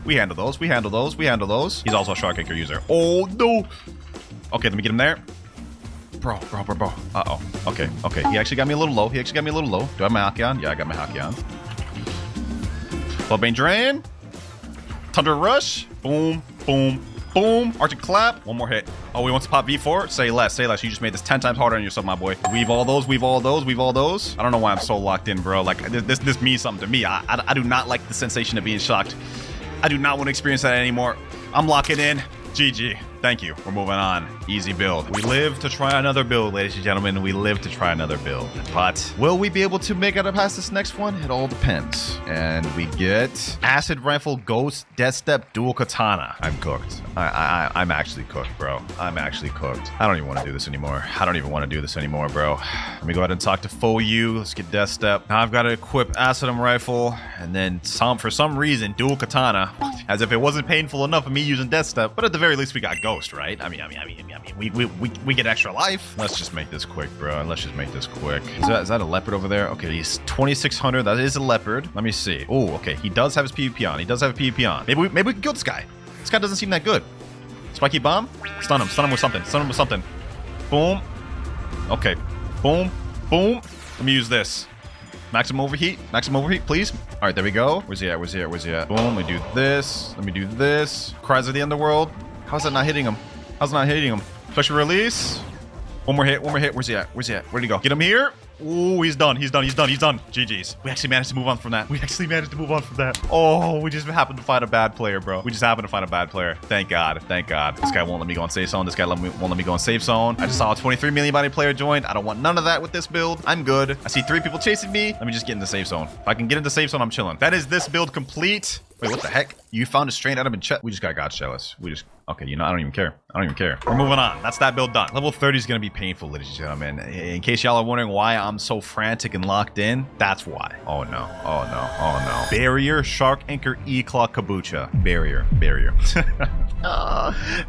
We handle those. He's also a Shark Anchor user. Oh, no. Okay, let me get him there. Bro. Uh-oh. Okay. He actually got me a little low. Do I have my hockey on? Yeah, I got my hockey on. Bloodbane Drain. Thunder Rush. Boom. Arctic Clap. One more hit. Oh, he wants to pop V4? Say less. You just made this 10 times harder on yourself, my boy. Weave all those. I don't know why I'm so locked in, bro. Like, this means something to me. I do not like the sensation of being shocked. I do not want to experience that anymore. I'm locking in. GG. Thank you. We're moving on. Easy build. We live to try another build, ladies and gentlemen. But will we be able to make it past this next one? It all depends. And we get Acid Rifle, Ghost, Death Step, Dual Katana. I'm cooked. I'm actually cooked, bro. I don't even want to do this anymore. Bro. Let me go ahead and talk to Foyu. Let's get Death Step. Now I've got to equip Acid Rifle and then for some reason, Dual Katana. As if it wasn't painful enough of me using Death Step. But at the very least, we got Ghost, right? I mean, we get extra life. Let's just make this quick, bro. Is that a leopard over there? Okay, he's 2600. That is a leopard. Let me see. Oh, okay. He does have his PvP on. Maybe we can kill this guy. This guy doesn't seem that good. Spiky bomb. Stun him with something. Boom. Okay. Boom. Let me use this. Maximum overheat, please. All right, there we go. Where's he at? Boom, let me do this. Cries of the Underworld. How's that not hitting him? Special release. One more hit. Where's he at? Where'd he go? Get him here. Ooh, he's done. He's done. He's done. He's done. GG's. We actually managed to move on from that. Oh, we just happened to find a bad player, bro. We just happened to find a bad player. Thank God. Thank God. This guy won't let me go on safe zone. This guy won't let me go on safe zone. I just saw a 23 million body player joined. I don't want none of that with this build. I'm good. I see 3 people chasing me. Let me just get in the safe zone. If I can get into safe zone, I'm chilling. That is this build complete. Wait, what the heck? You found a strain item in chat. We just got God jealous. Okay, you know, I don't even care. We're moving on. That's that build done. Level 30 is going to be painful, ladies and gentlemen. In case y'all are wondering why I'm so frantic and locked in, that's why. Oh, no. Oh, no. Oh, no. Barrier, Shark Anchor, E-Claw, Kabucha. Barrier.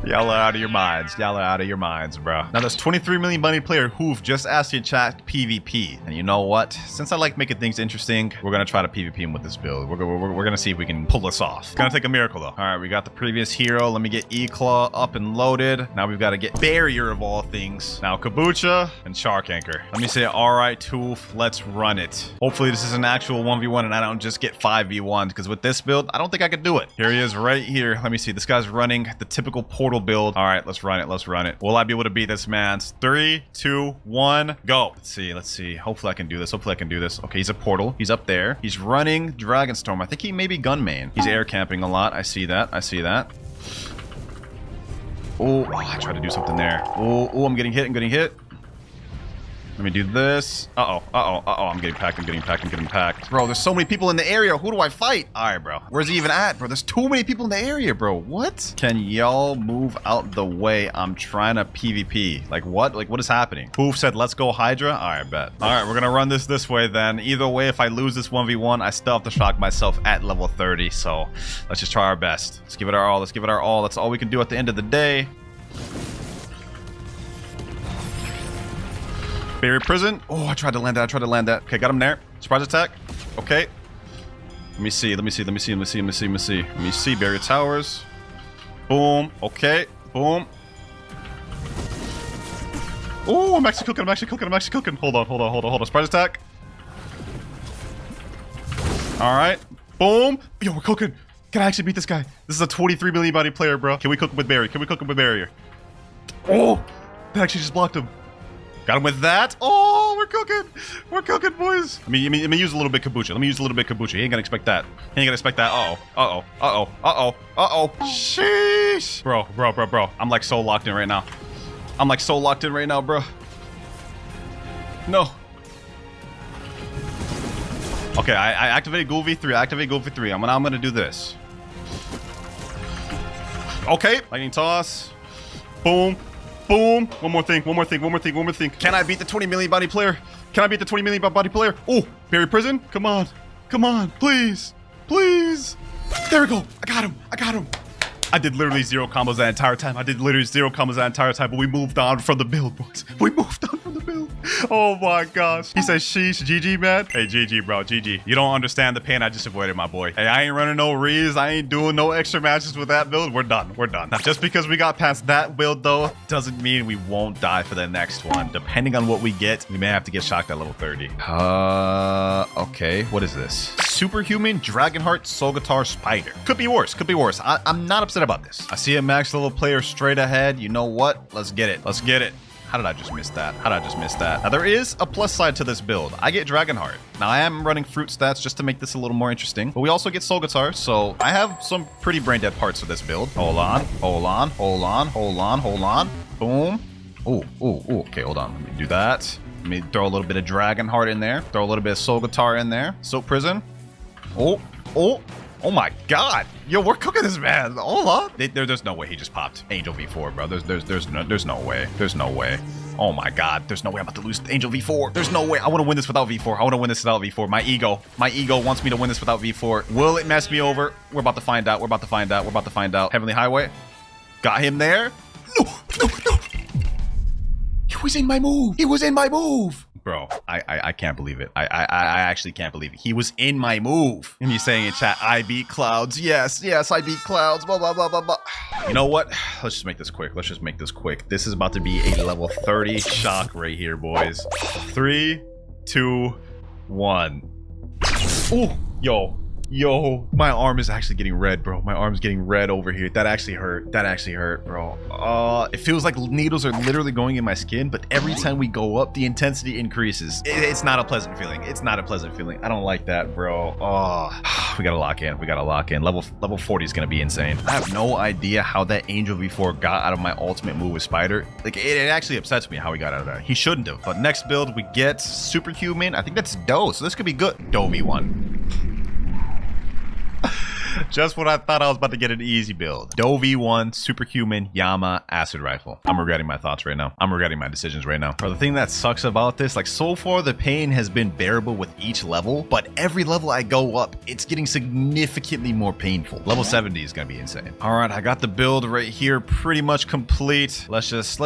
Y'all are out of your minds. Y'all are out of your minds, bro. Now, there's 23 million money player who've just asked in chat PvP. And you know what? Since I like making things interesting, we're going to try to PvP him with this build. We're going to see if we can pull this off. It's going to take a miracle, though. All right, we got the previous hero. Let me get E-Claw up and loaded. Now we've got to get Barrier of all things. Now Kabucha and Shark Anchor. Let me say, all right, Toof, let's run it. Hopefully this is an actual 1v1 and I don't just get 5v1 because with this build, I don't think I could do it. Here he is right here. Let me see. This guy's running the typical portal build. All right, let's run it. Let's run it. Will I be able to beat this man? 3, 2, 1, go. Let's see. Hopefully I can do this. Okay, he's a portal. He's up there. He's running Dragonstorm. I think he may be gun main. He's air camping a lot. I see that. Oh, I tried to do something there. Oh, I'm getting hit. Let me do this. I'm getting packed. Bro, there's so many people in the area. Who do I fight? All right, bro. Where's he even at, bro? There's too many people in the area, bro. What? Can y'all move out the way? I'm trying to PvP. Like, what? Like, what is happening? Poof said, let's go Hydra. All right, bet. All right, we're going to run this way then. Either way, if I lose this 1v1, I still have to shock myself at level 30. So let's just try our best. Let's give it our all. That's all we can do at the end of the day. Barrier prison. Oh, I tried to land that. Okay, got him there. Surprise attack. Okay. Let me see. Barrier towers. Boom. Okay. Boom. Oh, I'm actually cooking. Hold on. Surprise attack. All right. Boom. Yo, we're cooking. Can I actually beat this guy? This is a 23 million body player, bro. Can we cook him with barrier? Oh, that actually just blocked him. Got him with that. Oh, we're cooking, boys. Let me use a little bit Kabucha. He ain't gonna expect that. Uh-oh. Sheesh. Bro. I'm like so locked in right now. Bro. No. Okay, I activated Ghoul V3. I'm gonna do this. Okay, lightning toss. Boom. One more thing. Can I beat the 20 million body player? Oh, Barrier prison. Come on, please. There we go. I got him. I did literally 0 combos that entire time. But we moved on from the build, boys. Oh my gosh. He says, sheesh, GG, man. Hey, GG, bro, GG. You don't understand the pain I just avoided, my boy. Hey, I ain't running no rees. I ain't doing no extra matches with that build. We're done. Now, just because we got past that build, though, doesn't mean we won't die for the next one. Depending on what we get, we may have to get shocked at level 30. Okay. What is this? Superhuman, Dragonheart, Soul Guitar, Spider. Could be worse. I'm not upset about this. I see a max level player straight ahead. You know what? Let's get it. How did I just miss that? Now, there is a plus side to this build. I get Dragonheart. Now, I am running fruit stats just to make this a little more interesting. But we also get Soul Guitar, so I have some pretty brain dead parts of this build. Hold on. Boom. Oh, okay, hold on. Let me do that. Let me throw a little bit of Dragonheart in there. Throw a little bit of Soul Guitar in there. Soap Prison. Oh my God. Yo, we're cooking this, man. Hold on. There's no way he just popped Angel V4, bro. There's no way. Oh my God. There's no way I'm about to lose Angel V4. There's no way. I want to win this without V4. My ego wants me to win this without V4. Will it mess me over? We're about to find out. Heavenly Highway. Got him there. No. He was in my move. Bro, I can't believe it. I actually can't believe it. He was in my move. And he's saying in chat, I beat Clouds. Yes, I beat Clouds. Blah, blah, blah, blah, blah. You know what? Let's just make this quick. This is about to be a level 30 shock right here, boys. 3, 2, 1. Ooh, yo. Yo, my arm is actually getting red, bro. My arm's getting red over here. That actually hurt. That actually hurt, bro. It feels like needles are literally going in my skin, but every time we go up, the intensity increases. It's not a pleasant feeling. It's not a pleasant feeling. I don't like that, bro. Oh, we gotta lock in. We gotta lock in. Level 40 is gonna be insane. I have no idea how that Angel V4 got out of my ultimate move with Spider. Like, it actually upsets me how he got out of that. He shouldn't have. But next build, we get Superhuman. I think that's Doe, so this could be good. Doe V1. Just when I thought I was about to get an easy build. Doe V1, Superhuman, Yama, Acid Rifle. I'm regretting my thoughts right now. I'm regretting my decisions right now. Bro, the thing that sucks about this, like so far the pain has been bearable with each level, but every level I go up, it's getting significantly more painful. Level 70 is gonna be insane. All right, I got the build right here pretty much complete. Let's just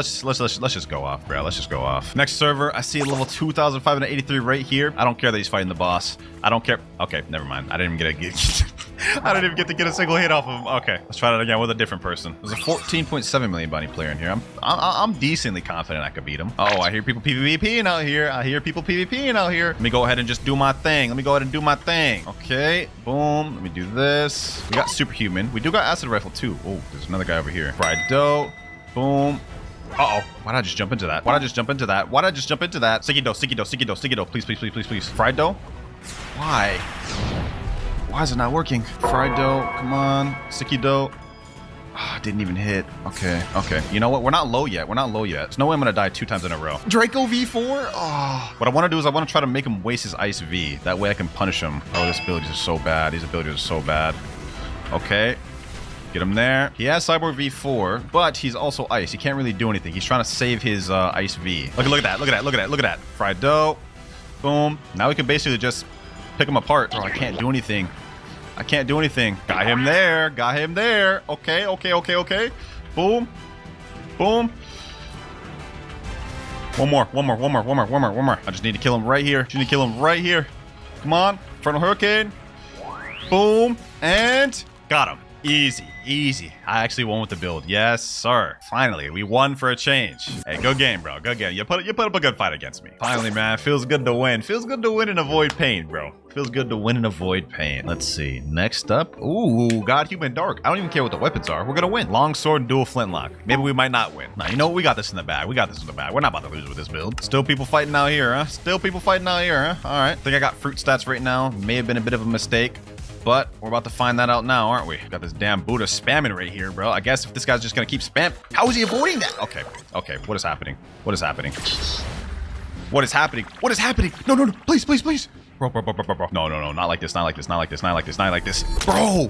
go off, bro. Let's just go off. Next server, I see a level 2,583 right here. I don't care that he's fighting the boss. I don't care. Okay, never mind. I didn't even get I didn't even get to get a single hit off of him. Okay, let's try that again with a different person. There's a 14.7 million bounty player in here. I'm decently confident I could beat him. Oh, I hear people PvPing out here. I hear people PvPing out here. Let me go ahead and just do my thing. Let me go ahead and do my thing. Okay, boom. Let me do this. We got Superhuman. We do got Acid Rifle too. Oh, there's another guy over here. Fried Dough. Boom. Uh-oh. Why'd I just jump into that? Why'd I just jump into that? Why'd I just jump into that? Sticky Dough, Sticky Dough, Sticky Dough, Sticky Dough. Please, please, please, please, please. Fried Dough? Why? Why is it not working? Fried Dough, come on. Sticky Dough. Oh, didn't even hit. Okay, okay. You know what? We're not low yet. We're not low yet. There's no way I'm gonna die 2 times in a row. Draco V4? Oh. What I want to do is I want to try to make him waste his Ice V. That way I can punish him. Oh, this ability is so bad. These abilities are so bad. Okay. Get him there. He has Cyborg V4, but he's also Ice. He can't really do anything. He's trying to save his Ice V. Look at that. Look at that. Look at that. Look at that. Fried Dough. Boom. Now we can basically just pick him apart. Bro, I can't do anything. I can't do anything. Got him there. Got him there. Okay, okay, okay, okay. Boom. Boom. One more. I just need to kill him right here. Just need to kill him right here. Come on. Frontal Hurricane. Boom. And got him. Easy, easy. I actually won with the build. Yes, sir. Finally, we won for a change. Hey, good game, bro. Good game. You put up a good fight against me. Finally, man. Feels good to win. Feels good to win and avoid pain, bro. Feels good to win and avoid pain. Let's see. Next up. Ooh, God Human Dark. I don't even care what the weapons are. We're gonna win. Long sword and dual flintlock. Maybe we might not win. Nah, you know what? We got this in the bag. We got this in the bag. We're not about to lose with this build. Still people fighting out here, huh? Still people fighting out here, huh? All right. Think I got fruit stats right now. May have been a bit of a mistake. But we're about to find that out now, aren't we? Got this damn Buddha spamming right here, bro. I guess if this guy's just gonna keep spam. How is he avoiding that? Okay, okay. What is happening? What is happening? What is happening? What is happening? No, no, no. Please, please, please. Bro. No, no, no. Not like this. Not like this. Not like this. Not like this. Not like this. Bro.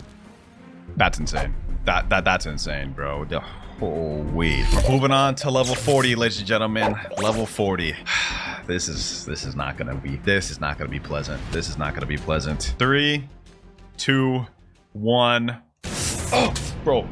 That's insane. That's insane, bro. Oh, wait. We're moving on to level 40, ladies and gentlemen. Level 40. This is not gonna be pleasant. This is not gonna be pleasant. 3, 2, 1. Oh, bro.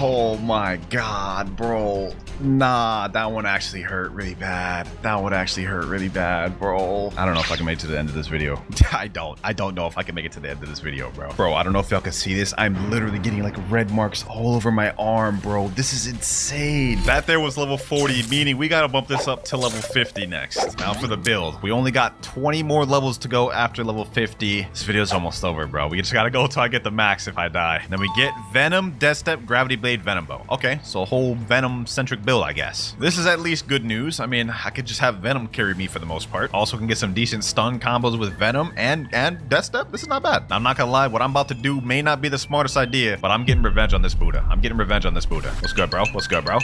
Oh my God, bro. Nah, that one actually hurt really bad. That one actually hurt really bad, bro. I don't know if I can make it to the end of this video. I don't know if I can make it to the end of this video, bro. Bro, I don't know if y'all can see this. I'm literally getting like red marks all over my arm, bro. This is insane. That there was level 40, meaning we gotta bump this up to level 50 next. Now for the build. We only got 20 more levels to go after level 50. This video's almost over, bro. We just gotta go till I get the max if I die. Then we get Venom, Death Step, Gravity Blade, Venom Bow. Okay, so a whole Venom-centric build, I guess. This is at least good news. I mean, I could just have Venom carry me for the most part. Also can get some decent stun combos with Venom and Death Step. This is not bad. I'm not gonna lie, what I'm about to do may not be the smartest idea, but I'm getting revenge on this Buddha. I'm getting revenge on this Buddha. What's good, bro? What's good, bro?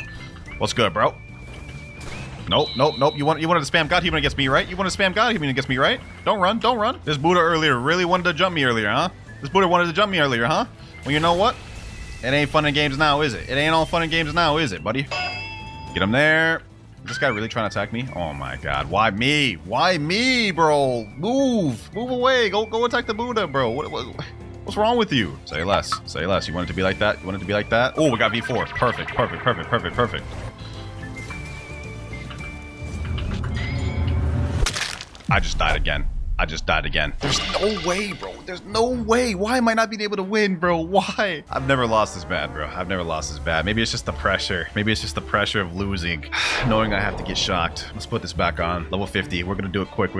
What's good, bro? Nope. You wanted to spam God Human against me, right? You wanted to spam God Human against me, right? Don't run. This Buddha earlier really wanted to jump me earlier, huh? This Buddha wanted to jump me earlier, huh? Well, you know what? It ain't fun and games now, is it? It ain't all fun and games now, is it, buddy? Get him there. Is this guy really trying to attack me? Oh my God. Why me? Why me, bro? Move away. Go attack the Buddha, bro. What's wrong with you? Say less. You want it to be like that? Oh, we got V4. Perfect. I just died again. There's no way, bro. There's no way. Why am I not being able to win, bro? Why? I've never lost this bad, bro. Maybe it's just the pressure. Maybe it's just the pressure of losing, knowing I have to get shocked. Let's put this back on. Level 50. We're gonna do it quick.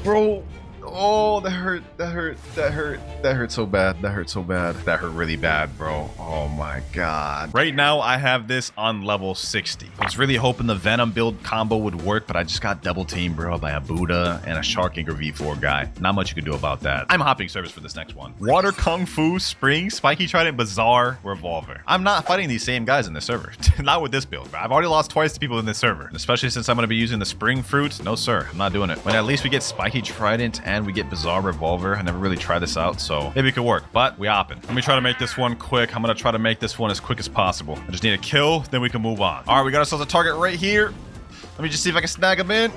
Bro. Oh, that hurt. That hurt. That hurt. That hurt so bad. That hurt so bad. That hurt really bad, bro. Oh my god. Right now, I have this on level 60. I was really hoping the Venom build combo would work, but I just got double teamed, bro, by a Buddha and a Shark Anchor V4 guy. Not much you can do about that. I'm hopping service for this next one. Water Kung Fu, Spring, Spiky Trident, Bizarre, Revolver. I'm not fighting these same guys in this server. Not with this build, bro. I've already lost twice to people in this server, especially since I'm going to be using the Spring Fruit. No, sir. I'm not doing it. When at least we get Spiky Trident and we get Bizarre Revolver. I never really tried this out, so maybe it could work, but we hopping. Let me try to make this one quick. I'm going to try to make this one as quick as possible. I just need a kill, then we can move on. All right, we got ourselves a target right here. Let me just see if I can snag him in.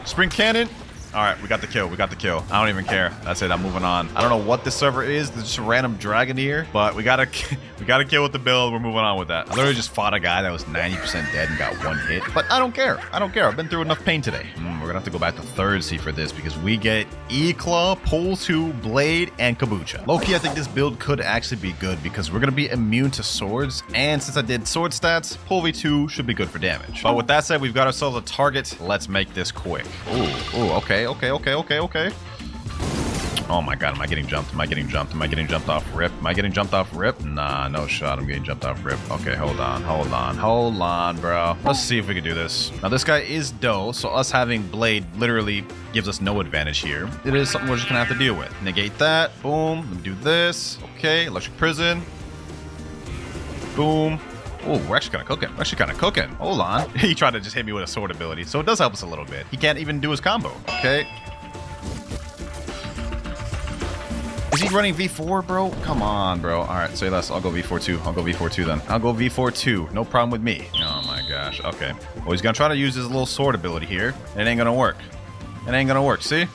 Spring Cannon. All right, we got the kill. We got the kill. I don't even care. That's it. I'm moving on. I don't know what this server is. There's just a random dragon here, but we got a kill with the build. We're moving on with that. I literally just fought a guy that was 90% dead and got one hit, but I don't care. I don't care. I've been through enough pain today. We're gonna have to go back to third C for this because we get E-Claw, Pull 2, Blade, and Kabucha. Low-key, I think this build could actually be good because we're gonna be immune to swords, and since I did sword stats, Pull V2 should be good for damage. But with that said, we've got ourselves a target. Let's make this quick. Ooh, okay. Oh my god, am I getting jumped? Am I getting jumped? Am I getting jumped off rip? Am I getting jumped off rip? Nah, no shot. I'm getting jumped off rip. Okay, hold on, bro. Let's see if we can do this. Now, this guy is Doe, so us having Blade literally gives us no advantage here. It is something we're just gonna have to deal with. Negate that. Boom. Let me do this. Okay, Electric Prison. Boom. Oh, we're actually kind of cooking. We're actually kind of cooking. Hold on. He tried to just hit me with a sword ability, so it does help us a little bit. He can't even do his combo. Okay. Is he running V4, bro? Come on, bro. All right, say less. I'll go V4 too. I'll go V4 too then. I'll go V4 too. No problem with me. Oh my gosh. Okay. Well, he's gonna try to use his little sword ability here. It ain't gonna work. It ain't gonna work. See?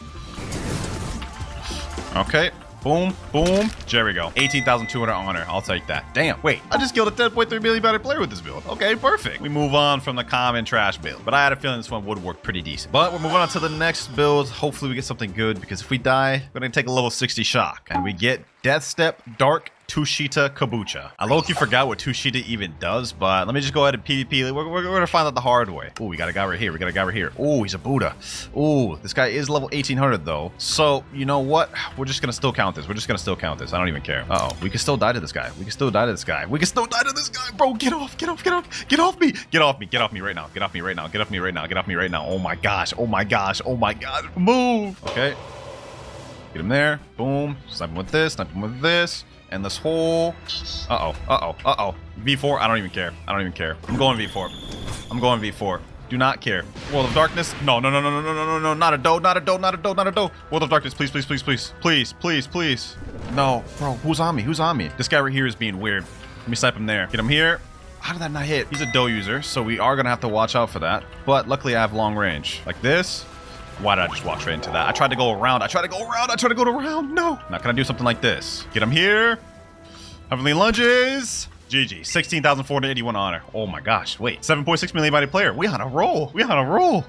Okay. Boom, boom. There we go. 18,200 honor. I'll take that. Damn. Wait, I just killed a 10.3 million battery player with this build. Okay, perfect. We move on from the common trash build, but I had a feeling this one would work pretty decent. But we're moving on to the next build. Hopefully we get something good because if we die, we're going to take a level 60 shock and we get Death Step, Dark, Tushita, Kabucha. I low-key forgot what Tushita even does, but let me just go ahead and PvP. We're gonna find out the hard way. Oh, we got a guy right here. Oh, he's a Buddha. Oh, this guy is level 1800 though. So, you know what? We're just gonna still count this. I don't even care. Uh-oh. We can still die to this guy. Bro, get off me. Get off me right now. Oh my gosh. Move. Okay. Get him there. Boom. Snipe him with this. Endless hole. Uh-oh. V4. I don't even care. I'm going V4. Do not care. World of Darkness. No. Not a doe. World of Darkness. Please. No. Bro, who's on me? This guy right here is being weird. Let me snipe him there. Get him here. How did that not hit? He's a doe user, so we are going to have to watch out for that. But luckily I have long range. Like this. Why did I just walk straight into that? I tried to go around. No. Now, can I do something like this? Get him here. Heavenly lunges. GG. 16,481 honor. Oh my gosh. Wait. 7.6 million body player. We on a roll. And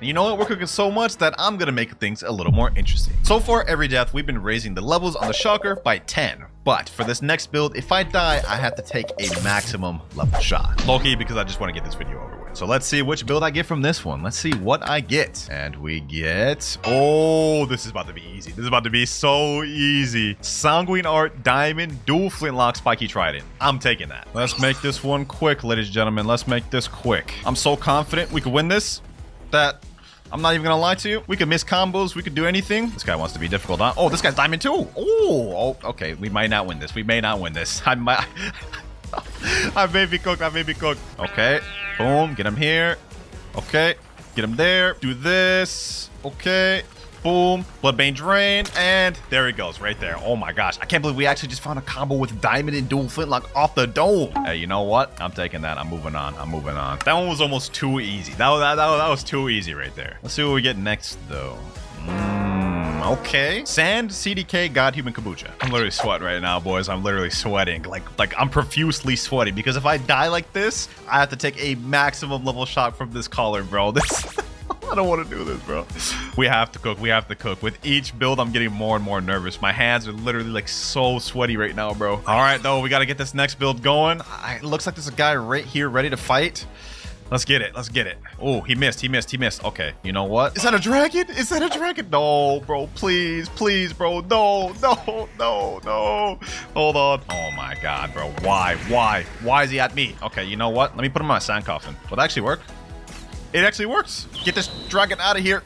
you know what? We're cooking so much that I'm going to make things a little more interesting. So far, every death, we've been raising the levels on the Shocker by 10. But for this next build, if I die, I have to take a maximum level shot. Low-key, because I just want to get this video over with. So let's see which build I get from this one. Let's see what I get. And we get... Oh, this is about to be easy. This is about to be so easy. Sanguine Art, Diamond, Dual Flintlock, Spiky Trident. I'm taking that. Let's make this one quick, ladies and gentlemen. Let's make this quick. I'm so confident we could win this that... I'm not even gonna lie to you. We could miss combos. We could do anything. This guy wants to be difficult, huh? Oh, this guy's diamond too. Oh, okay. We might not win this. I might. I may be cooked. Okay. Boom. Get him here. Okay. Get him there. Do this. Okay. Boom. Bloodbane Drain. And there he goes right there. Oh my gosh. I can't believe we actually just found a combo with Diamond and Dual Flintlock off the dome. Hey, you know what? I'm taking that. I'm moving on. That one was almost too easy. That was too easy right there. Let's see what we get next though. Okay. Sand, CDK, Godhuman, Kabucha. I'm literally sweating right now, boys. I'm literally sweating. Like I'm profusely sweating because if I die like this, I have to take a maximum level shot from this collar, bro. I don't want to do this, bro. We have to cook. With each build, I'm getting more and more nervous. My hands are literally like so sweaty right now, bro. All right, though, we got to get this next build going. It looks like there's a guy right here ready to fight. Let's get it. Let's get it. Oh, he missed. He missed. He missed. Okay. You know what? Is that a dragon? Is that a dragon? No, bro. Please. Please, bro. No. No. No. No. Hold on. Oh, my God, bro. Why? Why? Why is he at me? Okay. You know what? Let me put him in my sand coffin. Will that actually work? It actually works. Get this dragon out of here.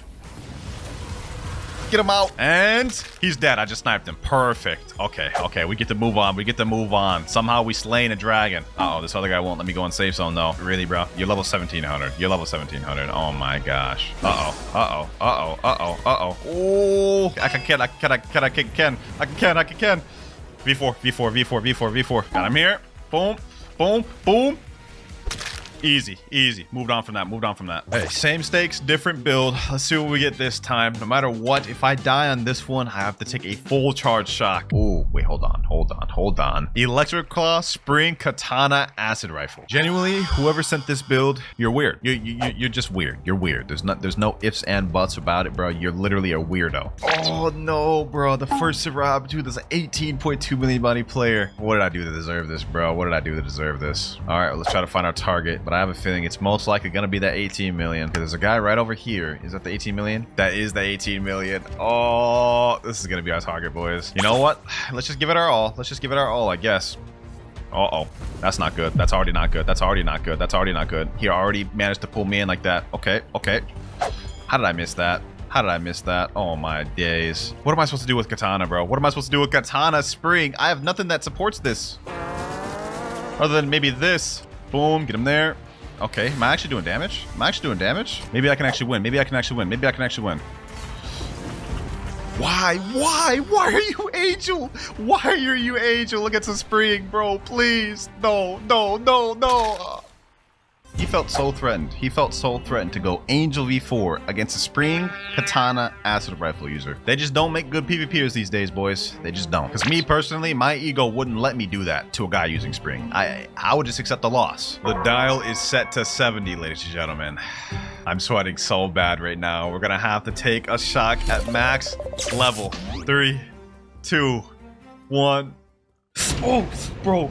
Get him out. And he's dead. I just sniped him. Perfect. Okay. Okay. We get to move on. We get to move on. Somehow we slain a dragon. Uh-oh. This other guy won't let me go in safe zone, though. Really, bro? You're level 1700. You're level 1700. Oh, my gosh. Uh-oh. Uh-oh. Uh-oh. Uh-oh. Uh-oh. Oh. I can Ken. I can Ken. I can Ken. I can Ken. V4. V4. V4. V4. V4. Got him here. Boom. Boom. Boom. Easy, easy. Moved on from that, moved on from that. Hey, same stakes, different build. Let's see what we get this time. No matter what, if I die on this one, I have to take a full charge shock. Oh, wait, hold on, hold on, hold on. Electric Claw, Spring, Katana, Acid Rifle. Genuinely, whoever sent this build, you're weird. You're just weird. You're weird. There's no ifs and buts about it, bro. You're literally a weirdo. Oh, no, bro. The first server opportunity, there's an 18.2 million body player. What did I do to deserve this, bro? What did I do to deserve this? All right, let's try to find our target. But I have a feeling it's most likely gonna be that 18 million. There's a guy right over here. Is that the 18 million? That is the 18 million. Oh, this is gonna be our target, boys. You know what? Let's just give it our all. Let's just give it our all, I guess. Uh-oh. That's not good. That's already not good. That's already not good. That's already not good. He already managed to pull me in like that. Okay, okay. How did I miss that? How did I miss that? Oh my days. What am I supposed to do with Katana, bro? What am I supposed to do with Katana Spring? I have nothing that supports this. Other than maybe this. Boom, get him there. Okay, am I actually doing damage? Am I actually doing damage? Maybe I can actually win. Maybe I can actually win. Maybe I can actually win. Why? Why? Why are you Angel? Why are you Angel against a Spring, bro? Please. No, no, no, no. He felt so threatened. He felt so threatened to go Angel v4 against a Spring, Katana, Acid Rifle user. They just don't make good PvPers these days, boys. They just don't. Because me personally, my ego wouldn't let me do that to a guy using Spring. I would just accept the loss. The dial is set to 70, ladies and gentlemen. I'm sweating so bad right now. We're gonna have to take a shock at max level. 3, 2, 1. Oh, bro.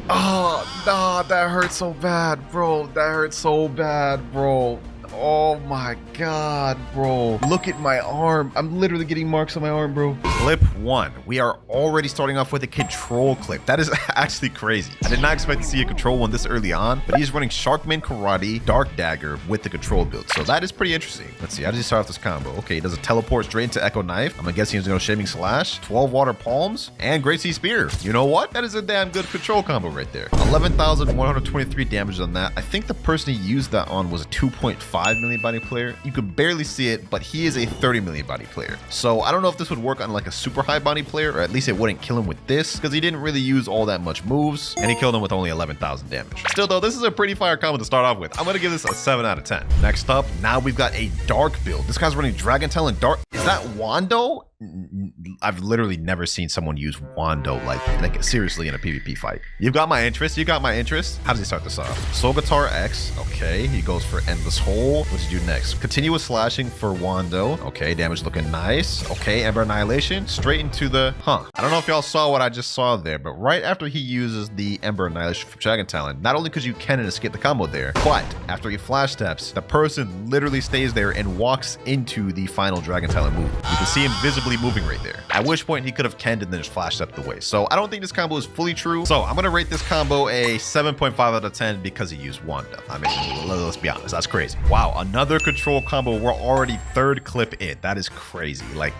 Oh, nah, that hurt so bad, bro. That hurt so bad, bro. Oh my god, bro. Look at my arm. I'm literally getting marks on my arm, bro. Clip 1. We are already starting off with a control clip. That is actually crazy. I did not expect to see a control one this early on, but he's running Sharkman Karate, Dark Dagger with the control build. So that is pretty interesting. Let's see. How does he start off this combo? Okay, he does a teleport straight into Echo Knife. I'm guessing he's going to go Shaming Slash, 12 Water Palms, and Great Sea Spear. You know what? That is a damn good control combo right there. 11,123 damage on that. I think the person he used that on was a 2.5 million body player. You could barely see it, but he is a 30 million body player. So I don't know if this would work on like a super high body player, or at least it wouldn't kill him with this, because he didn't really use all that much moves, and he killed him with only 11,000 damage. Still though, this is a pretty fire combo to start off with. I'm gonna give this a 7 out of 10. Next up, now we've got a dark build. This guy's running Dragon Tail and Dark. Is that Wando? I've literally never seen someone use Wando like seriously in a PvP fight. You've got my interest. You got my interest. How does he start this off? Soul Guitar X. Okay, he goes for Endless Hole. What's he do next? Continuous slashing for Wando. Okay, damage looking nice. Okay, Ember Annihilation. Straight into the... I don't know if y'all saw what I just saw there, but right after he uses the Ember Annihilation from Dragon Talon, not only because you can escape the combo there, but after he flash steps, the person literally stays there and walks into the final Dragon Talon move. You can see him visibly moving right there. At which point he could have canned and then just flashed up the way. So I don't think this combo is fully true. So I'm gonna rate this combo a 7.5 out of 10 because he used Wanda. I mean, let's be honest, that's crazy. Wow, another control combo. We're already 3rd clip in. That is crazy. Like,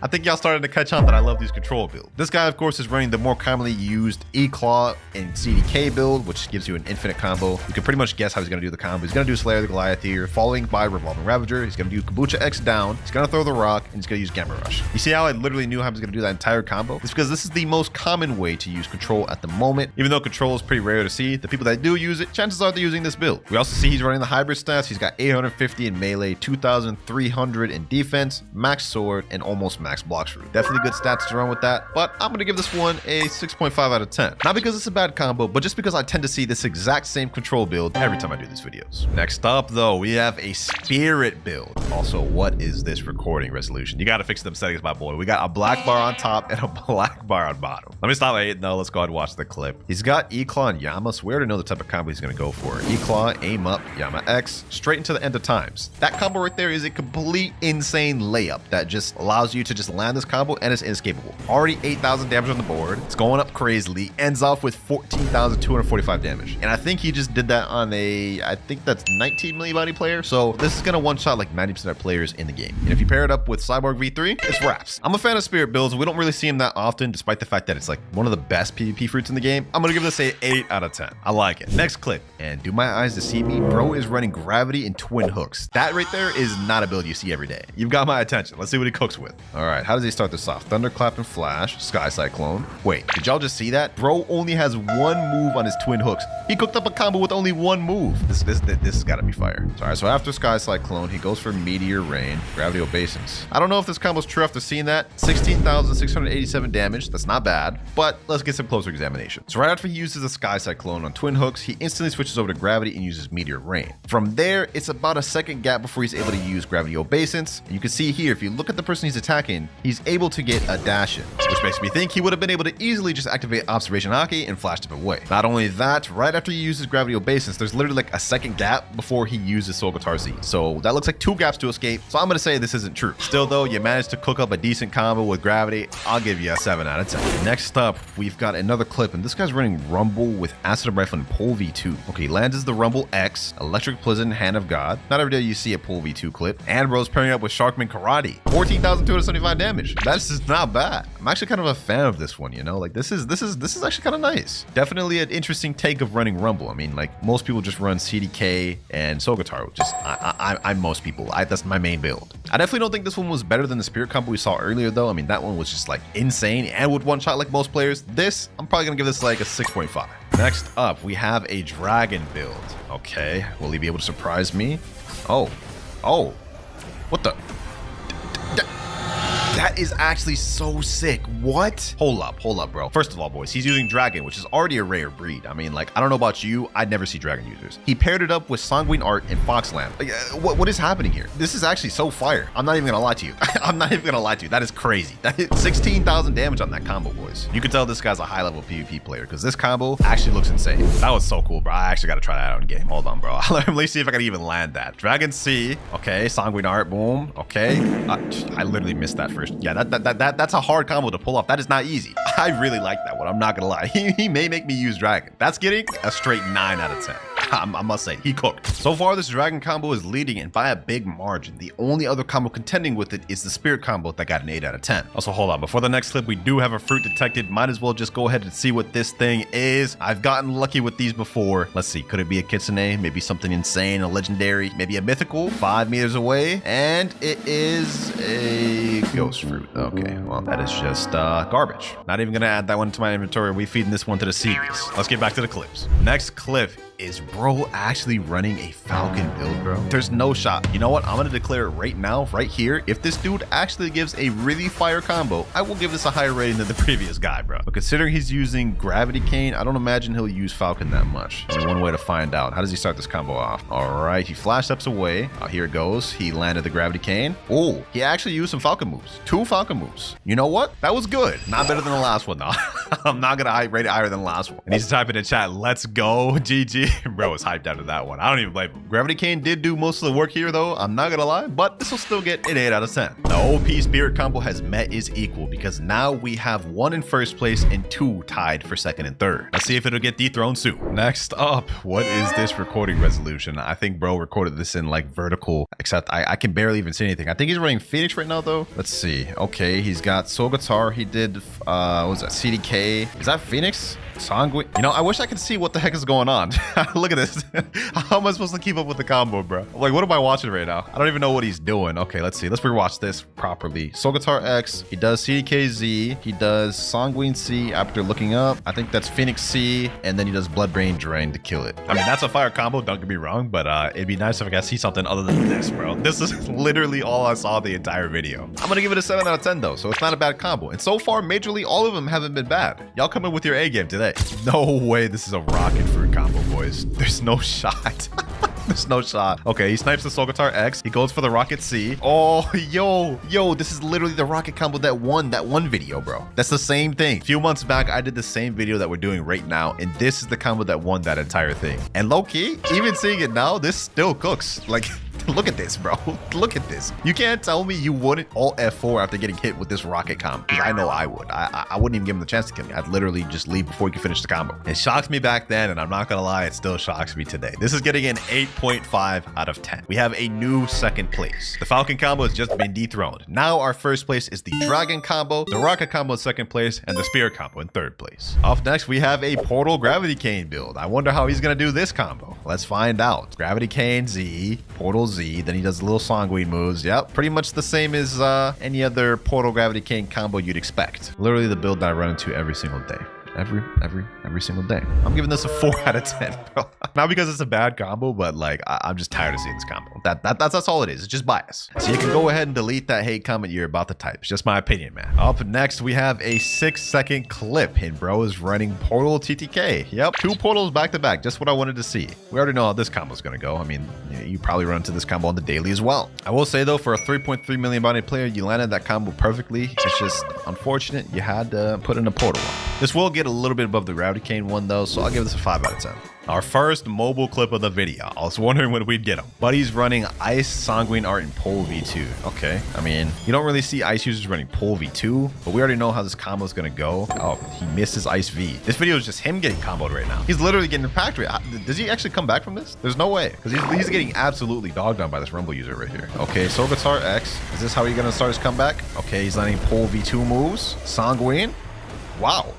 I think y'all starting to catch on that I love these control builds. This guy, of course, is running the more commonly used E-Claw and CDK build, which gives you an infinite combo. You can pretty much guess how he's gonna do the combo. He's gonna do Slayer the Goliath here, following by Revolving Ravager. He's gonna do Kabucha X down. He's gonna throw the rock, and he's gonna use Gamma Rush. You see how I literally knew how I was going to do that entire combo? It's because this is the most common way to use control at the moment. Even though control is pretty rare to see, the people that do use it, chances are they're using this build. We also see he's running the hybrid stats. He's got 850 in melee, 2,300 in defense, max sword, and almost max Blox root. Definitely good stats to run with that, but I'm going to give this one a 6.5 out of 10. Not because it's a bad combo, but just because I tend to see this exact same control build every time I do these videos. Next up, though, we have a spirit build. Also, what is this recording resolution? You got to fix them settings, my boy. We got a black bar on top and a black bar on bottom. Let me stop hating though. Let's go ahead and watch the clip. He's got E-Claw and Yama, so we already know the type of combo he's going to go for. E-Claw, aim up, Yama X, straight into the end of times. That combo right there is a complete insane layup that just allows you to just land this combo and it's inescapable. Already 8,000 damage on the board. It's going up crazily. Ends off with 14,245 damage. And I think he just did that on a, I think that's 19 million body player. So this is going to one-shot like 90% of players in the game. And if you pair it up with Cyborg V3, it's wraps. I'm a fan of Spirit builds. We don't really see him that often, despite the fact that it's like one of the best PvP fruits in the game. I'm going to give this a 8 out of 10. I like it. Next clip. And do my eyes deceive me? Bro is running gravity and twin hooks. That right there is not a build you see every day. You've got my attention. Let's see what he cooks with. All right. How does he start this off? Thunderclap and Flash. Sky Cyclone. Wait, did y'all just see that? Bro only has one move on his twin hooks. He cooked up a combo with only one move. This has got to be fire. All right. So after Sky Cyclone, he goes for Meteor Rain, Gravity Obeisance. I don't know if this combo's true after seeing that. 16,687 damage. That's not bad, but let's get some closer examination. So right after he uses the Sky Cyclone on twin hooks, he instantly switches over to Gravity and uses Meteor Rain. From there, it's about a second gap before he's able to use Gravity Obeisance. And you can see here, if you look at the person he's attacking, he's able to get a dash in, which makes me think he would have been able to easily just activate Observation Haki and flash him away. Not only that, right after he uses Gravity Obeisance, there's literally like a second gap before he uses Soul Guitar Z. So that looks like 2 gaps to escape. So I'm going to say this isn't true. Still though, you managed to cook up a decent combo with Gravity. I'll give you a 7 out of 10. Next up, we've got another clip, and this guy's running Rumble with Acid Rifle and Pole V2. Okay, he lands as the Rumble X, Electric Pleasant, Hand of God. Not every day you see a Pole V2 clip. And bro's pairing up with Sharkman Karate. 14,275 damage. That's just not bad. I'm actually kind of a fan of this one, you know? Like this is actually kind of nice. Definitely an interesting take of running Rumble. I mean, like most people just run CDK and Soul Guitar, which is I'm most people. That's my main build. I definitely don't think this one was better than the Spirit combo we saw earlier though. I mean, that one was just like insane and would one shot like most players. This, I'm probably gonna give this like a 6.5. Next up, we have a dragon build. Okay, will he be able to surprise me? Oh, what the? That is actually so sick. What? Hold up, bro. First of all, boys, he's using Dragon, which is already a rare breed. I mean, like, I don't know about you. I'd never see Dragon users. He paired it up with Sanguine Art and Foxland. Like, what is happening here? This is actually so fire. I'm not even gonna lie to you. I'm not even gonna lie to you. That is crazy. That is 16,000 damage on that combo, boys. You can tell this guy's a high-level PvP player because this combo actually looks insane. That was so cool, bro. I actually gotta try that out in game. Hold on, bro. Let me see if I can even land that. Dragon C. Okay, Sanguine Art. Boom. Okay. I literally missed that first. Yeah, that's a hard combo to pull off. That is not easy. I really like that one. I'm not gonna lie. He may make me use Dragon. That's getting a straight 9 out of 10. I must say, he cooked. So far, this Dragon combo is leading and by a big margin. The only other combo contending with it is the Spirit combo that got an 8 out of 10. Also, hold on. Before the next clip, we do have a fruit detected. Might as well just go ahead and see what this thing is. I've gotten lucky with these before. Let's see. Could it be a Kitsune? Maybe something insane, a legendary, maybe a mythical? 5 meters away. And it is a ghost fruit. Okay, well, that is just garbage. Not even gonna add that one to my inventory. We feeding this one to the series. Let's get back to the clips. Next clip is bro actually running a Falcon build, bro. There's no shot. You know what? I'm gonna declare it right now, right here. If this dude actually gives a really fire combo, I will give this a higher rating than the previous guy, bro. But considering he's using Gravity Cane, I don't imagine he'll use Falcon that much. Only one way to find out. How does he start this combo off? All right, he flash steps away. Here it goes. He landed the Gravity Cane. Oh, he actually used some Falcon moves. 2 Falcon moves. You know what? That was good. Not better than the last one, though. I'm not gonna rate it higher than the last one. And he's typing in chat, let's go, GG. Bro is hyped out of that one. I don't even blame him. Gravity Cane did do most of the work here, though. I'm not gonna lie, but this will still get an 8 out of 10. The OP Spirit combo has met is equal because now we have 1 in first place and 2 tied for second and third. Let's see if it'll get dethroned soon. Next up, what is this recording resolution? I think bro recorded this in like vertical, except I can barely even see anything. I think he's running Phoenix right now, though. Let's see. Okay, he's got Soul Guitar. He did, what was that? CDK. Is that Phoenix? Sanguine. You know, I wish I could see what the heck is going on. Look at this. How am I supposed to keep up with the combo, bro? Like, what am I watching right now? I don't even know what he's doing. Okay, let's see. Let's rewatch this properly. Soul Guitar X. He does CDKZ. He does Sanguine C after looking up. I think that's Phoenix C. And then he does Bloodbrain Drain to kill it. I mean, that's a fire combo. Don't get me wrong. But it'd be nice if I could see something other than this, bro. This is literally all I saw the entire video. I'm going to give it a 7 out of 10, though. So it's not a bad combo. And so far, majorly, all of them haven't been bad. Y'all come in with your A game today. No way this is a rocket fruit combo, boys. There's no shot. There's no shot. Okay, he snipes the Soul Guitar X. He goes for the Rocket C. Oh, yo, this is literally the rocket combo that won that one video, bro. That's the same thing. A few months back, I did the same video that we're doing right now, and this is the combo that won that entire thing. And low-key, even seeing it now, this still cooks. Like, look at this, bro. Look at this. You can't tell me you wouldn't alt F4 after getting hit with this rocket combo. Because I know I would. I wouldn't even give him the chance to kill me. I'd literally just leave before he could finish the combo. It shocked me back then, and I'm not gonna lie, it still shocks me today. This is getting an 8.5 out of 10. We have a new second place. The Falcon combo has just been dethroned. Now our first place is the Dragon combo, the Rocket combo in second place, and the Spear combo in third place. Up next, we have a Portal Gravity Cane build. I wonder how he's gonna do this combo. Let's find out. Gravity Cane Z, Portal Z, then he does the little Sanguine moves. Yep, pretty much the same as any other Portal Gravity Cane combo you'd expect. Literally the build that I run into every single day. Every single day. I'm giving this a 4 out of 10, bro. Not because it's a bad combo, but like I'm just tired of seeing this combo. That's all it is. It's just bias. So you can go ahead and delete that hate comment you're about to type. It's just my opinion, man. Up next, we have a 6-second clip, and bro is running Portal TTK. Yep, 2 portals back to back. Just what I wanted to see. We already know how this combo is gonna go. I mean, you probably run into this combo on the daily as well. I will say though, for a 3.3 million body player, you landed that combo perfectly. It's just unfortunate you had to put in a portal one. This will get a little bit above the Gravity Cane one though, so I'll give this a 5 out of 10. Our first mobile clip of the video. I was wondering when we'd get him. Buddy's running Ice, Sanguine Art, and Pole V2. Okay, I mean, you don't really see Ice users running Pole V2, but we already know how this combo is gonna go. Oh, he misses Ice V. This video is just him getting comboed right now. He's literally getting packed right. Does he actually come back from this? There's no way, because he's getting absolutely dogged on by this Rumble user right here. Okay, Soul Guitar X. Is this how he's gonna start his comeback? Okay, he's landing Pole V2 moves. Sanguine. Wow.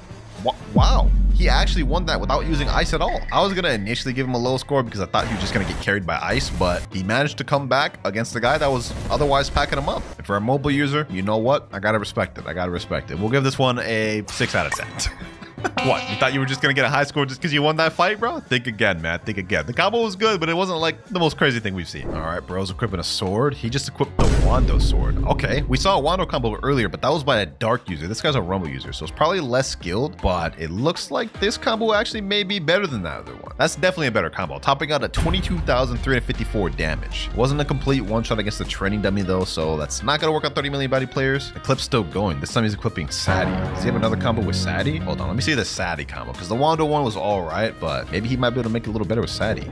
Wow. He actually won that without using ice at all. I was going to initially give him a low score because I thought he was just going to get carried by ice, but he managed to come back against the guy that was otherwise packing him up. And for a mobile user, you know what? I got to respect it. We'll give this one a 6 out of 10. What? You thought you were just going to get a high score just because you won that fight, bro? Think again, man. Think again. The combo was good, but it wasn't like the most crazy thing we've seen. All right, bro's equipping a sword. He just equipped the Wando sword. Okay, we saw a Wando combo earlier, but that was by a dark user. This guy's a Rumble user, so it's probably less skilled, but it looks like this combo actually may be better than that other one. That's definitely a better combo, topping out at 22,354 damage. It wasn't a complete one-shot against the training dummy though, so that's not going to work on 30 million body players. The clip's still going. This time he's equipping Sadie. Does he have another combo with Sadie? Hold on, let me see the Sadie combo, because the Wando one was all right, but maybe he might be able to make it a little better with Sadie.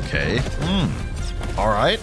Okay. All right.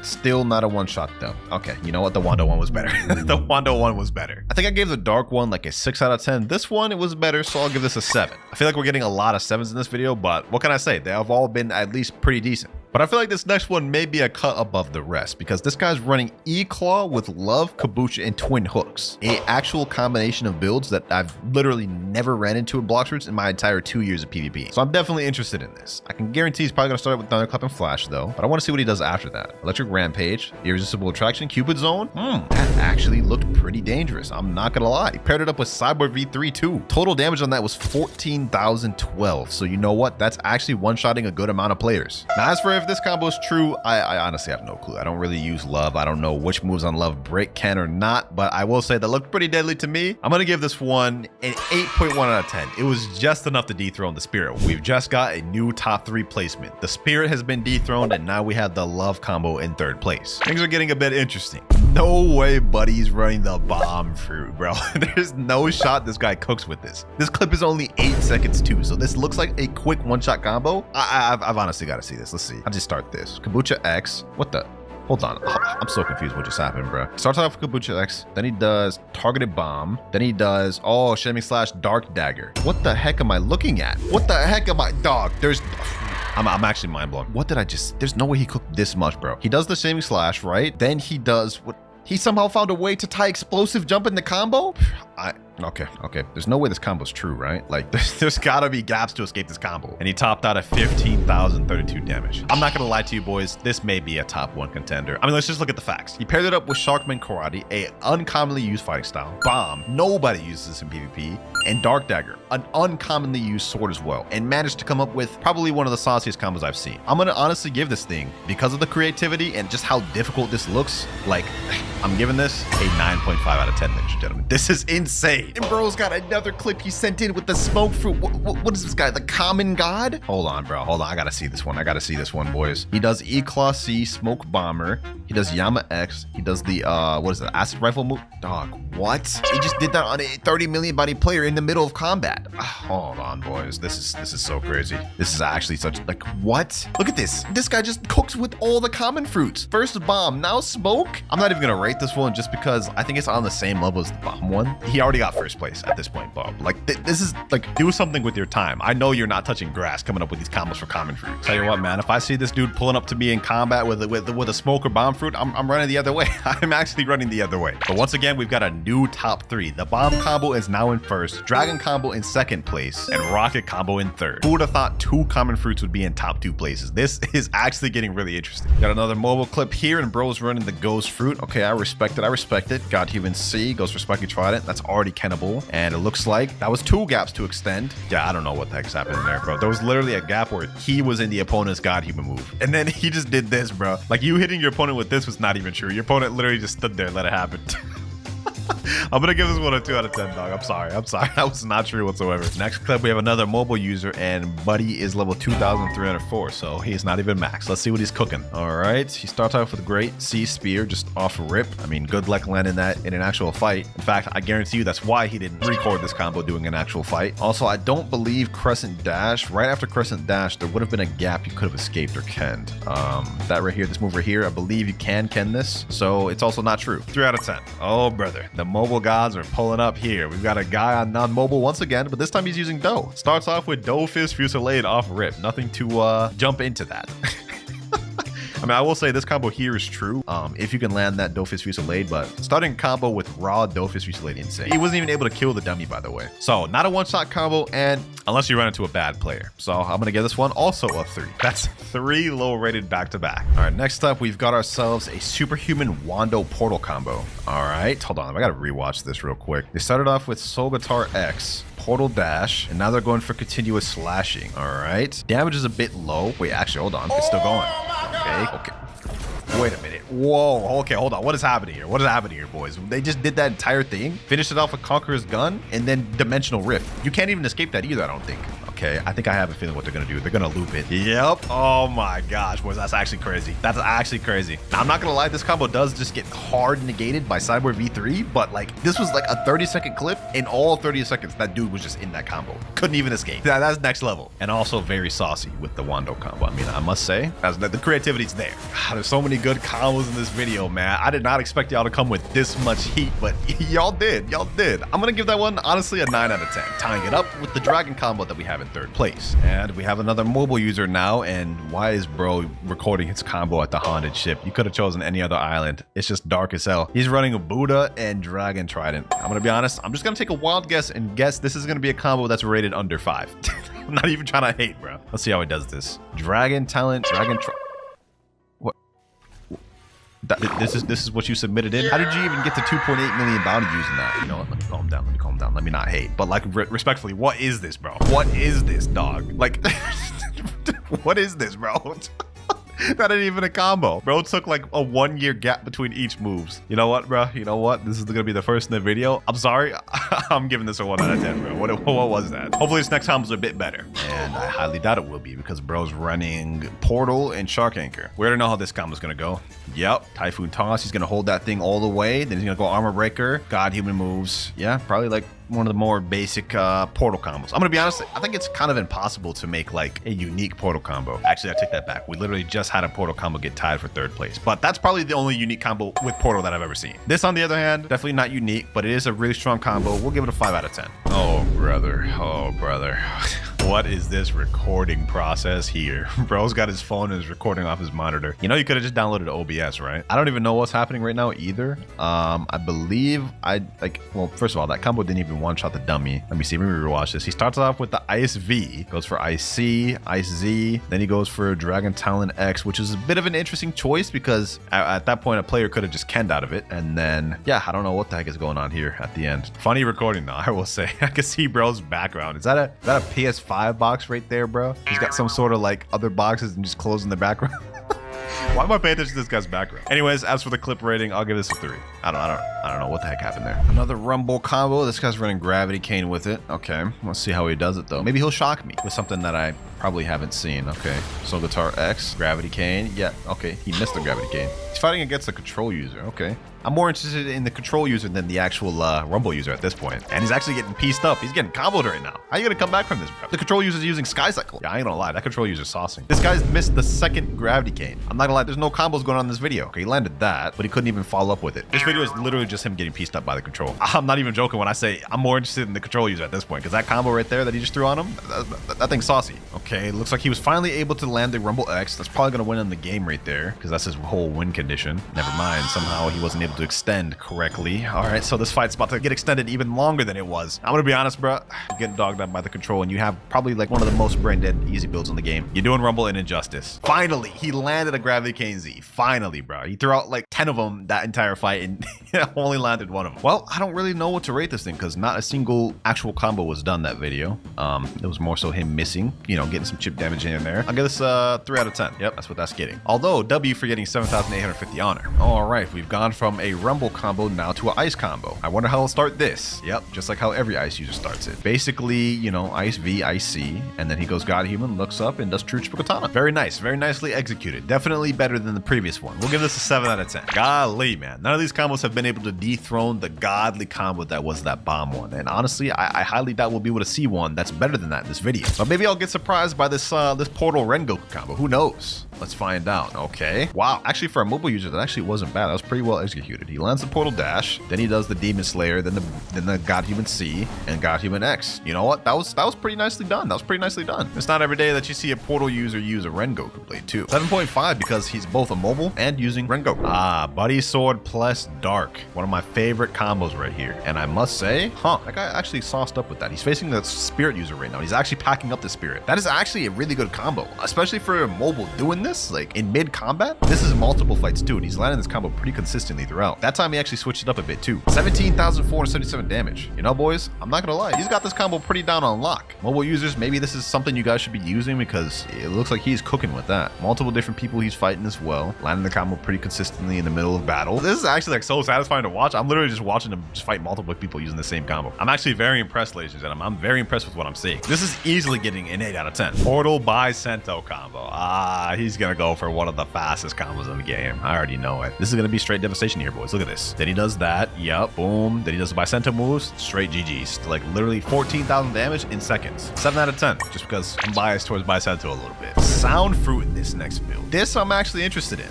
Still not a one-shot though. Okay, you know what? The Wando one was better. The Wando one was better. I think I gave the dark one like a 6 out of 10. This one, it was better, so I'll give this a 7. I feel like we're getting a lot of 7s in this video, but what can I say? They have all been at least pretty decent. But I feel like this next one may be a cut above the rest because this guy's running E-Claw with Love, Kabucha, and Twin Hooks. A actual combination of builds that I've literally never ran into in Blox routes in my entire 2 years of PvP. So I'm definitely interested in this. I can guarantee he's probably going to start with Thunderclap and Flash though, but I want to see what he does after that. Electric Rampage, Irresistible Attraction, Cupid Zone. That actually looked pretty dangerous. I'm not going to lie. He paired it up with Cyborg V3 too. Total damage on that was 14,012. So you know what? That's actually one-shotting a good amount of players. Now as for if this combo is true, I honestly have no clue. I don't really use Love. I don't know which moves on Love break can or not, but I will say that looked pretty deadly to me. I'm gonna give this one an 8.1 out of 10. It was just enough to dethrone the Spirit. We've just got a new top 3 placement. The Spirit has been dethroned, and now we have the Love combo in 3rd place. Things are getting a bit interesting. No way Buddy's running the bomb fruit, bro. There's no shot this guy cooks with this. This clip is only 8 seconds too, so this looks like a quick one-shot combo. I've honestly got to see this. Let's see. I'll just start this. Kabucha X. What the? Hold on. I'm so confused what just happened, bro. Starts off with Kabucha X. Then he does Targeted Bomb. Then he does, Shaming Slash Dark Dagger. What the heck am I looking at? What the heck am I? Dog, there's... I'm actually mind blown. What did I just... There's no way he cooked this much, bro. He does the Shaming Slash, right? Then he does... What? He somehow found a way to tie Explosive Jump in the combo? Okay. There's no way this combo's true, right? Like, there's gotta be gaps to escape this combo. And he topped out at 15,032 damage. I'm not gonna lie to you boys, this may be a top 1 contender. I mean, let's just look at the facts. He paired it up with Sharkman Karate, a uncommonly used fighting style. Bomb, nobody uses this in PvP. And Dark Dagger, an uncommonly used sword as well. And managed to come up with probably one of the sauciest combos I've seen. I'm gonna honestly give this thing, because of the creativity and just how difficult this looks, like... I'm giving this a 9.5 out of 10, ladies and gentlemen. This is insane. And bro's got another clip he sent in with the smoke fruit. What is this guy? The common god? Hold on, bro. Hold on. I gotta see this one. I gotta see this one, boys. He does E-Claw C, Smoke Bomber. He does Yama X. He does the, what is it? Acid Rifle move? Dog, what? He just did that on a 30 million body player in the middle of combat. Hold on, boys. This is so crazy. This is actually such, like, what? Look at this. This guy just cooks with all the common fruits. First bomb, now smoke. I'm not even gonna rate this one just because I think it's on the same level as the bomb one. He already got first place at this point, Bob. Like, this is, like, do something with your time. I know you're not touching grass coming up with these combos for common fruit. Tell you what, man, if I see this dude pulling up to me in combat with a smoke or bomb fruit, I'm running the other way. I'm actually running the other way. But once again, we've got a new top 3. The bomb combo is now in first, dragon combo in second place, and rocket combo in third. Who would have thought 2 common fruits would be in top 2 places? This is actually getting really interesting. Got another mobile clip here, and bro's running the ghost fruit. Okay, I respect it. I respect it. God Human C goes for Spiky Trident. That's already kennable. And it looks like that was 2 gaps to extend. Yeah, I don't know what the heck's happening there, bro. There was literally a gap where he was in the opponent's God Human move. And then he just did this, bro. Like, you hitting your opponent with this was not even true. Your opponent literally just stood there and let it happen. I'm gonna give this one a 2 out of 10, dog. I'm sorry. That was not true whatsoever. Next clip, we have another mobile user, and Buddy is level 2,304, so he's not even max. Let's see what he's cooking. All right, he starts off with a great C Spear, just off rip. I mean, good luck landing that in an actual fight. In fact, I guarantee you that's why he didn't record this combo doing an actual fight. Also, I don't believe Crescent Dash. Right after Crescent Dash, there would have been a gap you could have escaped or kenned. That right here, this move right here, I believe you can ken this, so it's also not true. 3 out of 10. Oh, brother. The mobile gods are pulling up here. We've got a guy on non-mobile once again, but this time he's using Dough. Starts off with Dough Fist Fusillade off rip. Nothing to jump into that. I mean, I will say this combo here is true if you can land that Dofus Fusillade, but starting combo with raw Dofus Fusillade, insane. He wasn't even able to kill the dummy, by the way. So not a one-shot combo, and unless you run into a bad player. So I'm gonna give this one also a 3. That's 3 low-rated back-to-back. All right, next up, we've got ourselves a Superhuman Wando Portal combo. All right, hold on, I gotta rewatch this real quick. They started off with Soul Guitar X, Portal Dash, and now they're going for continuous slashing. All right, damage is a bit low. Wait, actually, hold on, it's still going. Okay. Wait a minute. Whoa. Okay, hold on. What is happening here? What is happening here, boys? They just did that entire thing, finished it off with Conqueror's Gun, and then Dimensional Rift. You can't even escape that either, I don't think. Okay, I think I have a feeling what they're gonna do. They're gonna loop it. Yep. Oh my gosh, boys, that's actually crazy. That's actually crazy. Now, I'm not gonna lie, this combo does just get hard negated by Cyborg V3, but like, this was like a 30-second clip. In all 30 seconds, that dude was just in that combo. Couldn't even escape. That's next level. And also very saucy with the Wando combo. I mean, I must say, the creativity's there. God, there's so many good combos in this video, man. I did not expect y'all to come with this much heat, but y'all did. Y'all did. I'm gonna give that one, honestly, a 9 out of 10. Tying it up with the Dragon combo that we have in third place. And we have another mobile user now, and why is bro recording his combo at the haunted ship? You could have chosen any other island. It's just dark as hell. He's running a Buddha and Dragon Trident. I'm gonna be honest, I'm just gonna take a wild guess and guess this is gonna be a combo that's rated under 5. I'm not even trying to hate, bro. Let's see how he does this. Dragon Talent, what? This is what you submitted in? How did you even get to 2.8 million bounty using that? You know what? Let me calm down. Let me not hate. But like, respectfully, what is this, bro? What is this, dog? Like, what is this, bro? That ain't even a combo. Bro took like a 1-year gap between each moves. You know what, bro? You know what? This is gonna be the first in the video. I'm sorry. I'm giving this a 1 out of 10, bro. What was that? Hopefully this next combo's a bit better. And I highly doubt it will be because bro's running Portal and Shark Anchor. We already know how this combo's gonna go. Yep. Typhoon Toss. He's gonna hold that thing all the way. Then he's gonna go Armor Breaker. God Human moves. Yeah, probably like one of the more basic portal combos. I'm gonna be honest, I think it's kind of impossible to make like a unique portal combo. Actually, I take that back. We literally just had a portal combo get tied for 3rd place, but that's probably the only unique combo with portal that I've ever seen. This, on the other hand, definitely not unique, but it is a really strong combo. We'll give it a 5 out of 10. Oh, brother. Oh, brother. What is this recording process here? Bro's got his phone and is recording off his monitor. You know, you could have just downloaded OBS, right? I don't even know what's happening right now either. I believe well, first of all, that combo didn't even one-shot the dummy. Let me see, let me rewatch this. He starts off with the Ice V, goes for Ice C, Ice Z, then he goes for Dragon Talon X, which is a bit of an interesting choice because at that point, a player could have just kenned out of it. And then, yeah, I don't know what the heck is going on here at the end. Funny recording though, I will say. I can see bro's background. Is that a PS5 box right there, bro? He's got some sort of like other boxes and just closing the background. Why am I paying attention to this guy's background? Anyways, as for the clip rating, I'll give this a 3. I don't know what the heck happened there. Another rumble combo. This guy's running gravity cane with it. Okay, let's see how he does it though. Maybe he'll shock me with something that I probably haven't seen. Okay, so guitar X, gravity cane. Yeah, okay, he missed the gravity cane. He's fighting against the control user. Okay. I'm more interested in the control user than the actual rumble user at this point. And he's actually getting pieced up. He's getting comboed right now. How you gonna come back from this, bro? The control user's using Sky Cycle. Yeah, I ain't gonna lie. That control user's saucing. This guy's missed the second gravity cane. I'm not gonna lie. There's no combos going on in this video. Okay, he landed that, but he couldn't even follow up with it. This video is literally just him getting pieced up by the control. I'm not even joking when I say I'm more interested in the control user at this point, because that combo right there that he just threw on him, that thing's saucy. Okay, looks like he was finally able to land the Rumble X. That's probably gonna win him the game right there, because that's his whole win condition. Never mind. Somehow he wasn't able to extend correctly. All right, so this fight's about to get extended even longer than it was. I'm gonna be honest, bro. You're getting dogged up by the control, and you have probably like one of the most brain dead easy builds in the game. You're doing Rumble and Injustice. Finally, he landed a Gravity Cane Z. Finally, bro. He threw out like 10 of them that entire fight, and only landed one of them. Well, I don't really know what to rate this thing, because not a single actual combo was done that video. It was more so him missing, you know, getting some chip damage in there. I'll give this 3 out of 10. Yep, that's what that's getting. Although W for getting 7,850 honor. All right, we've gone from a Rumble combo now to an ice combo. I wonder how I'll start this. Yep, just like how every ice user starts it. Basically, you know, ice V, ice C, and then he goes God Human, looks up, and does True Triple Katana. Very nice, very nicely executed. Definitely better than the previous one. We'll give this a 7 out of 10. Golly, man. None of these combos have been able to dethrone the godly combo that was that bomb one. And honestly, I highly doubt we'll be able to see one that's better than that in this video. But maybe I'll get surprised by this this Portal Rengoku combo. Who knows? Let's find out. Okay. Wow. Actually, for a mobile user, that actually wasn't bad. That was pretty well executed. He lands the Portal Dash, then he does the Demon Slayer, then the God Human C, and God Human X. You know what? That was pretty nicely done. That was pretty nicely done. It's not every day that you see a Portal user use a Rengoku blade too. 7.5 because he's both a mobile and using Rengoku. Ah, Buddy Sword plus Dark. One of my favorite combos right here. And I must say, that guy actually sauced up with that. He's facing the Spirit user right now. He's actually packing up the Spirit. That is actually a really good combo, especially for a mobile doing this, like in mid combat. This is multiple fights too, and he's landing this combo pretty consistently throughout. That time he actually switched it up a bit too. 17,477 damage. You know, boys, I'm not gonna lie, he's got this combo pretty down on lock. Mobile users, maybe this is something you guys should be using, because it looks like he's cooking with that. Multiple different people he's fighting as well, landing the combo pretty consistently in the middle of battle. This is actually like so satisfying to watch. I'm literally just watching him just fight multiple people using the same combo. I'm actually very impressed, ladies and gentlemen. I'm very impressed with what I'm seeing. This is easily getting an 8 out of 10. Portal by Sento combo. Ah, he's gonna go for one of the fastest combos in the game. I already know it. This is gonna be straight devastation here, boys. Look at this. Then he does that. Yep. Boom. Then he does the Bicento moves. Straight GG's. Like literally 14,000 damage in seconds. 7 out of 10. Just because I'm biased towards Bicento a little bit. Sound Fruit in this next build. This I'm actually interested in.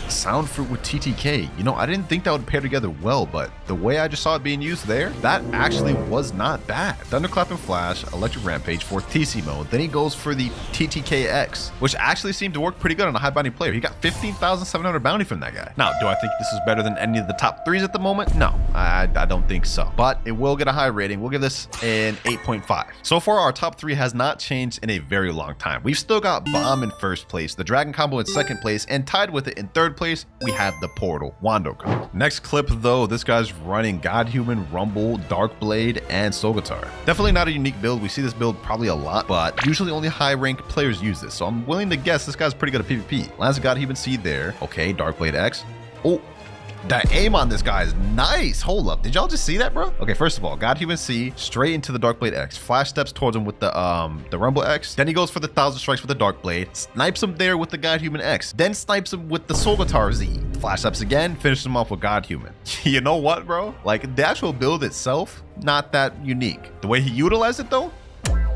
Sound Fruit with TTK. You know, I didn't think that would pair together well, but the way I just saw it being used there, that actually was not bad. Thunderclap and Flash, Electric Rampage for TC mode. Then he goes for the TTKX, which actually seemed to work pretty good on a high bounty player. He got 15,700 bounty from that guy. Now, do I think this is better than any of the top 3s at the moment? No, I don't think so. But it will get a high rating. We'll give this an 8.5. So far, our top 3 has not changed in a very long time. We've still got Bomb in first place, the Dragon combo in second place, and tied with it in third place, we have the Portal Wando combo. Next clip though, this guy's running God Human, Rumble, Dark Blade, and Soul Guitar. Definitely not a unique build. We see this build probably a lot, but usually only high ranked players use this. So I'm willing to guess this guy's pretty good at PvP. Lands God Human C there. Okay, Dark Blade X. Oh, that aim on this guy is nice. Hold up. Did y'all just see that, bro? Okay, first of all, God Human C straight into the Dark Blade X. Flash steps towards him with the Rumble X. Then he goes for the 1,000 strikes with the Dark Blade. Snipes him there with the God Human X. Then snipes him with the Soul Guitar Z. Flash steps again, finishes him off with God Human. You know what, bro? Like, the actual build itself, not that unique. The way he utilized it, though,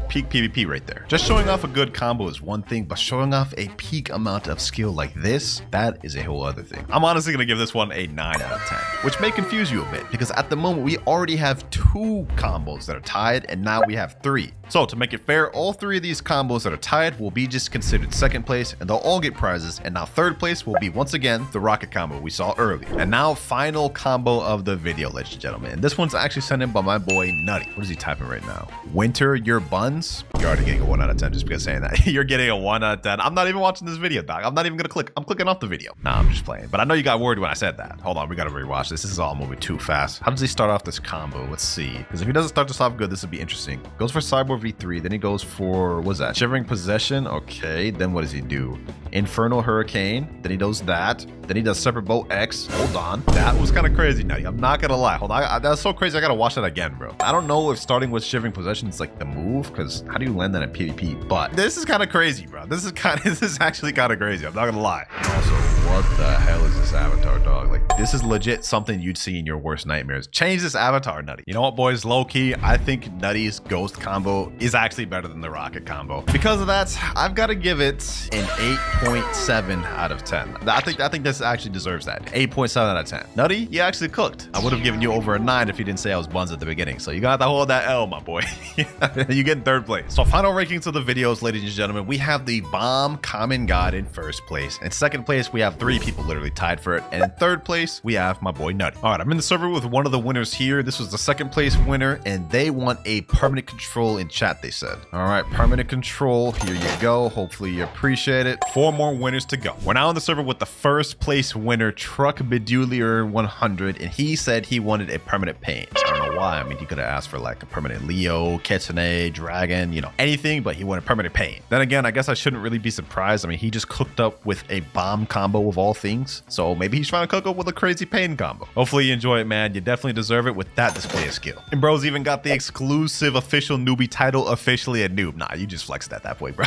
peak PvP right there. Just showing off a good combo is one thing, but showing off a peak amount of skill like this, that is a whole other thing. I'm honestly gonna give this one a 9 out of 10, which may confuse you a bit, because at the moment we already have 2 combos that are tied, and now we have 3. So to make it fair, all 3 of these combos that are tied will be just considered second place, and they'll all get prizes. And now third place will be once again the rocket combo we saw earlier. And now final combo of the video, ladies and gentlemen. And this one's actually sent in by my boy Nutty. What is he typing right now? Winter your buns? experience, you're already getting a 1 out of 10 just because saying that. You're getting a 1 out of 10. I'm not even watching this video, dog. I'm not even gonna click. I'm clicking off the video. Nah, I'm just playing. But I know you got worried when I said that. Hold on, we gotta rewatch this. This is all moving too fast. How does he start off this combo? Let's see. Because if he doesn't start this off good, this would be interesting. Goes for Cyborg V3, then he goes for, what's that? Shivering Possession. Okay, then what does he do? Infernal Hurricane. Then he does that. Then he does Separate Bolt X. Hold on. That was kind of crazy, Nutty. I'm not gonna lie. Hold on. That's so crazy. I gotta watch that again, bro. I don't know if starting with Shivering Possession is like the move, because how do you land that in PvP? But this is kind of crazy, bro. This is actually kind of crazy. I'm not gonna lie. And also, what the hell is this avatar, dog? Like, this is legit something you'd see in your worst nightmares. Change this avatar, Nutty. You know what, boys? Low key, I think Nutty's Ghost combo is actually better than the Rocket combo. Because of that, I've got to give it an 8.7 out of 10. I think this actually deserves that. 8.7 out of 10. Nutty, you actually cooked. I would have given you over a 9 if you didn't say I was buns at the beginning. So you got to hold that L, my boy. You get in 3rd place. So final rankings of the videos, ladies and gentlemen, we have the Bomb Common God in 1st place. In 2nd place, we have 3 people literally tied for it. And in 3rd place, we have my boy Nutty. All right, I'm in the server with one of the winners here. This was the 2nd place winner, and they want a permanent control in chat, they said. All right, permanent control. Here you go. Hopefully you appreciate it. 4 more winners to go. We're now in the server with the 1st place winner, Truck Bedulier 100, and he said he wanted a permanent pain. I don't know why. I mean, he could have asked for like a permanent Leo, Kitsune, Dragon, you know, anything, but he wanted permanent pain. Then again, I guess I shouldn't really be surprised. I mean, he just cooked up with a bomb combo of all things, so maybe he's trying to cook up with a crazy pain combo. Hopefully you enjoy it, man. You definitely deserve it with that display of skill. And bro's even got the exclusive official newbie title, officially a noob. Nah, you just flexed at that point, bro.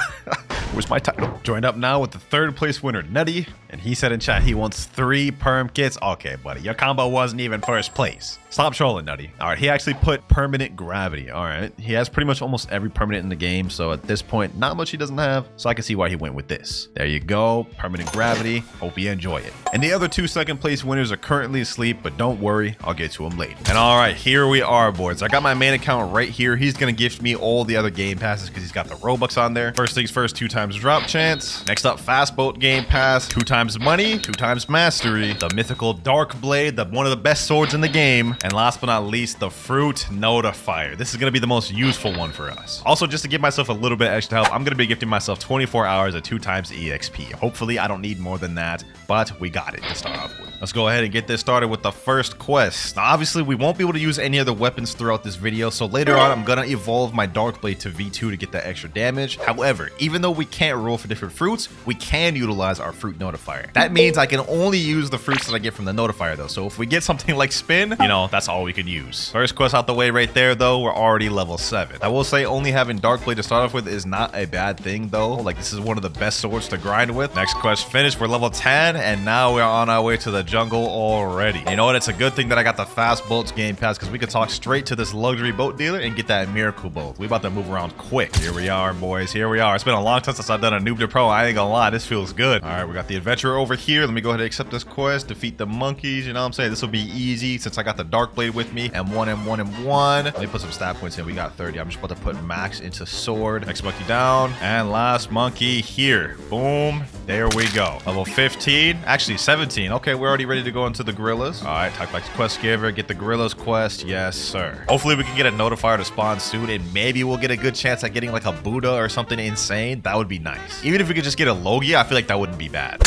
Where's my title? Joined up now with the 3rd place winner, Nutty, and he said in chat he wants 3 perm kits. Okay, buddy, your combo wasn't even 1st place. Stop trolling, Nutty. All right, he actually put permanent gravity. All right, he has pretty much almost every permanent in the game, so at this point, not much he doesn't have, so I can see why he went with this. There you go, permanent gravity. Hope you enjoy it. And the other 2 2nd place winners are currently asleep, but don't worry, I'll get to them later. And all right, here we are, boys. I got my main account right here. He's gonna gift me all the other game passes because he's got the Robux on there. First things first, 2 times drop chance. Next up, Fast Boat game pass, 2 times money, 2 times mastery, the mythical Dark Blade, one of the best swords in the game, and last but not least, the Fruit Notifier. This is gonna be the most useful one for us. Also, just to give myself a little bit extra help, I'm gonna be gifting myself 24 hours at 2 times EXP. Hopefully, I don't need more than that, but we got it to start off with. Let's go ahead and get this started with the first quest. Now, obviously, we won't be able to use any other weapons throughout this video, so later on, I'm gonna evolve my Dark Blade to V2 to get that extra damage. However, even though we can't roll for different fruits, we can utilize our Fruit Notifier. That means I can only use the fruits that I get from the notifier, though. So if we get something like Spin, you know, that's all we can use. First quest out the way right there, though, we're already level 7. I will say only having Dark Blade to start off with is not a bad thing, though. Like, this is one of the best swords to grind with. Next quest finished, we're level 10, and now we're on our way to the jungle already. You know what? It's a good thing that I got the Fast Boats game pass, because we could talk straight to this luxury boat dealer and get that miracle boat. We about to move around quick. Here we are, boys. Here we are. It's been a long time since I've done a noob to pro. I ain't gonna lie, this feels good. All right, we got the adventurer over here. Let me go ahead and accept this quest. Defeat the monkeys. You know what I'm saying? This will be easy since I got the Dark Blade with me. M1, M1, M1. Let me put some stat points in. We got 30. I'm just about to put max into sword. Next monkey down. And last monkey here. Boom. There we go. Level 15. Actually, 17. Okay, we're already ready to go into the gorillas. All right, talk back to quest giver. Get the gorillas quest. Yes, sir. Hopefully, we can get a notifier to spawn soon, and maybe we'll get a good chance at getting like a Buddha or something insane. That would be nice. Even if we could just get a Logia, I feel like that wouldn't be bad.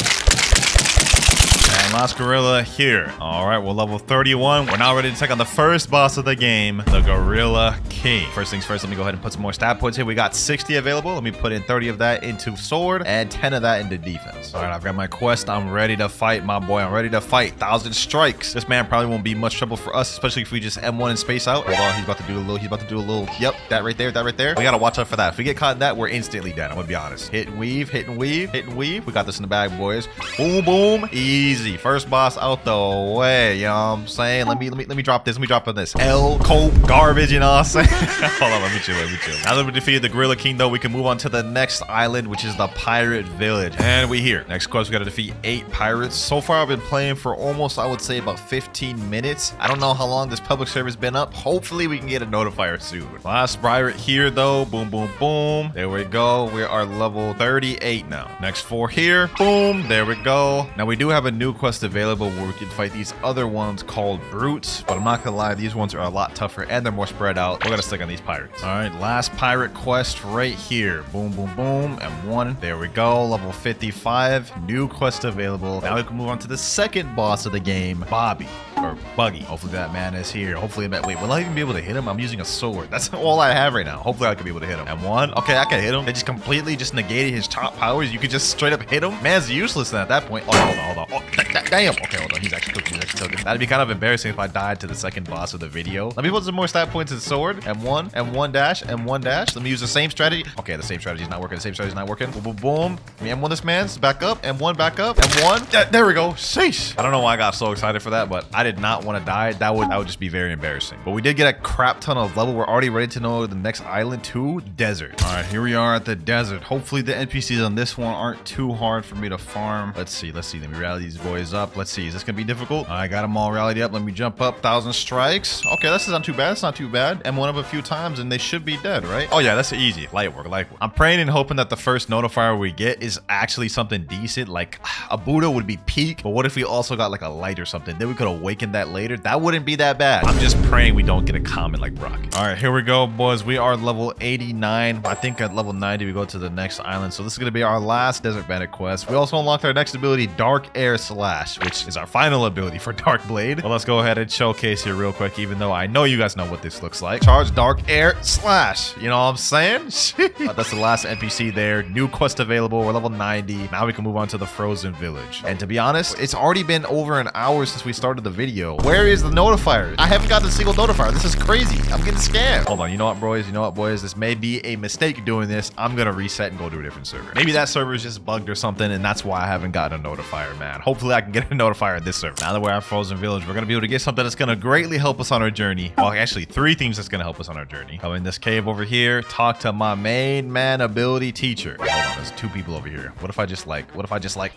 And last gorilla here. All right, we're level 31. We're now ready to take on the first boss of the game, the Gorilla King. First things first, let me go ahead and put some more stat points here. We got 60 available. Let me put in 30 of that into sword and 10 of that into defense. All right, I've got my quest. I'm ready to fight, my boy. I'm ready to fight. 1,000 strikes. This man probably won't be much trouble for us, especially if we just M1 and space out. Hold on, he's about to do a little, yep, that right there, that right there. We gotta watch out for that. If we get caught in that, we're instantly dead. I'm gonna be honest. Hit and weave, hit and weave, hit and weave. We got this in the bag, boys. Boom, boom. Easy. First boss out the way, you know what I'm saying? Let me drop this. Let me drop on this. Coat garbage, you know what I'm saying? Hold on, let me chill. Now that we defeated the Gorilla King, though, we can move on to the next island, which is the Pirate Village. And we here. Next quest, we gotta defeat 8 pirates. So far, I've been playing for almost, I would say, about 15 minutes. I don't know how long this public server's been up. Hopefully, we can get a notifier soon. Last pirate here, though. Boom, boom, boom. There we go. We are level 38 now. Next 4 here. Boom. There we go. Now, we do have a new new quest available where we can fight these other ones called brutes, but I'm not gonna lie, these ones are a lot tougher and they're more spread out. We're gonna stick on these pirates. All right, last pirate quest right here. Boom, boom, boom, and one. There we go, level 55. New quest available. Now we can move on to the second boss of the game, Bobby. Or Buggy. Hopefully that man is here. Hopefully, wait, will I even be able to hit him? I'm using a sword. That's all I have right now. Hopefully I can be able to hit him. And one. Okay, I can hit him. They just completely just negated his top powers. You could just straight up hit him. Man's useless then at that point. Oh, hold on. Oh, damn. Okay, hold on. He's actually cooking. That'd be kind of embarrassing if I died to the second boss of the video. Let me put some more stat points in the sword. And one dash. Let me use the same strategy. Okay, the same strategy is not working. Boom, boom, boom. And one this man's back up. And one back up. And one. There we go. Sheesh. I don't know why I got so excited for that, but I did not want to die. That would just be very embarrassing. But we did get a crap ton of level. We're already ready to know the next island to desert. All right, here we are at the desert. Hopefully the NPCs on this one aren't too hard for me to farm. Let's see. Let me rally these boys up. Let's see. Is this gonna be difficult? I got them all rallied up. Let me jump up. 1,000 strikes. Okay, this is not too bad. It's not too bad. M1 up a few times and they should be dead, right? Oh yeah, that's easy. Light work. I'm praying and hoping that the first notifier we get is actually something decent. Like a Buddha would be peak, but what if we also got like a light or something? Then we could awaken that later. That wouldn't be that bad. I'm just praying we don't get a comment like Brock. All right, here we go, boys. We are level 89. I think at level 90 we go to the next island. So this is gonna be our last Desert Bandit quest. We also unlocked our next ability, Dark Air Slash, which is our final ability for Dark Blade. Well, let's go ahead and showcase here real quick, even though I know you guys know what this looks like. Charge Dark Air Slash. You know what I'm saying? That's the last NPC there. New quest available. We're level 90. Now we can move on to the Frozen Village. And to be honest, it's already been over an hour since we started the video. Where is the notifier? I haven't gotten a single notifier. This is crazy. I'm getting scammed. Hold on. You know what, boys? This may be a mistake doing this. I'm gonna reset and go to a different server. Maybe that server is just bugged or something, and that's why I haven't gotten a notifier, man. Hopefully I can get a notifier at this server. Now that we're at Frozen Village, we're gonna be able to get something that's gonna greatly help us on our journey. Well, actually, 3 things that's gonna help us on our journey. Come in this cave over here, talk to my main man ability teacher. Hold on, there's 2 people over here. What if I just like,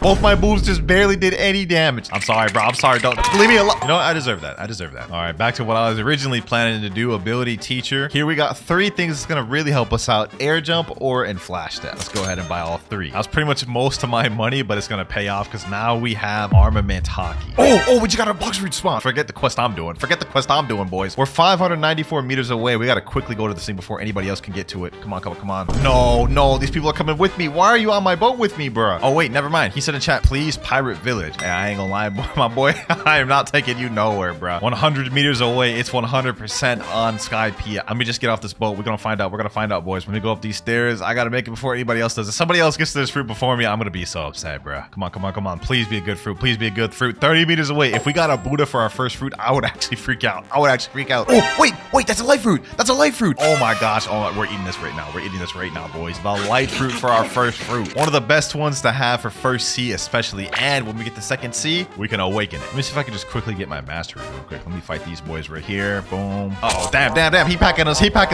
both my moves just barely did any damage. I'm sorry, bro. I'm sorry. Don't leave me alone. You know what? I deserve that. All right, back to what I was originally planning to do, ability teacher. Here we got 3 things that's gonna really help us out: air jump, or and flash step. Let's go ahead and buy all 3. That was pretty much most of my money, but it's gonna pay off because now we have armament hockey. Oh, we just got a box root spawn. Forget the quest I'm doing, boys. We're 594 meters away. We gotta quickly go to this thing before anybody else can get to it. Come on. No, these people are coming with me. Why are you on my boat with me, bro? Oh wait, never mind. He said in chat, please pirate village. Hey, I ain't gonna lie, my boy. I am not taking you nowhere, bro. 100 meters away. It's 100% on Sky P. Let me just get off this boat. We're gonna find out, boys. When we go up these stairs, I gotta make it before anybody else does. If somebody else gets to this fruit before me, I'm gonna be so upset, bro. Come on. Please be a good fruit. 30 meters away. If we got a Buddha for our first fruit, I would actually freak out. Oh, wait, that's a light fruit. Oh my gosh. Oh, we're eating this right now, boys. The light fruit for our first fruit. One of the best ones to have for first C especially. And when we get the second C, we can awaken it. Let me see if I can just quickly get my mastery real quick. Let me fight these boys right here. Boom. Oh, damn. He packing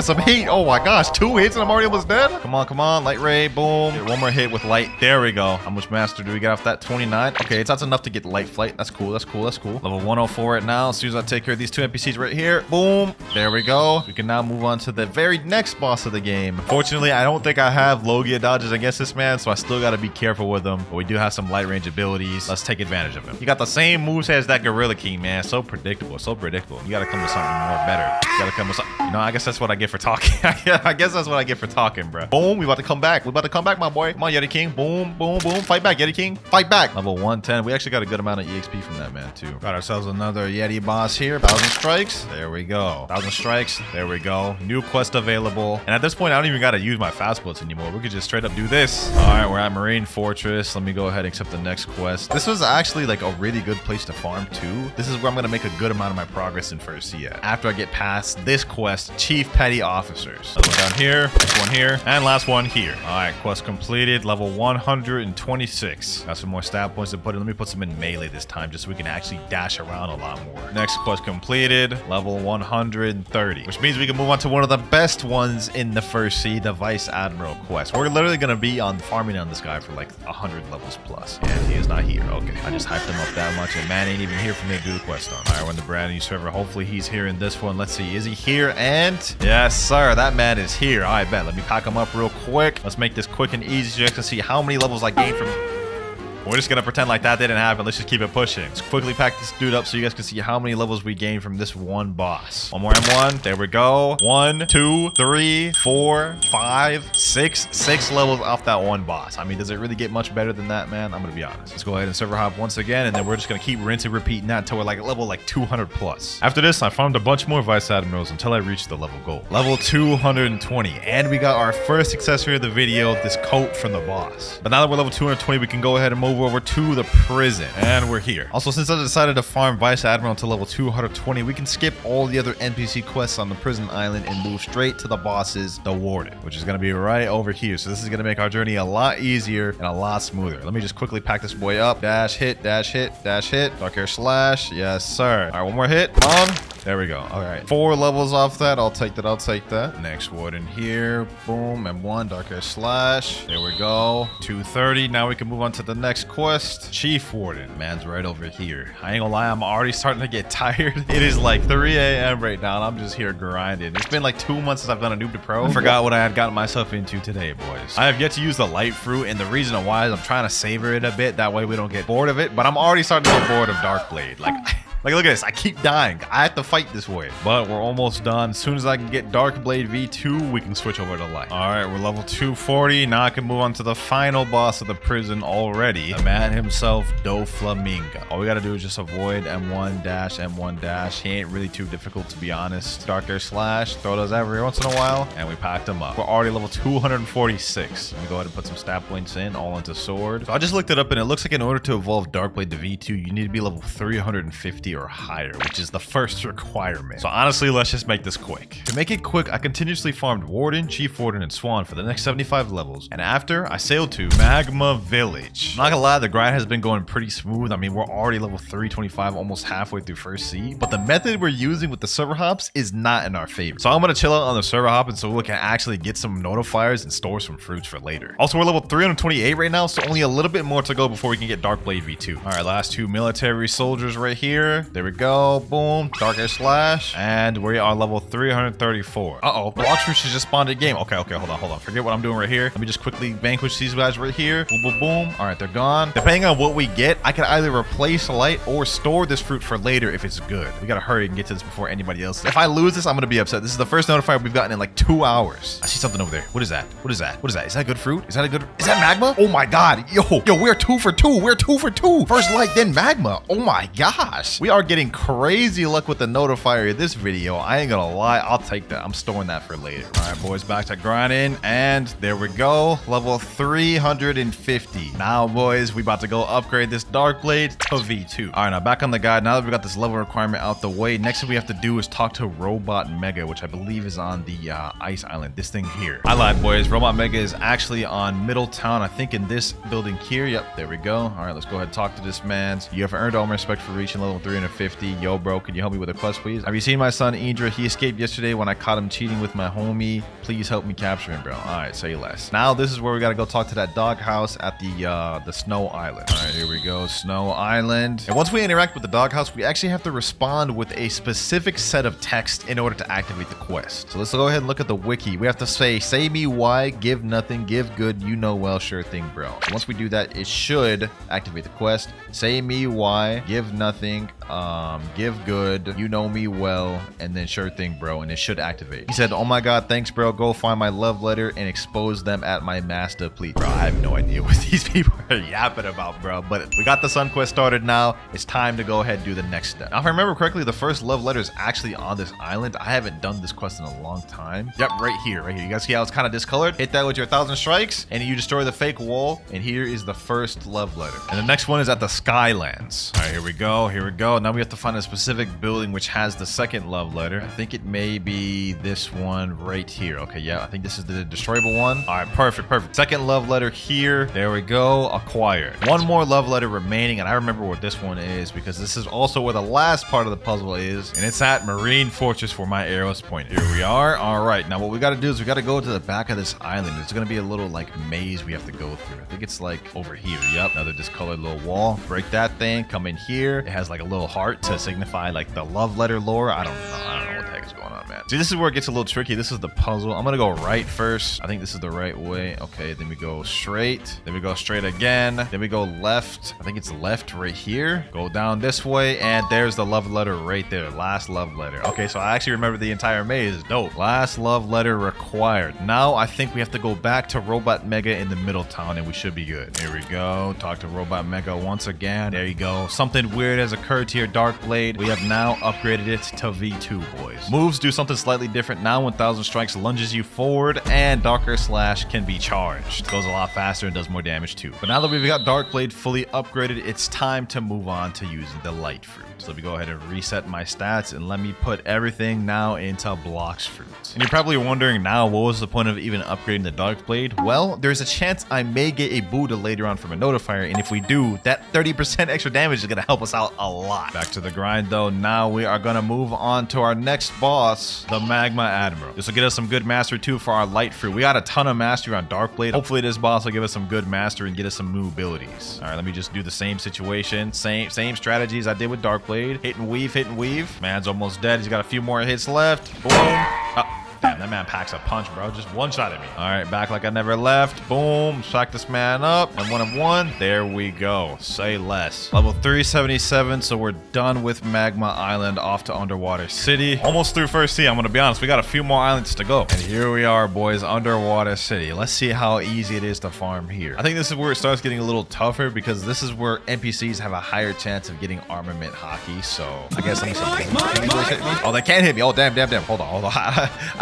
some heat. Oh my gosh. 2 hits and I'm already almost dead. Come on. Light ray. Boom. Get 1 more hit with light. There we go. How much master do we get off that? 29. Okay, that's enough to get light flight. That's cool. Level 104 right now. As soon as I take care of these 2 NPCs right here. Boom. There we go. We can now move on to the very next boss of the game. Fortunately, I don't think I have Logia dodges against this man, so I still got to be careful with him. But we do have some light range abilities. Let's take advantage of him. He got the same moveset as that Gorilla King, man. So predictable. You got to come with something more better. You know, I guess that's what I get for talking. I guess that's what I get for talking, bro. Boom. We about to come back, my boy. Come on, Yeti King. Boom. Fight back, Yeti King. Fight back. Level 110. We actually got a good amount of EXP from that man, too. Got ourselves another Yeti boss here. 1,000 strikes. There we go. 1,000 strikes. There we go. New quest available. And at this point, I don't even got to use my fast bullets anymore. We could just straight up do this. All right, we're at Marine Fortress. Let me go ahead and accept the next quest. This was actually like a really good place to farm, too. This is where I'm going to make a good amount of my progress in first C at. After I get past this quest, Chief Petty Officers. Another one down here. Next one here. And last one here. All right, quest completed. Level 126. Got some more stat points to put in. Let me put some in melee this time just so we can actually dash around a lot more. Next quest completed. Level 130. Which means we can move on to one of the best ones in the first C, the Vice Admiral quest. We're literally going to be on farming on this guy for like 100 levels plus. And he is not here. Okay. I just hyped him up that much and man ain't even here for me to do the quest on. All right, we're in the brand new server. Hopefully he's here in this one. Let's see. Is he here? And yes, sir. That man is here. All right, bet. Let me pack him up real quick. Let's make this quick and easy so you guys can see how many levels I gained from... We're just gonna pretend like that didn't happen. Let's just keep it pushing. Let's quickly pack this dude up so you guys can see how many levels we gained from this one boss. One more M1. There we go. 1, 2, 3, 4, 5, 6. 6 levels off that one boss. I mean, does it really get much better than that, man? I'm gonna be honest. Let's go ahead and server hop once again, and then we're just gonna keep rinsing, repeating that until we're like level 200 plus. After this, I farmed a bunch more Vice Admirals until I reached the level goal. Level 220, and we got our first accessory of the video, this coat from the boss. But now that we're level 220, we can go ahead and move over to the prison, and we're here. Also, since I decided to farm Vice Admiral until level 220, we can skip all the other NPC quests on the prison island and move straight to the bosses, the warden, which is gonna be right over here. So this is gonna make our journey a lot easier and a lot smoother. Let me just quickly pack this boy up. Dash hit, dash hit, dash hit. Dark Air Slash. Yes, sir. All right, one more hit. Come on. There we go. All right. 4 levels off that. I'll take that. I'll take that. Next warden here. Boom. M1. Dark Air Slash. There we go. 230. Now we can move on to the next quest. Chief Warden. Man's right over here. I ain't gonna lie. I'm already starting to get tired. It is like 3 a.m. right now, and I'm just here grinding. It's been like 2 months since I've done a noob to pro. I forgot what I had gotten myself into today, boys. I have yet to use the light fruit, and the reason why is I'm trying to savor it a bit. That way we don't get bored of it. But I'm already starting to get bored of Darkblade. Like, look at this. I keep dying. I have to fight this way. But we're almost done. As soon as I can get Darkblade V2, we can switch over to light. All right, we're level 240. Now I can move on to the final boss of the prison already. The man himself, Doflamingo. All we got to do is just avoid M1 dash, M1 dash. He ain't really too difficult, to be honest. Dark Air Slash. Throw those every once in a while. And we packed him up. We're already level 246. Let me go ahead and put some stat points in, all into sword. So I just looked it up, and it looks like in order to evolve Darkblade to V2, you need to be level 350 or higher, which is the first requirement. So honestly, let's just make this quick. To make it quick, I continuously farmed Warden, Chief Warden, and Swan for the next 75 levels, and after, I sailed to Magma Village. I'm not gonna lie, the grind has been going pretty smooth. I mean, we're already level 325, almost halfway through first sea, but the method we're using with the server hops is not in our favor. So I'm gonna chill out on the server hop and so we can actually get some notifiers and store some fruits for later. Also, we're level 328 right now, so only a little bit more to go before we can get Darkblade V2. All right, last 2 military soldiers right here. There we go. Boom. Dark Air Slash. And we are level 334. Uh-oh. Blox fruits just spawned in game. Okay, hold on. Forget what I'm doing right here. Let me just quickly vanquish these guys right here. Boom, boom, boom. All right, they're gone. Depending on what we get, I can either replace light or store this fruit for later if it's good. We gotta hurry and get to this before anybody else. If I lose this, I'm gonna be upset. This is the first notifier we've gotten in like 2 hours. I see something over there. What is that? What is that? Is that good fruit? Is that magma? Oh my god. Yo, we're 2 for 2. We're 2 for 2. First light, then magma. Oh my gosh. We are getting crazy luck with the notifier in this video. I ain't gonna lie. I'll take that. I'm storing that for later. All right, boys, back to grinding. And there we go. Level 350. Now, boys, we about to go upgrade this Darkblade to V2. All right, now back on the guide. Now that we got this level requirement out the way, next thing we have to do is talk to Robot Mega, which I believe is on the ice island. This thing here. I lied, boys. Robot Mega is actually on Middletown. I think in this building here. Yep, there we go. All right, let's go ahead and talk to this man. You have earned all my respect for reaching level 350. Yo, bro, can you help me with a quest, please? Have you seen my son, Indra? He escaped yesterday when I caught him cheating with my homie. Please help me capture him, bro. All right, say less. Now, this is where we got to go talk to that doghouse at the Snow Island. All right, here we go. Snow Island. And once we interact with the doghouse, we actually have to respond with a specific set of text in order to activate the quest. So let's go ahead and look at the wiki. We have to say me why, give nothing, give good, you know well, sure thing, bro. So once we do that, it should activate the quest. Say me why, give nothing, give good, you know me well, and then sure thing, bro, and it should activate. He said, oh my god, thanks, bro. Go find my love letter and expose them at my master, please. Bro, I have no idea what these people are yapping about, bro, but we got the Sun Quest started now. It's time to go ahead and do the next step. Now, if I remember correctly, the first love letter is actually on this island. I haven't done this quest in a long time. Yep, right here. You guys see how it's kind of discolored? Hit that with your 1,000 strikes, and you destroy the fake wall, and here is the first love letter. And the next one is at the Skylands. All right, here we go. Now we have to find a specific building which has the second love letter. I think it may be this one right here. Okay, yeah, I think this is the destroyable one. All right, perfect. Second love letter here. There we go. Acquired. One more love letter remaining, and I remember what this one is because this is also where the last part of the puzzle is, and it's at Marine Fortress where my arrows point. Here we are. All right, now what we got to do is we got to go to the back of this island. There's going to be a little like maze we have to go through. I think it's like over here. Yep, another discolored little wall. Break that thing. Come in here. It has like a little heart to signify like the love letter lore. I don't know what the heck is going on, man. See, this is where it gets a little tricky. This is the puzzle. I'm gonna go right first. I think this is the right way. Okay, then we go straight. Then we go straight again. Then we go left. I think it's left right here. Go down this way, and there's the love letter right there. Last love letter. Okay, so I actually remember the entire maze. Dope. Last love letter required. Now I think we have to go back to Robot Mega in the middle town, and we should be good. Here we go. Talk to Robot Mega once again. There you go. Something weird has occurred to your Dark Blade. We have now upgraded it to V2, boys. Moves do something slightly different. Now 1000 strikes lunges you forward, and Darker Slash can be charged. Goes a lot faster and does more damage too. But now that we've got Dark Blade fully upgraded, it's time to move on to using the Light Fruit. So let me go ahead and reset my stats, and let me put everything now into Blox Fruit. And you're probably wondering now, what was the point of even upgrading the Dark Blade? Well, there's a chance I may get a Buddha later on from a Notifier, and if we do, that 30% extra damage is going to help us out a lot. Back to the grind though. Now we are going to move on to our next boss, the Magma Admiral. This will get us some good mastery too for our Light Fruit. We got a ton of mastery on Dark Blade. Hopefully this boss will give us some good mastery and get us some new abilities. All right, let me just do the same situation. Same strategies I did with Dark Blade. Hit and weave, hit and weave. Man's almost dead. He's got a few more hits left. Boom. Oh. Damn, that man packs a punch, bro. Just one shot at me. All right, back like I never left. Boom. Sack this man up. And 1 of 1. There we go. Say less. Level 377. So we're done with Magma Island, off to Underwater City. Almost through first sea. I'm going to be honest. We got a few more islands to go. And here we are, boys. Underwater City. Let's see how easy it is to farm here. I think this is where it starts getting a little tougher, because this is where NPCs have a higher chance of getting armament hockey. So I guess let me see. Can these boys hit me? Oh, they can't hit me. Oh, damn. Hold on.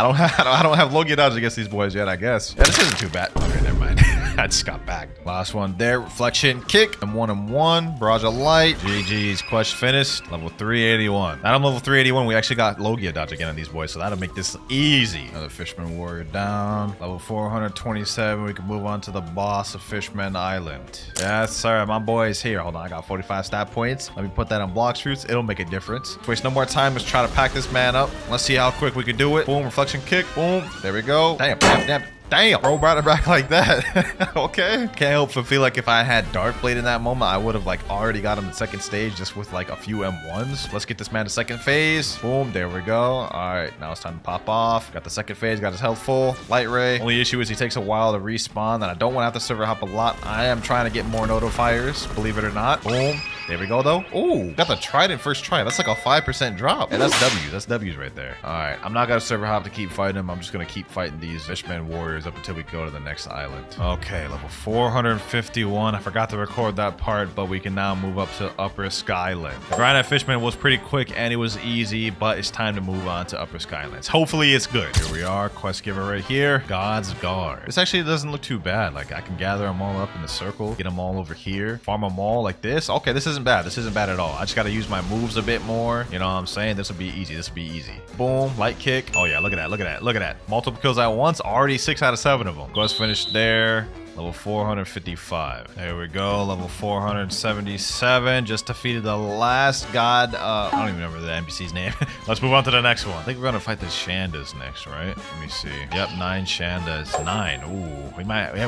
I don't have Logia dodge against these boys yet, I guess. Yeah, this isn't too bad. Okay, never mind. I just got back. Last one there. Reflection kick. I'm 1 and 1. Barrage of light. GG's. Quest finished. Level 381. Now I'm level 381. We actually got Logia dodge again on these boys, so that'll make this easy. Another Fisherman Warrior down. Level 427. We can move on to the boss of Fishman Island. Yes, sir. My boy's here. Hold on. I got 45 stat points. Let me put that on Blox Fruits. It'll make a difference. Waste no more time. Let's try to pack this man up. Let's see how quick we can do it. Boom. Reflection kick. Boom. There we go. Damn, bro, brought it back like that. Okay. Can't help but feel like if I had Dark Blade in that moment, I would have like already got him to second stage just with like a few M1s. Let's get this man to second phase. Boom, there we go. All right, now it's time to pop off. Got the second phase, got his health full. Light Ray. Only issue is he takes a while to respawn, and I don't want to have to server hop a lot. I am trying to get more notifiers, believe it or not. Boom. There we go, though. Oh, got the Trident first try. That's like a 5% drop. And that's W's. That's W's right there. All right. I'm not going to server hop to keep fighting him. I'm just going to keep fighting these Fishman Warriors up until we go to the next island. Okay, level 451. I forgot to record that part, but we can now move up to Upper Skyland. The grind at Fishman was pretty quick and it was easy, but it's time to move on to Upper Skylands. Hopefully it's good. Here we are. Quest giver right here. God's Guard. This actually doesn't look too bad. Like I can gather them all up in the circle, get them all over here, farm them all like this. Okay, this isn't bad. This isn't bad at all. I just got to use my moves a bit more. You know what I'm saying? This will be easy. This will be easy. Boom. Light kick. Oh yeah, look at that. Look at that. Look at that. Multiple kills at once. Already 6 out of 7 of them. Quest finished there. Level 455. There we go. Level 477. Just defeated the last god. I don't even remember the NPC's name. Let's move on to the next one. I think we're gonna fight the Shandas next, right? Let me see. Yep, 9 Shandas. 9. Ooh,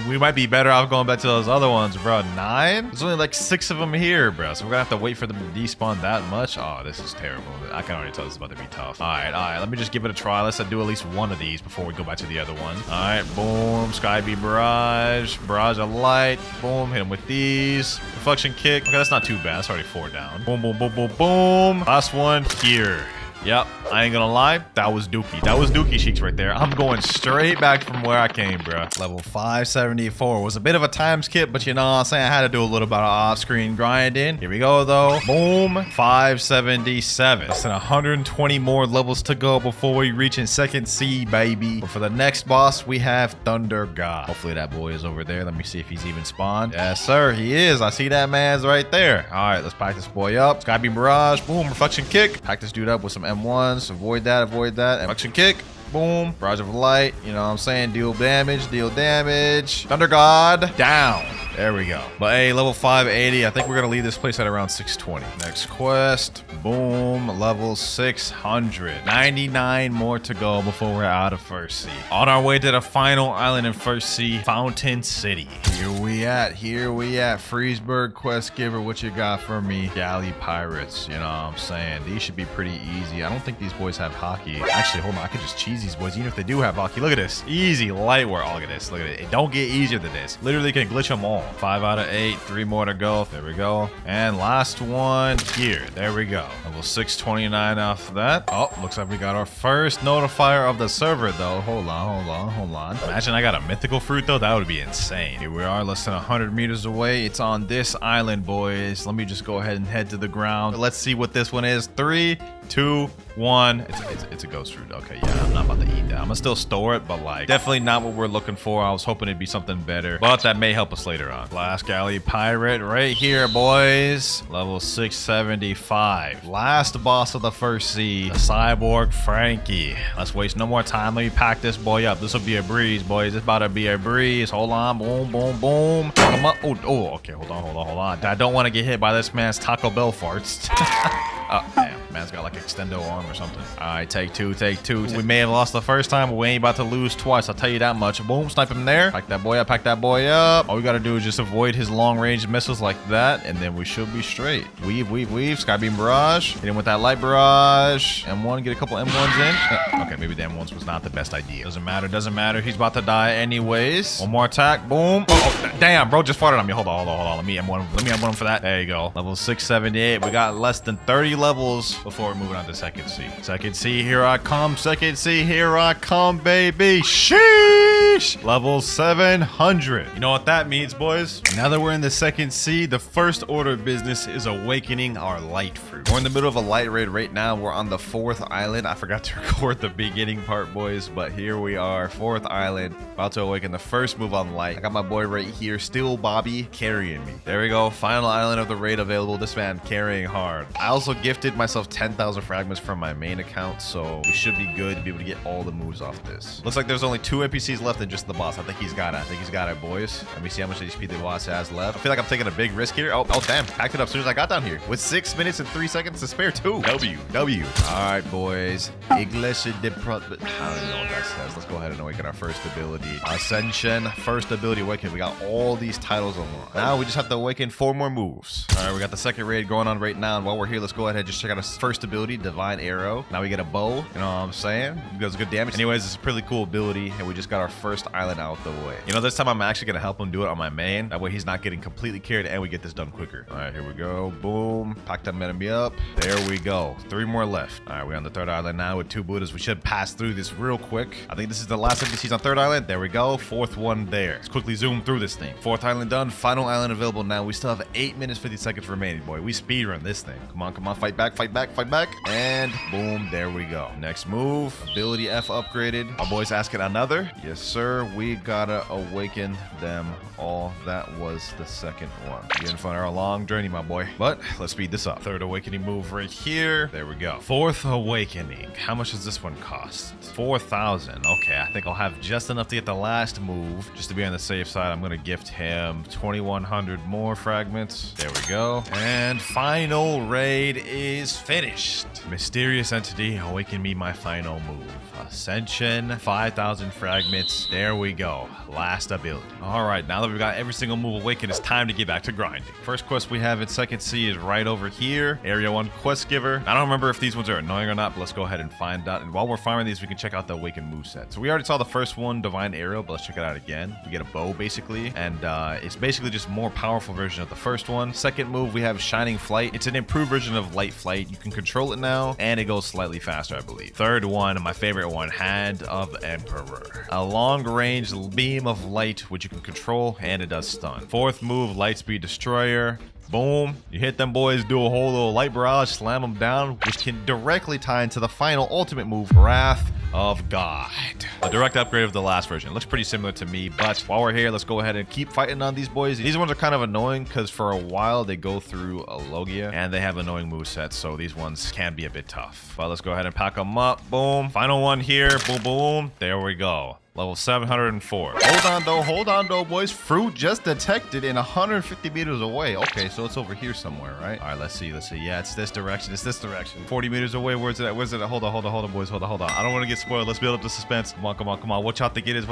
we might be better off going back to those other ones, bro. 9? There's only like 6 of them here, bro. So we're gonna have to wait for them to despawn that much. Oh, this is terrible. I can already tell this is about to be tough. All right. Let me just give it a try. Let's do at least one of these before we go back to the other one. All right, boom. Sky Bee Barrage. Barrage of light. Boom. Hit him with these. Reflection kick. Okay, that's not too bad. That's already 4 down. Boom, boom, boom, boom, boom. Last one here. Yep, I ain't gonna lie, that was dookie. That was dookie cheeks right there. I'm going straight back from where I came, bro. Level 574 was a bit of a time skip, but you know what I'm saying? I had to do a little bit of off-screen grinding. Here we go, though. Boom, 577. Less than 120 more levels to go before we reach in second C, baby. But for the next boss, we have Thunder God. Hopefully that boy is over there. Let me see if he's even spawned. Yes, sir, he is. I see that man's right there. All right, let's pack this boy up. Sky Beam Barrage. Boom, Reflection Kick. Pack this dude up with some M1s. Avoid that, avoid that. Reflection Kick. Boom. Barrage of light. You know what I'm saying? Deal damage, deal damage. Thunder God. Down. There we go. But hey, level 580. I think we're gonna leave this place at around 620. Next quest. Boom. Level 600. 99 more to go before we're out of First Sea. On our way to the final island in First Sea, Fountain City. Here we at. Freesburg quest giver. What you got for me? Galley pirates. You know what I'm saying? These should be pretty easy. I don't think these boys have hockey. Actually, hold on. I could just cheese these boys even if they do have hockey. Look at this. Easy light work. Oh, look at this. Look at it. It don't get easier than this. Literally can glitch them all. 5 out of 8. 3 more to go. There we go. And last one here. There we go. Level 629 off that. Oh, looks like we got our first notifier of the server though. Hold on. Imagine I got a mythical fruit though. That would be insane. Here we are, less than 100 meters away. It's on this island, boys. Let me just go ahead and head to the ground. Let's see what this one is. 3, 2, 1. It's a ghost fruit. Okay, yeah, I'm not about to eat that. I'm gonna still store it, but like definitely not what we're looking for. I was hoping it'd be something better, but that may help us later on. Last galley pirate right here, boys. Level 675. Last boss of the First Sea, the cyborg Frankie. Let's waste no more time. Let me pack this boy up. This will be a breeze, boys. It's about to be a breeze. Hold on. Boom, boom, boom. Come up. Oh, okay. Hold on. I don't want to get hit by this man's Taco Bell farts. Oh, damn. Man's got like extendo arm or something. All right, take two. We may have lost the first time, but we ain't about to lose twice. I'll tell you that much. Boom, snipe him there. Pack that boy up. All we got to do is just avoid his long-range missiles like that, and then we should be straight. Weave. Skybeam barrage. Hit him with that light barrage. M1, get a couple M1s in. Okay, maybe the M1s was not the best idea. Doesn't matter. He's about to die anyways. One more attack. Boom. Oh, damn, bro, just farted on me. Hold on. Let me M1 him for that. There you go. Level 678. We got less than 30 levels before we're moving on to Second Sea. Second Sea, here I come. Baby. Sheesh. Level 700. You know what that means, boys? Now that we're in the Second Sea, the first order of business is awakening our light fruit. We're in the middle of a light raid right now. We're on the 4th island. I forgot to record the beginning part, boys, but here we are, 4th island, about to awaken the first move on light. I got my boy right here, still Bobby, carrying me. There we go. Final island of the raid available. This man carrying hard. I also gifted myself 10,000 fragments from my main account, so we should be good to be able to get all the moves off this. Looks like there's only 2 NPCs left and just the boss. I think he's got it, boys. Let me see how much HP the boss has left. I feel like I'm taking a big risk here. Oh damn, packed it up as soon as I got down here with 6 minutes and 3 seconds to spare too. W. All right, boys. English de pro. I don't even know what that says. Let's go ahead and awaken our first ability. Ascension, first ability awaken. We got all these titles unlocked. Now we just have to awaken 4 more moves. All right, we got the second raid going on right now, and while we're here, let's go ahead and just check out our first ability, Divine Arrow. Now we get a bow. You know what I'm saying? It does good damage. Anyways, it's a pretty cool ability, and we just got our first island out the way. You know, this time I'm actually gonna help him do it on my main. That way he's not getting completely carried, and we get this done quicker. All right, here we go. Boom. Pack that enemy up. There we go. 3 more left. All right, we're on the 3rd island now with 2 Buddhas. We should pass through this real quick. I think this is the last NPCs on 3rd island. There we go. 4th one there. Let's quickly zoom through this thing. 4th island done. Final island available now. We still have 8 minutes 50 seconds remaining, boy. We speedrun this thing. Come on. Fight back. And boom. There we go. Next move. Ability F upgraded. Our boys asking another. Yes, sir. We gotta awaken them all. That was the second one. Getting for a long journey, my boy. But let's speed this up. 3rd awakening move right here. There we go. 4th awakening. How much does this one cost? 4,000. Okay, I think I'll have just enough to get the last move. Just to be on the safe side, I'm gonna gift him 2,100 more fragments. There we go. And final raid is finished. Mysterious entity, awaken me my final move. Ascension, 5,000 fragments. There we go. Last ability. All right, now that we've got every single move awakened, it's time to get back to grinding. First quest we have in Second Sea is right over here. Area 1 quest giver. I don't remember if these ones are annoying or not, but let's go ahead and find out. And while we're farming these, we can check out the awakened moveset. So we already saw the first one, Divine Arrow, but let's check it out again. We get a bow basically, and it's basically just more powerful version of the first one. Second move, we have Shining Flight. It's an improved version of Light Flight. You can control it now, and it goes slightly faster, I believe. Third one, my favorite one, Hand of Emperor. A long-range beam of light, which you can control, and it does stun. Fourth move, Lightspeed Destroyer. Boom. You hit them boys, do a whole little light barrage, slam them down, which can directly tie into the final ultimate move, Wrath of God. A direct upgrade of the last version. It looks pretty similar to me, but while we're here, let's go ahead and keep fighting on these boys. These ones are kind of annoying because for a while they go through a Logia and they have annoying movesets, so these ones can be a bit tough. But let's go ahead and pack them up. Boom. Final one here. Boom, boom. There we go. Level 704. Hold on though, boys. Fruit just detected in 150 meters away. Okay, so it's over here somewhere, right? All right, let's see. Yeah, it's this direction. 40 meters away. Where's it at? Hold on, boys. Hold on. I don't want to get spoiled. Let's build up the suspense. Come on. Watch out, think it is,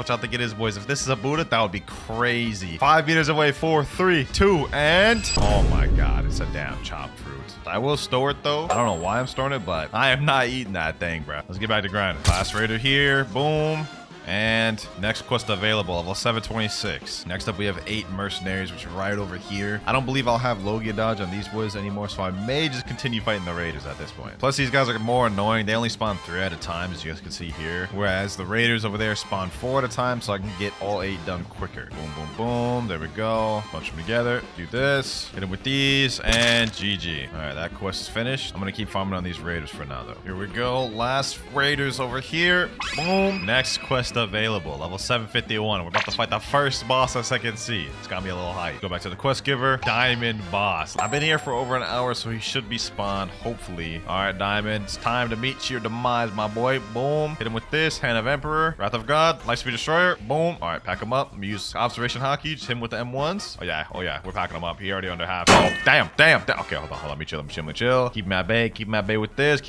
boys. If this is a Buddha, that would be crazy. 5 meters away. 4, 3, 2, and oh my God, it's a damn chopped fruit. I will store it though. I don't know why I'm storing it, but I am not eating that thing, bro. Let's get back to grinding. Last raider here. Boom. And next quest available, level 726. Next up, we have 8 mercenaries, which are right over here. I don't believe I'll have Logia dodge on these boys anymore, so I may just continue fighting the raiders at this point. Plus, these guys are more annoying. They only spawn 3 at a time, as you guys can see here. Whereas the raiders over there spawn 4 at a time, so I can get all 8 done quicker. Boom, boom, boom. There we go. Bunch them together. Do this. Hit them with these, and GG. All right, that quest is finished. I'm going to keep farming on these raiders for now, though. Here we go. Last raiders over here. Boom. Next quest available, level 751. We're about to fight the first boss of Second Sea. It's gonna be a little height. Go back to the quest giver. Diamond boss. I've been here for over an hour, so he should be spawned, hopefully. All right, Diamond, it's time to meet your demise, my boy. Boom. Hit him with this. Hand of Emperor. Wrath of God. Lightspeed Destroyer. Boom. All right, pack him up. Use Observation Hockey. Just hit him with the M1s. Oh yeah. We're packing him up. He already under half. Oh, damn. Okay, hold on. Let me chill. Keep him at bay with this.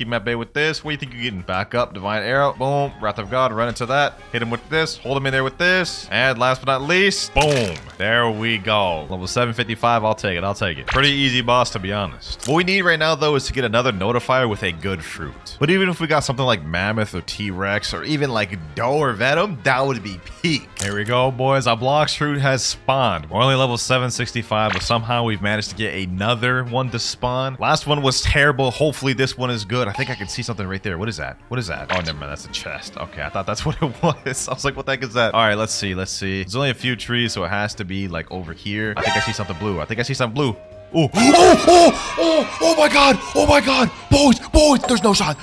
What do you think you're getting? Back up. Divine Arrow. Boom. Wrath of God. Run into that. Hit him with this. Hold him in there with this. And last but not least, boom. There we go. Level 755. I'll take it. Pretty easy boss, to be honest. What we need right now, though, is to get another notifier with a good fruit. But even if we got something like Mammoth or T-Rex or even like Doe or Venom, that would be peak. Here we go, boys. Our Blox fruit has spawned. We're only level 765, but somehow we've managed to get another one to spawn. Last one was terrible. Hopefully this one is good. I think I can see something right there. What is that? Oh, never mind. That's a chest. Okay, I thought that's what it was. I was like, what the heck is that? All right, let's see. There's only a few trees, so it has to be like over here. I think I see something blue. Oh my god. Boys, there's no shot.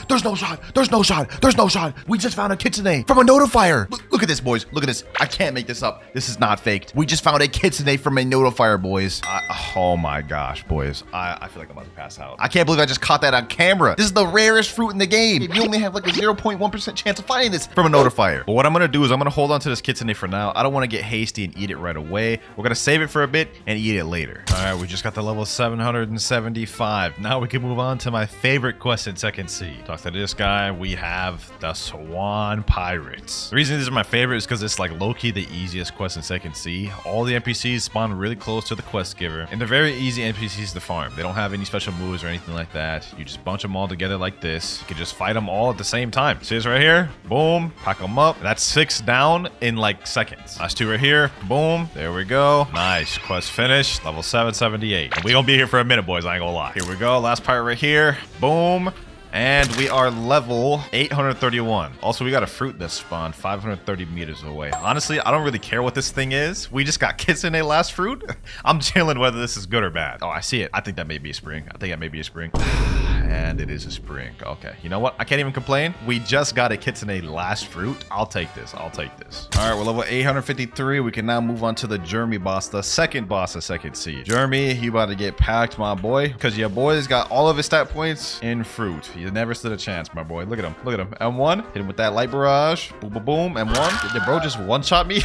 We just found a kitsune from a notifier. Look at this, boys. Look at this. I can't make this up. This is not faked. We just found a kitsune from a notifier, boys. Oh my gosh, boys. I feel like I'm about to pass out. I can't believe I just caught that on camera. This is the rarest fruit in the game. You only have like a 0.1% chance of finding this from a notifier. But what I'm gonna do is I'm gonna hold on to this kitsune for now. I don't want to get hasty and eat it right away. We're gonna save it for a bit and eat it later. All right, we just got the level 775. Now we can move on to my favorite quest in Second Sea. Talk to this guy. We have the Swan Pirates. The reason these are my favorite is because it's like low-key the easiest quest in Second Sea. All the NPCs spawn really close to the quest giver, and they're very easy NPCs to farm. They don't have any special moves or anything like that. You just bunch them all together like this. You can just fight them all at the same time. See this right here? Boom. Pack them up. That's 6 down in like seconds. Last 2 right here. Boom. There we go. Nice. Quest finished. Level 778. And we gonna be here for a minute, boys. I ain't gonna lie. Here we go. Last pirate right here. Boom. And we are level 831. Also, we got a fruit that spawned 530 meters away. Honestly, I don't really care what this thing is. We just got kitsune last fruit. I'm chilling whether this is good or bad. Oh, I see it. I think that may be a spring. And it is a spring. Okay. You know what? I can't even complain. We just got a kitsune last fruit. I'll take this. All right, we're level 853. We can now move on to the Jeremy boss, the second boss of Second Sea. Jeremy, you about to get packed, my boy, because your boy's got all of his stat points in fruit. You never stood a chance, my boy. Look at him. M1. Hit him with that light barrage. Boom, boom, boom. M1. Did bro just one-shot me?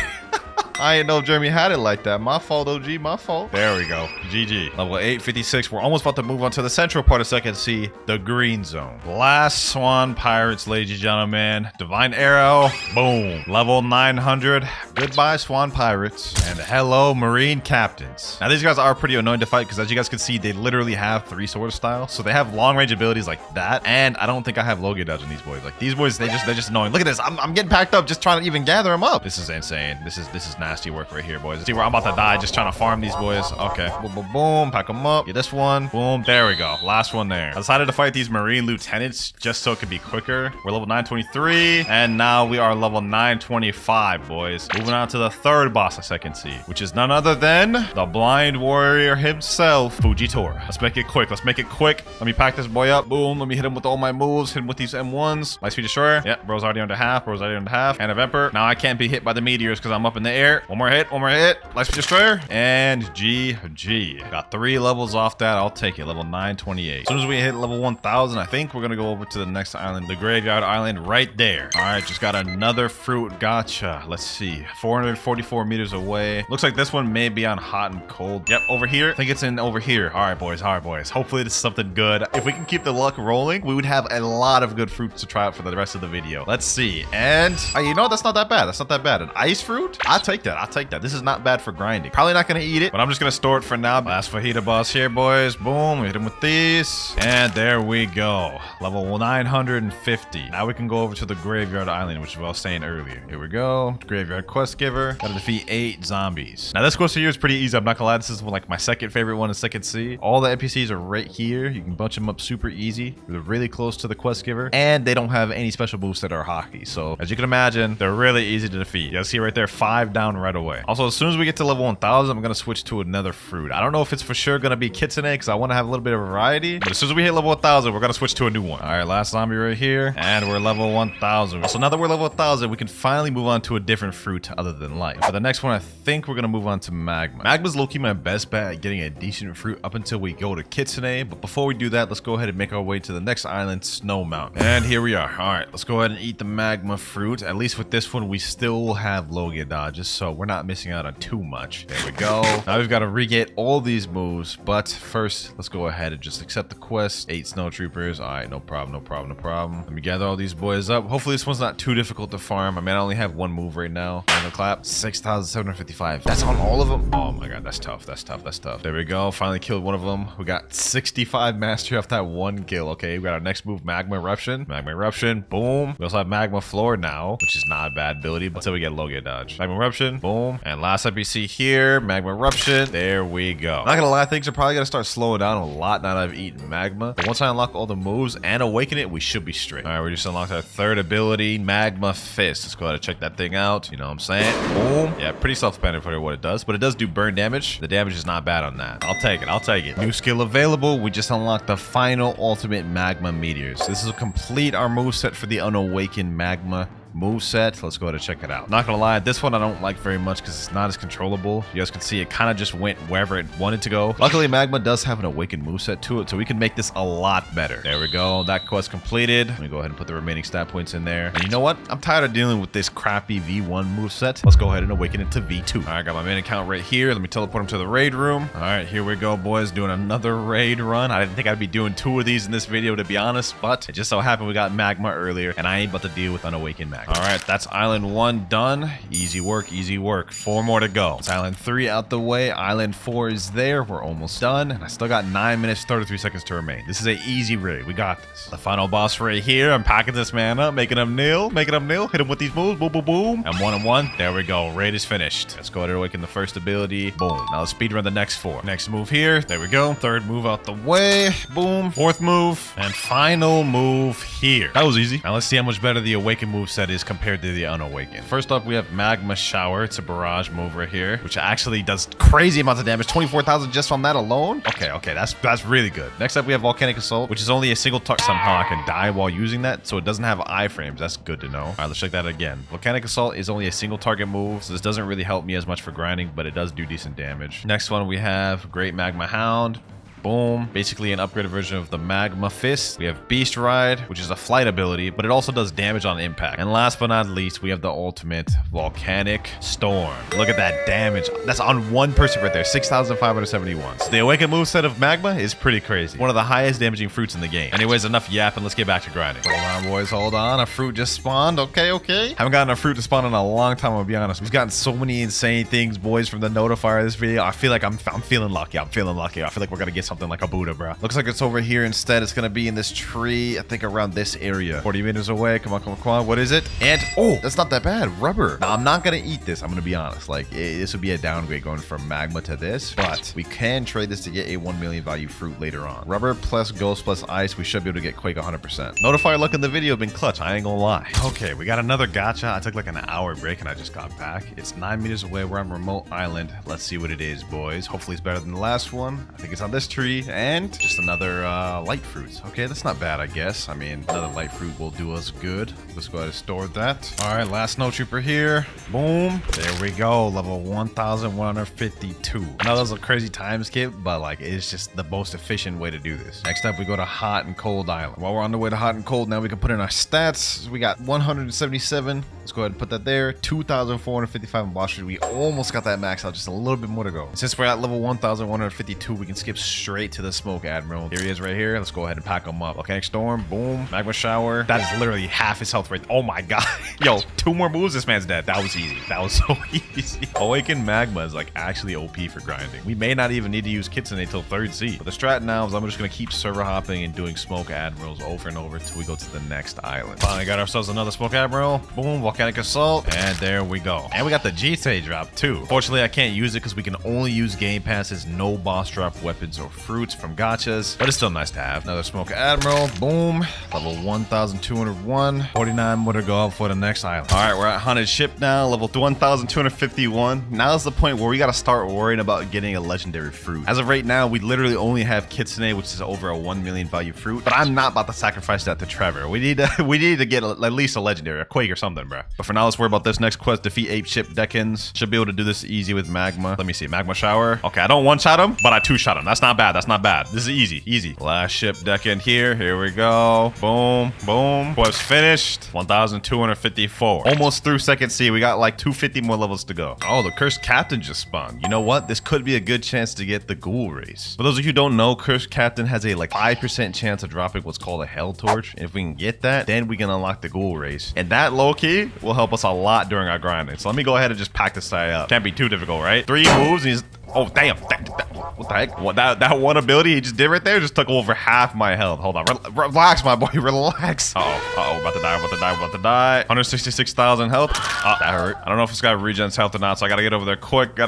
I didn't know if Jeremy had it like that. My fault, OG. My fault. There we go. GG. Level 856. We're almost about to move on to the central part of Second Sea, the green zone. Last Swan Pirates, ladies and gentlemen. Divine Arrow. Boom. Level 900. Goodbye, Swan Pirates. And hello, Marine Captains. Now, these guys are pretty annoying to fight because, as you guys can see, they literally have 3 sword styles. So they have long-range abilities like that. And I don't think I have Logia dodge on these boys. Like, these boys, they're just annoying. Look at this. I'm getting packed up just trying to even gather them up. This is insane. This is nasty work right here, boys. See where I'm about to die just trying to farm these boys. Okay. Boom, boom, boom. Pack them up. Get this one. Boom. There we go. Last one there. I decided to fight these Marine Lieutenants just so it could be quicker. We're level 923. And now we are level 925, boys. Moving on to the third boss of Second Sea, which is none other than the blind warrior himself, Fujitora. Let's make it quick. Let me pack this boy up. Boom. Let me hit him with all my moves. Hit him with these M1s. Lightspeed Destroyer. Yep. Bro's already under half. Hand of Emperor. Now I can't be hit by the meteors because I'm up in the air. Destroyer. One more hit. One more hit. Lightspeed Destroyer. And GG. Got 3 levels off that. I'll take it. Level 928. As soon as we hit level 1000, I think we're going to go over to the next island, the Graveyard Island right there. All right, just got another fruit. Gotcha. Let's see. 444 meters away. Looks like this one may be on hot and cold. Yep, over here. I think it's in over here. All right, boys. All right, boys. Hopefully this is something good. If we can keep the luck rolling, we would have a lot of good fruits to try out for the rest of the video. Let's see. And you know, that's not that bad. That's not that bad. An ice fruit? I'll take that. I'll take that. This is not bad for grinding. Probably not going to eat it, but I'm just going to store it for now. Last fajita boss here, boys. Boom. We hit him with these. And there we go. Level 950. Now we can go over to the Graveyard Island, which is what I was saying earlier. Here we go. Graveyard Quest Giver. Gotta defeat 8 zombies. Now this quest here is pretty easy. I'm not gonna lie. This is like my second favorite one in Second C. All the NPCs are right here. You can bunch them up super easy. They're really close to the Quest Giver. And they don't have any special moves that are hockey. So as you can imagine, they're really easy to defeat. You guys see right there, 5 down right away. Also, as soon as we get to level 1000, I'm gonna switch to another fruit. I don't know if it's for sure gonna be Kitsune because I want to have a little bit of variety. But as soon as we hit level 1000, we're gonna switch to a new one. All right, last zombie right here. And we're level 1000. So now that we're level 1000, we can finally move on to a different fruit other than life. For the next one, I think we're gonna move on to Magma. Magma's low-key my best bet at getting a decent fruit up until we go to Kitsune. But before we do that, let's go ahead and make our way to the next island, Snow Mountain. And here we are. All right, let's go ahead and eat the Magma fruit. At least with this one, we still have Logia dodges, so we're not missing out on too much. There we go. Now we've got to re-get all these moves, but first, let's go ahead and just accept the quest. 8 snow troopers. All right, no problem, no problem, no problem. Let me gather all these boys up. Hopefully this one's not too difficult to farm. I mean, I only have one move right now. Final clap. 6,755. That's on all of them? Oh my god, that's tough. That's tough. That's tough. There we go. Finally killed one of them. We got 65 mastery off that one kill. Okay, we got our next move, Magma Eruption. Magma Eruption. Boom. We also have Magma Floor now, which is not a bad ability, but until we get Logia dodge. Magma Eruption. Boom. And last NPC here, Magma Eruption. There we go. Not gonna lie, things are probably gonna start slowing down a lot now that I've eaten Magma. But once I unlock all the moves and awaken it, we should be straight. All right, we just unlocked our third ability, Magma Fist. Let's go ahead and check that thing out. You know what I'm saying? Boom. Yeah, pretty self-explanatory what it does, but it does do burn damage. The damage is not bad on that. I'll take it. I'll take it. New skill available. We just unlocked the final ultimate Magma Meteors. This will complete our moveset for the unawakened Magma moveset. Let's go ahead and check it out. Not gonna lie, this one I don't like very much because it's not as controllable. You guys can see it kind of just went wherever it wanted to go. Luckily, Magma does have an awakened moveset to it, so we can make this a lot better. There we go. That quest completed. Let me go ahead and put the remaining stat points in there. And you know what? I'm tired of dealing with this crappy V1 moveset. Let's go ahead and awaken it to V2. All right, I got my main account right here. Let me teleport him to the raid room. All right, here we go, boys. Doing another raid run. I didn't think I'd be doing 2 of these in this video, to be honest, but it just so happened we got Magma earlier, and I ain't about to deal with unawakened Magma. All right, that's Island 1 done. Easy work, easy work. 4 more to go. It's Island 3 out the way. Island 4 is there. We're almost done. And I still got 9 minutes, 33 seconds to remain. This is an easy raid. We got this. The final boss right here. I'm packing this man up, making him kneel. Making him kneel. Hit him with these moves. Boom, boom, boom. And 1 and 1. There we go. Raid is finished. Let's go ahead and awaken the first ability. Boom. Now let's speedrun the next 4. Next move here. There we go. Third move out the way. Boom. Fourth move. And final move here. That was easy. Now let's see how much better the awakened move set is compared to the unawakened. First up, we have Magma Shower. It's a barrage move right here, which actually does crazy amounts of damage. 24,000 just on that alone. Okay, that's really good. Next up, we have Volcanic Assault, which is only a single target. Somehow I can die while using that, so it doesn't have iframes. That's good to know. All right, let's check that again. Volcanic Assault is only a single target move, so this doesn't really help me as much for grinding, but it does do decent damage. Next one, we have Great Magma Hound. Boom. Basically an upgraded version of the Magma Fist. We have Beast Ride, which is a flight ability, but it also does damage on impact. And last but not least, we have the ultimate Volcanic Storm. Look at that damage. That's on one person right there. 6,571. So the awakened moveset of Magma is pretty crazy. One of the highest damaging fruits in the game. Anyways, enough yapping. Let's get back to grinding. Hold on, boys. Hold on. A fruit just spawned. Okay. Haven't gotten a fruit to spawn in a long time, I'll be honest. We've gotten so many insane things, boys, from the notifier of this video. I feel like I'm feeling lucky. I feel like we're gonna get something like a Buddha, bro. Looks like it's over here instead. It's gonna be in this tree, I think around this area. 40 meters away. Come on. What is it? And oh, that's not that bad. Rubber. Now I'm not gonna eat this. I'm gonna be honest. Like this would be a downgrade going from Magma to this, but we can trade this to get a 1 million value fruit later on. Rubber plus ghost plus ice. We should be able to get Quake 100%. Notifier luck in the video been clutch. I ain't gonna lie. Okay, we got another gacha. I took like an hour break and I just got back. It's 9 meters away. We're on remote island. Let's see what it is, boys. Hopefully it's better than the last one. I think it's on this tree. tree, and just another light fruit. Okay, that's not bad, I guess. I mean, another light fruit will do us good. Let's go ahead and store that. All right, last snow trooper here. Boom. There we go. Level 1152. I know that was a crazy time skip, but like it's just the most efficient way to do this. Next up, we go to hot and cold island. While we're on the way to hot and cold, now we can put in our stats. We got 177. Let's go ahead and put that there. 2,455 in Blox. We almost got that max out. Just a little bit more to go. Since we're at level 1,152, we can skip straight to the smoke admiral. Here he is right here. Let's go ahead and pack him up. Volcanic storm. Boom. Magma shower. That is literally half his health rate. Oh my god. Yo, 2 more moves. This man's dead. That was easy. That was so easy. Awakened magma is like actually OP for grinding. We may not even need to use Kitsune until 3rd C. But the strat now is I'm just going to keep server hopping and doing smoke admirals over and over until we go to the next island. Finally got ourselves another smoke admiral. Boom. Volcanic assault. And there we go. And we got the GTA drop too. Fortunately, I can't use it because we can only use game passes, no boss drop weapons or fruits from gachas. But it's still nice to have. Another smoke admiral. Boom. Level 1,201. 49 more to go for the next island. All right, we're at haunted ship now. Level 1,251. Now is the point where we got to start worrying about getting a legendary fruit. As of right now, we literally only have Kitsune, which is over a 1 million value fruit. But I'm not about to sacrifice that to Trevor. We need to get at least a legendary, a Quake or something, bro. But for now, let's worry about this next quest. Defeat ape ship Decans. Should be able to do this easy with magma. Let me see. Magma shower. Okay, I don't one-shot him, but I two-shot him. That's not bad. That's not bad. This is easy. Easy. Last ship Decan here. Here we go. Boom. Boom. Quest finished. 1,254. Almost through 2nd C. We got like 250 more levels to go. Oh, the cursed captain just spawned. You know what? This could be a good chance to get the ghoul race. For those of you who don't know, cursed captain has a like 5% chance of dropping what's called a hell torch. And if we can get that, then we can unlock the ghoul race. And that low-key will help us a lot during our grinding. So let me go ahead and just pack this guy up. Can't be too difficult, right? 3 moves and he's... Oh, damn. What the heck? What, that one ability he just did right there just took over half my health. Hold on. Relax, my boy. Relax. Uh-oh. About to die. About to die. 166,000 health. That hurt. I don't know if this guy regens health or not, so I gotta get over there quick. Come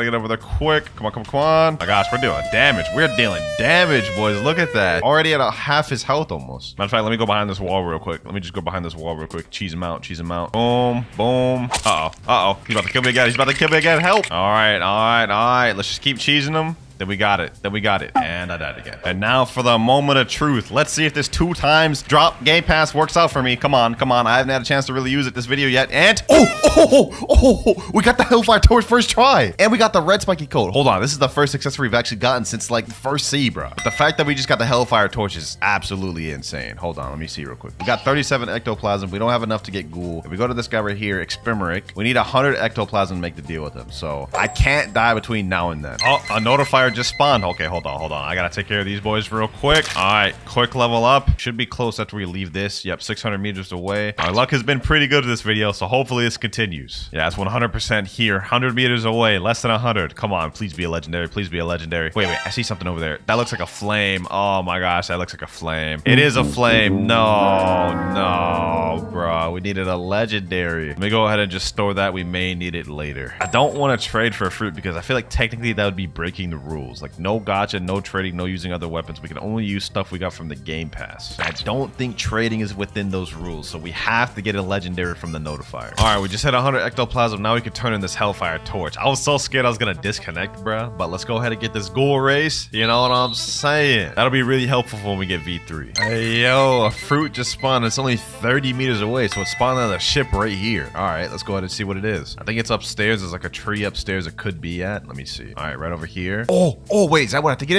on. My gosh, we're doing damage. We're dealing damage, boys. Look at that. Already at half his health almost. Matter of fact, let me go behind this wall real quick. Cheese him out. Boom. Boom. Uh-oh. He's about to kill me again. Help. All right. Let's just keep cheesing him. Then we got it. And I died again. And now for the moment of truth. Let's see if this 2 times drop game pass works out for me. Come on. I haven't had a chance to really use it this video yet. And we got the Hellfire Torch first try. And we got the red spiky coat. Hold on. This is the first accessory we've actually gotten since like 1st C, bro. But the fact that we just got the Hellfire Torch is absolutely insane. Hold on. Let me see real quick. We got 37 ectoplasm. We don't have enough to get ghoul. If we go to this guy right here, Exprimeric, we need 100 ectoplasm to make the deal with him. So I can't die between now and then. Oh, a notifier just spawned. Okay, hold on. I gotta take care of these boys real quick. All right, quick level up. Should be close after we leave this. Yep, 600 meters away. Our luck has been pretty good this video, so hopefully this continues. Yeah, it's 100% here. 100 meters away, less than 100. Come on, please be a legendary. Wait, I see something over there. That looks like a flame. Oh my gosh, that looks like a flame. It is a flame. No, bro. We needed a legendary. Let me go ahead and just store that. We may need it later. I don't want to trade for a fruit because I feel like technically that would be breaking the rules. Like no gacha, no trading, no using other weapons. We can only use stuff we got from the game pass. I don't think trading is within those rules, so we have to get a legendary from the notifier. All right, we just hit 100 ectoplasm. Now we can turn in this Hellfire Torch. I was so scared I was gonna disconnect, bro. But let's go ahead and get this ghoul race. You know what I'm saying? That'll be really helpful when we get V3. Hey, yo, a fruit just spawned. It's only 30 meters away, so it's spawned on the ship right here. All right, let's go ahead and see what it is. I think it's upstairs. There's like a tree upstairs it could be at. Let me see. All right, right over here. Oh, wait, is that what I think it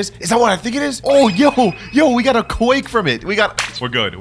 is? Oh, yo, we got a Quake from it. We're good,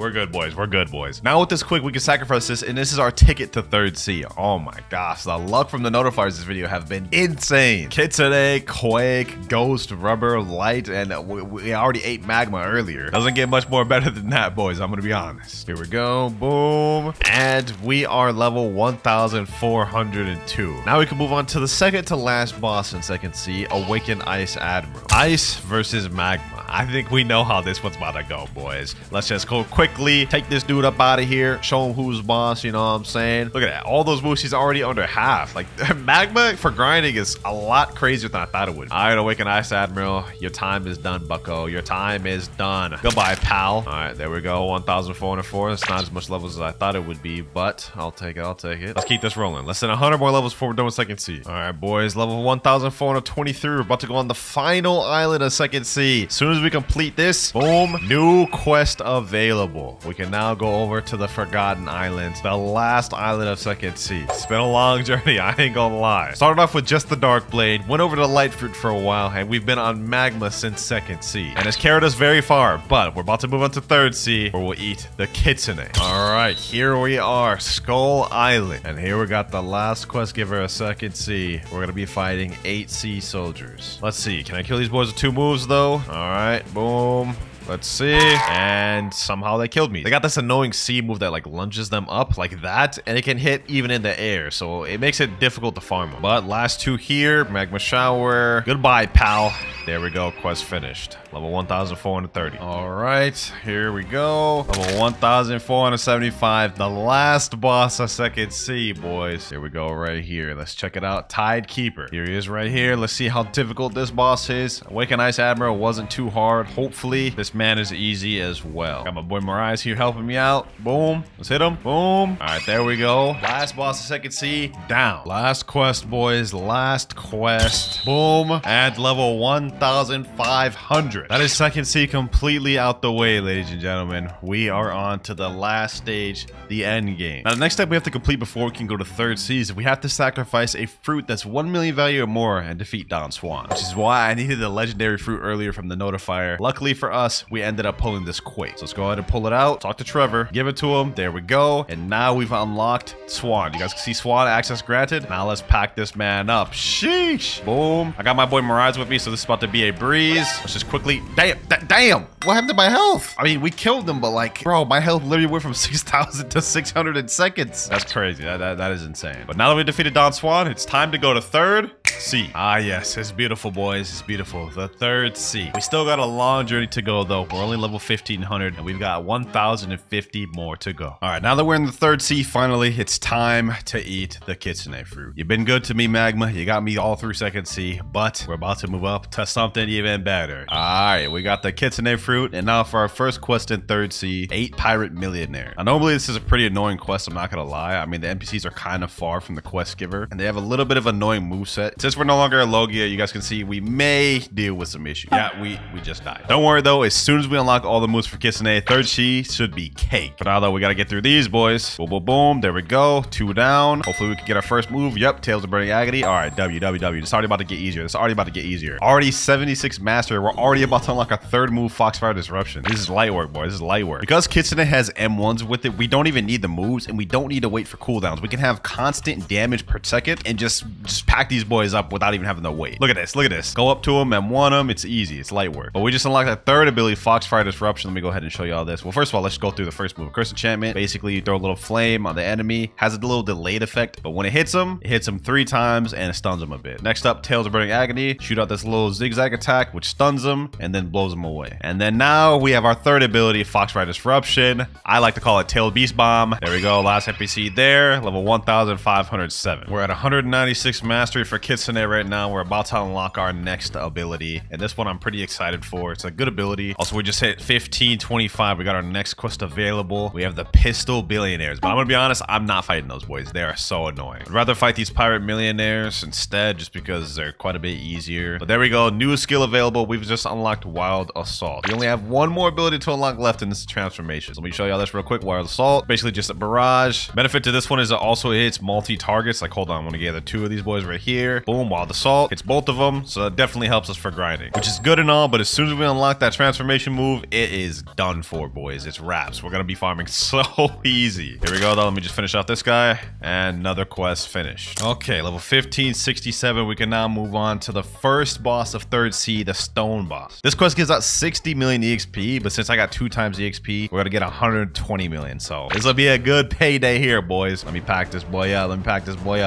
boys. Now with this Quake, we can sacrifice this, and this is our ticket to 3rd C. Oh my gosh, the luck from the notifiers this video have been insane. Kitsune, Quake, Ghost, Rubber, Light, and we already ate Magma earlier. Doesn't get much more better than that, boys. I'm gonna be honest. Here we go, boom. And we are level 1,402. Now we can move on to the second to last boss in 2nd C, Awaken Ice Admiral. Ice versus Magma. I think we know how this one's about to go, boys. Let's just go quickly, take this dude up out of here, show him who's boss, you know what I'm saying? Look at that. All those moves, he's already under half. Like, Magma for grinding is a lot crazier than I thought it would. All right, Awaken Ice Admiral. Your time is done, bucko. Your time is done. Goodbye, pal. All right, there we go. 1,404. That's not as much levels as I thought it would be, but I'll take it. Let's keep this rolling. Less than 100 more levels before we're done with 2nd C. All right, boys. Level 1,423. We're about to go on the final island of 2nd C. As soon as as we complete this, boom, new quest available. We can now go over to the Forgotten Islands, the last island of Second Sea. It's been a long journey, I ain't gonna lie. Started off with just the Dark Blade, went over to Light Fruit for a while, and we've been on Magma since Second Sea. And it's carried us very far, but we're about to move on to Third Sea, where we'll eat the Kitsune. Alright, here we are, Skull Island. And here we got the last quest giver of Second Sea. We're gonna be fighting 8 sea soldiers. Let's see, can I kill these boys with 2 moves though? Alright, boom. Let's see. And somehow they killed me. They got this annoying C move that like lunges them up like that, and it can hit even in the air, so it makes it difficult to farm them. But last 2 here, Magma Shower. Goodbye, pal. There we go, quest finished. Level 1,430. All right, here we go. Level 1,475, the last boss of Second Sea, boys. Here we go right here. Let's check it out. Tide Keeper. Here he is right here. Let's see how difficult this boss is. Awaken Ice Admiral wasn't too hard. Hopefully, this man is easy as well. Got my boy Mariah here helping me out. Boom. Let's hit him. Boom. All right, there we go. Last boss of Second Sea, down. Last quest, boys. Last quest. Boom. At level 1,500. That is Second Sea completely out the way, ladies and gentlemen. We are on to the last stage, the end game. Now, the next step we have to complete before we can go to Third Sea is we have to sacrifice a fruit that's 1 million value or more and defeat Don Swan, which is why I needed the legendary fruit earlier from the notifier. Luckily for us, we ended up pulling this quick. So let's go ahead and pull it out, talk to Trevor, give it to him. There we go. And now we've unlocked Swan. You guys can see Swan, access granted. Now let's pack this man up. Sheesh. Boom. I got my boy Mirage with me, so this is about to be a breeze. Let's just quickly... Damn! What happened to my health? I mean, we killed them, but like, bro, my health literally went from 6,000 to 600 in seconds. That's crazy. That is insane. But now that we defeated Don Swan, it's time to go to Third Sea. Ah, yes. It's beautiful, boys. It's beautiful. The Third Sea. We still got a long journey to go, though. We're only level 1,500, and we've got 1,050 more to go. All right, now that we're in the Third Sea, finally, it's time to eat the Kitsune fruit. You've been good to me, Magma. You got me all through Second Sea, but we're about to move up to something even better. All right, we got the Kitsune fruit, and now for our first quest in Third Sea, 8 Pirate Millionaire. Now, normally, this is a pretty annoying quest, I'm not gonna lie. I mean, the NPCs are kind of far from the quest giver, and they have a little bit of annoying moveset. Since we're no longer a Logia, you guys can see we may deal with some issues. Yeah, we just died. Don't worry, though. As soon as we unlock all the moves for Kitsune, Third Sea should be cake. But now, though, we gotta get through these, boys. Boom, boom, boom. There we go. 2 down. Hopefully, we can get our first move. Yep, Tails of Burning Agony. All right, W. It's already about to get easier. Already 76 mastery. We're already about to unlock a 3rd move, Foxfire Disruption. This is light work, boys. This is light work. Because Kitsune has M1s with it, we don't even need the moves, and we don't need to wait for cooldowns. We can have constant damage per second and just pack these boys up without even having to wait. Look at this. Look at this. Go up to them, M1 them. It's easy. It's light work. But we just unlocked a 3rd ability, Foxfire Disruption. Let me go ahead and show you all this. Well, first of all, let's go through the first move. Curse Enchantment. Basically, you throw a little flame on the enemy. Has a little delayed effect, but when it hits them 3 times and it stuns them a bit. Next up, Tails of Burning Agony. Shoot out this little zigzag attack, which stuns them and then blows them away. And then now we have our 3rd ability, Foxfire Disruption. I like to call it Tail Beast Bomb. There we go. Last NPC there. Level 1,507. We're at 196 mastery for Kitsune right now. We're about to unlock our next ability. And this one I'm pretty excited for. It's a good ability. Also, we just hit 1525. We got our next quest available. We have the Pistol Billionaires. But I'm going to be honest, I'm not fighting those boys. They are so annoying. I'd rather fight these Pirate Millionaires instead just because they're quite a bit easier. But there we go. New skill available. We've just unlocked Wild Assault. We only have one more ability to unlock left in this transformation. So let me show y'all this real quick. Wild Assault. Basically just a barrage. Benefit to this one is it also hits multi-targets. Like, hold on. I'm going to gather 2 of these boys right here. Boom. Wild Assault. Hits both of them. So that definitely helps us for grinding, which is good and all. But as soon as we unlock that transformation move, it is done for, boys. It's wraps. We're going to be farming so easy. Here we go, though. Let me just finish out this guy. And another quest finished. Okay, level 1567. We can now move on to the first boss of Third Sea, the Stone Boss. This quest gives out 60 million EXP, but since I got 2 times EXP, we're going to get 120 million. So this will be a good payday here, boys. Let me pack this boy up.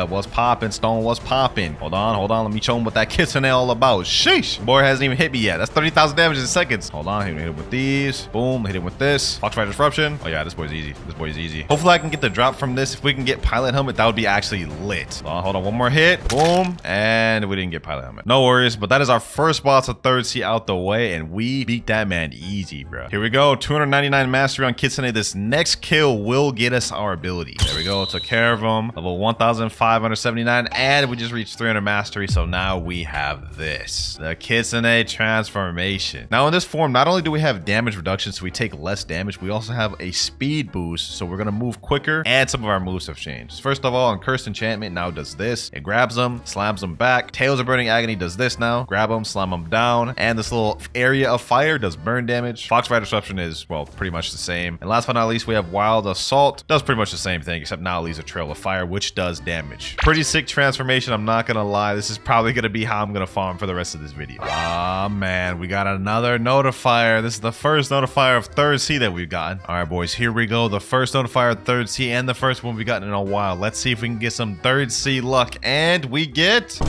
What's popping, Stone? What's popping? Hold on. Let me show him what that Kitsune all about. Sheesh. Boy hasn't even hit me yet. That's 30,000 damage in seconds. Hold on. Hit him with these. Boom. Hit him with this. Foxfire Disruption. Oh, yeah. This boy's easy. Hopefully, I can get the drop from this. If we can get Pilot Helmet, that would be actually lit. Hold on. One more hit. Boom. And we didn't get Pilot Helmet. No worries. But that is our first boss of Third Sea out the way. And we beat that man easy, bro. Here we go. 299 mastery on Kitsune. This next kill will get us our ability. There we go. Took care of him. Level 1,579. And we just reached 300 mastery. So now we have this, the Kitsune transformation. Now in this form, not only do we have damage reduction, so we take less damage, we also have a speed boost, so we're gonna move quicker, and some of our moves have changed. First of all, on Cursed Enchantment now does this. It grabs them, slams them back. Tails of Burning Agony does this now. Grab them, slam them down, and this little area of fire does burn damage. Foxfire Disruption is, well, pretty much the same. And last but not least, we have Wild Assault. Does pretty much the same thing, except now it leaves a trail of fire, which does damage. Pretty sick transformation, I'm not gonna lie. This is probably gonna be how I'm gonna farm for the rest of this video. Ah, man, we got another notifier. This is the first notifier of third C that we've gotten. All right, boys, here we go. The first notifier of third C and the first one we've gotten in a while. Let's see if we can get some third C luck. And we get...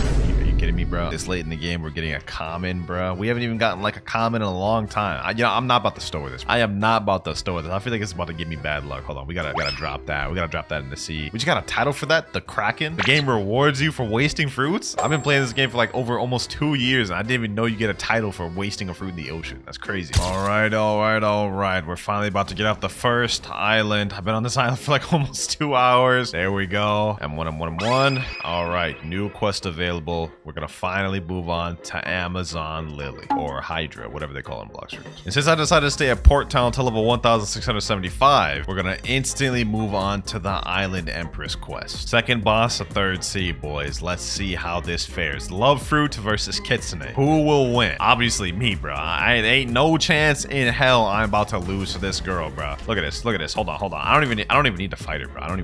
Kidding me, bro? This late in the game, we're getting a common, bro. We haven't even gotten like a common in a long time. I'm not about to store this. I am not about to store this. I feel like it's about to give me bad luck. Hold on, we gotta drop that. We gotta drop that in the sea. We just got a title for that, the Kraken. The game rewards you for wasting fruits. I've been playing this game for like over almost 2 years, and I didn't even know you get a title for wasting a fruit in the ocean. That's crazy. All right. We're finally about to get off the first island. I've been on this island for like almost 2 hours. There we go. M1. All right, new quest available. We're gonna finally move on to Amazon Lily, or Hydra, whatever they call it in Blox Fruits. And since I decided to stay at Port Town until level 1675, we're gonna instantly move on to the Island Empress quest. Second boss of third C, boys. Let's see how this fares. Love Fruit versus Kitsune. Who will win? Obviously me, bro. I ain't no chance in hell I'm about to lose to this girl, bro. Look at this. Hold on. I don't even need to fight her, bro.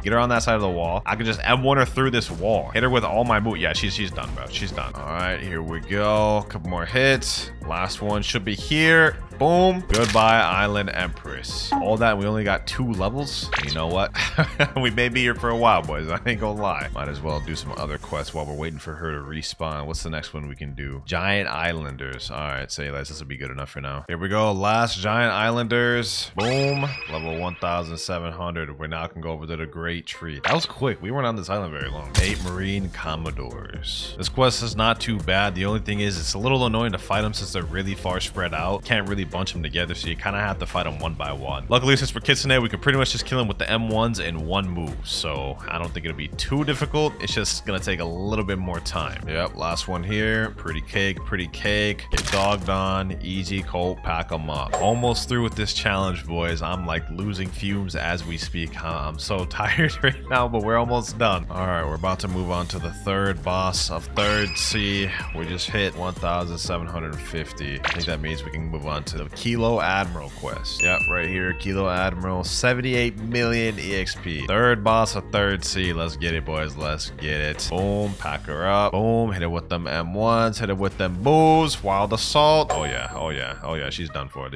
Get her on that side of the wall. I can just M1 her through this wall. Hit her with all my moves. Yeah, she's done, bro. She's done. All right, here we go. Couple more hits. Last one should be here. Boom. Goodbye, Island Empress. All that, we only got 2 levels. You know what? We may be here for a while, boys. I ain't gonna lie. Might as well do some other quests while we're waiting for her to respawn. What's the next one we can do? Giant Islanders. All right, say less. This will be good enough for now. Here we go. Last Giant Islanders. Boom. Level 1700. We now can go over to the Great Tree. That was quick. We weren't on this island very long. 8 Marine Commodores. This quest is not too bad. The only thing is it's a little annoying to fight them since they're really far spread out. Can't really bunch them together, so you kind of have to fight them one by one. Luckily, since we're Kitsune, we can pretty much just kill them with the M1s in one move, so I don't think it'll be too difficult. It's just gonna take a little bit more time. Yep, last one here. Pretty cake. Get dogged on. Easy, Colt, pack them up. Almost through with this challenge, boys. I'm like losing fumes as we speak. I'm so tired right now, but we're almost done. All right, we're about to move on to the third boss of third C. We just hit 1750. I think that means we can move on to the Kilo Admiral quest. Yep, right here, Kilo Admiral, 78 million EXP. Third boss of third C. Let's get it, boys. Let's get it. Boom, pack her up. Boom, hit it with them M1s, hit it with them boos. Wild Assault. Oh yeah, she's done for.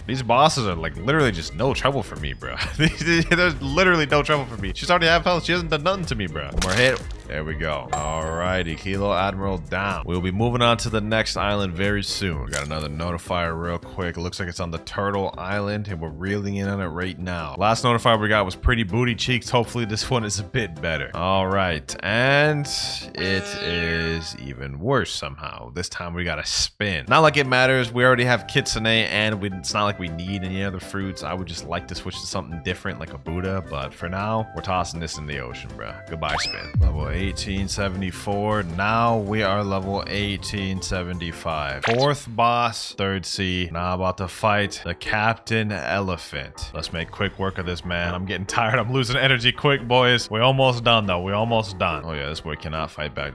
These bosses are like literally just no trouble for me, bro. There's literally no trouble for me. She's already half health. She hasn't done nothing to me, bro. One more hit. There we go. Alrighty, Kilo Admiral down. We'll be moving on to the next island very soon. We got another notifier real quick. It looks like it's on the Turtle Island, and we're reeling in on it right now. Last notifier we got was Pretty Booty Cheeks. Hopefully this one is a bit better. Alright, and it is even worse somehow. This time we got a spin. Not like it matters. We already have Kitsune, and it's not like we need any other fruits. I would just like to switch to something different like a Buddha, but for now, we're tossing this in the ocean, bro. Goodbye, spin. Level 1874. Now we are level 1875. Fourth boss, third C. Now about to fight the Captain Elephant. Let's make quick work of this, man. I'm getting tired. I'm losing energy quick, boys. We're almost done, though. We're almost done. Oh, yeah, this boy cannot fight back.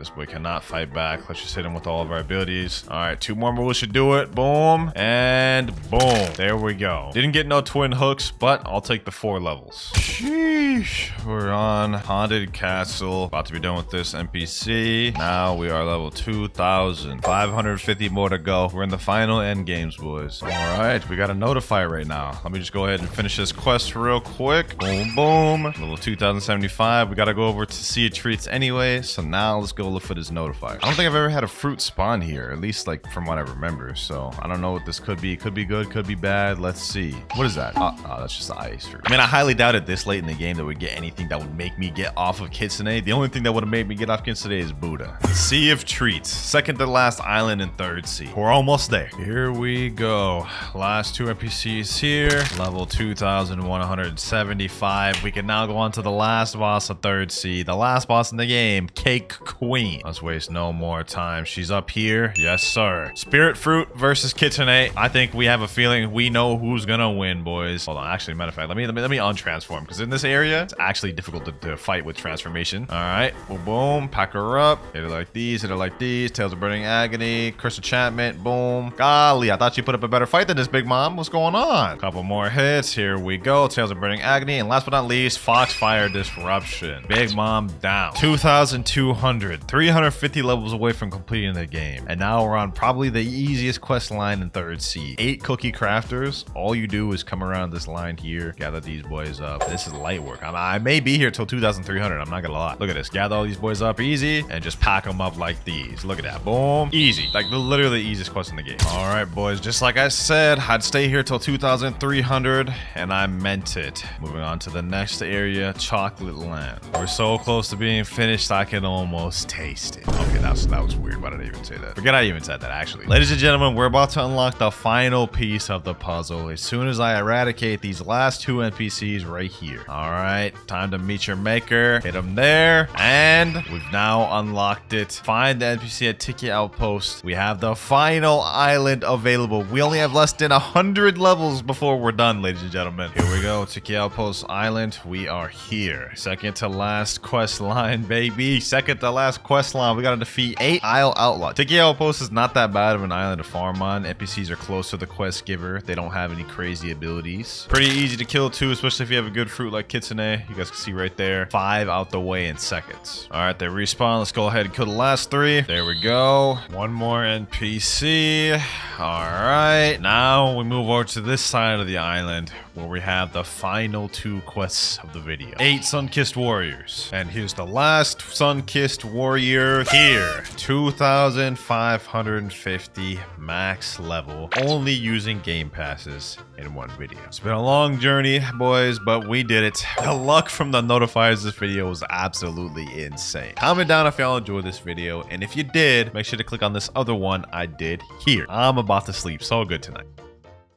Let's just hit him with all of our abilities. All right, 2 more moves should do it. Boom. And boom. There we go. Didn't get no twin hooks, but I'll take the 4 levels. Sheesh. We're on Haunted Castle. About to be done with this NPC. Now we are level 2000. 550 more to go. We're in the final end games, boys. All right, we got a notifier right now. Let me just go ahead and finish this quest real quick. Boom, boom. Level 2075. We got to go over to Sea of Treats anyway. So now let's go look for this notifier. I don't think I've ever had a fruit spawn here, at least like from what I remember. So I don't know what this could be. Could be good, could be bad. Let's see. What is that? Oh, that's just the ice fruit. I mean, I highly doubted this late in the game that we'd get anything that would make me get off of Kitsune. The only thing that would to make me get off against today is Buddha. Sea of Treats, second to last island in third sea. We're almost there. Here we go. Last 2 NPCs here. Level 2,175. We can now go on to the last boss of third sea. The last boss in the game, Cake Queen. Let's waste no more time. She's up here. Yes, sir. Spirit Fruit versus Kitsune. I think we have a feeling we know who's gonna win, boys. Hold on. Actually, matter of fact, let me untransform, because in this area, it's actually difficult to fight with transformation. All right. Boom, boom. Pack her up. Hit her like these. Hit her like these. Tales of Burning Agony. Curse Enchantment. Boom. Golly, I thought you put up a better fight than this, Big Mom. What's going on? Couple more hits. Here we go. Tales of Burning Agony. And last but not least, Foxfire Disruption. Big Mom down. 2,200. 350 levels away from completing the game. And now we're on probably the easiest quest line in third sea. 8 cookie crafters. All you do is come around this line here, gather these boys up. This is light work. I may be here till 2,300. I'm not gonna lie. Look at this. Gather all these boys up easy and just pack them up like these. Look at that. Boom. Easy. Like literally the easiest quest in the game. All right, boys. Just like I said, I'd stay here till 2,300, and I meant it. Moving on to the next area, Chocolate Land. We're so close to being finished, I can almost taste it. Okay, that was weird. Why did I even say that? Forget I even said that, actually. Ladies and gentlemen, we're about to unlock the final piece of the puzzle as soon as I eradicate these last 2 NPCs right here. All right, time to meet your maker. Hit them there, and we've now unlocked it. Find the NPC at Tiki Outpost. We have the final island available. We only have less than 100 levels before we're done, ladies and gentlemen. Here we go, Tiki Outpost Island. We are here. Second to last quest line, baby. Second to last quest line. We gotta defeat 8 Isle Outlaws. Tiki Outpost is not that bad of an island to farm on. NPCs are close to the quest giver. They don't have any crazy abilities. Pretty easy to kill too, especially if you have a good fruit like Kitsune. You guys can see right there. 5 out the way in seconds. All right, they respawn. Let's go ahead and kill the last 3. There we go. One more NPC. All right, now we move over to this side of the island where we have the final 2 quests of the video. 8 Sun-Kissed Warriors. And here's the last Sun-Kissed Warrior here. 2,550 max level, only using game passes in one video. It's been a long journey, boys, but we did it. The luck from the notifiers this video was absolutely insane. Comment down if y'all enjoyed this video, and if you did, make sure to click on this other one I did here. I'm about to sleep so good tonight.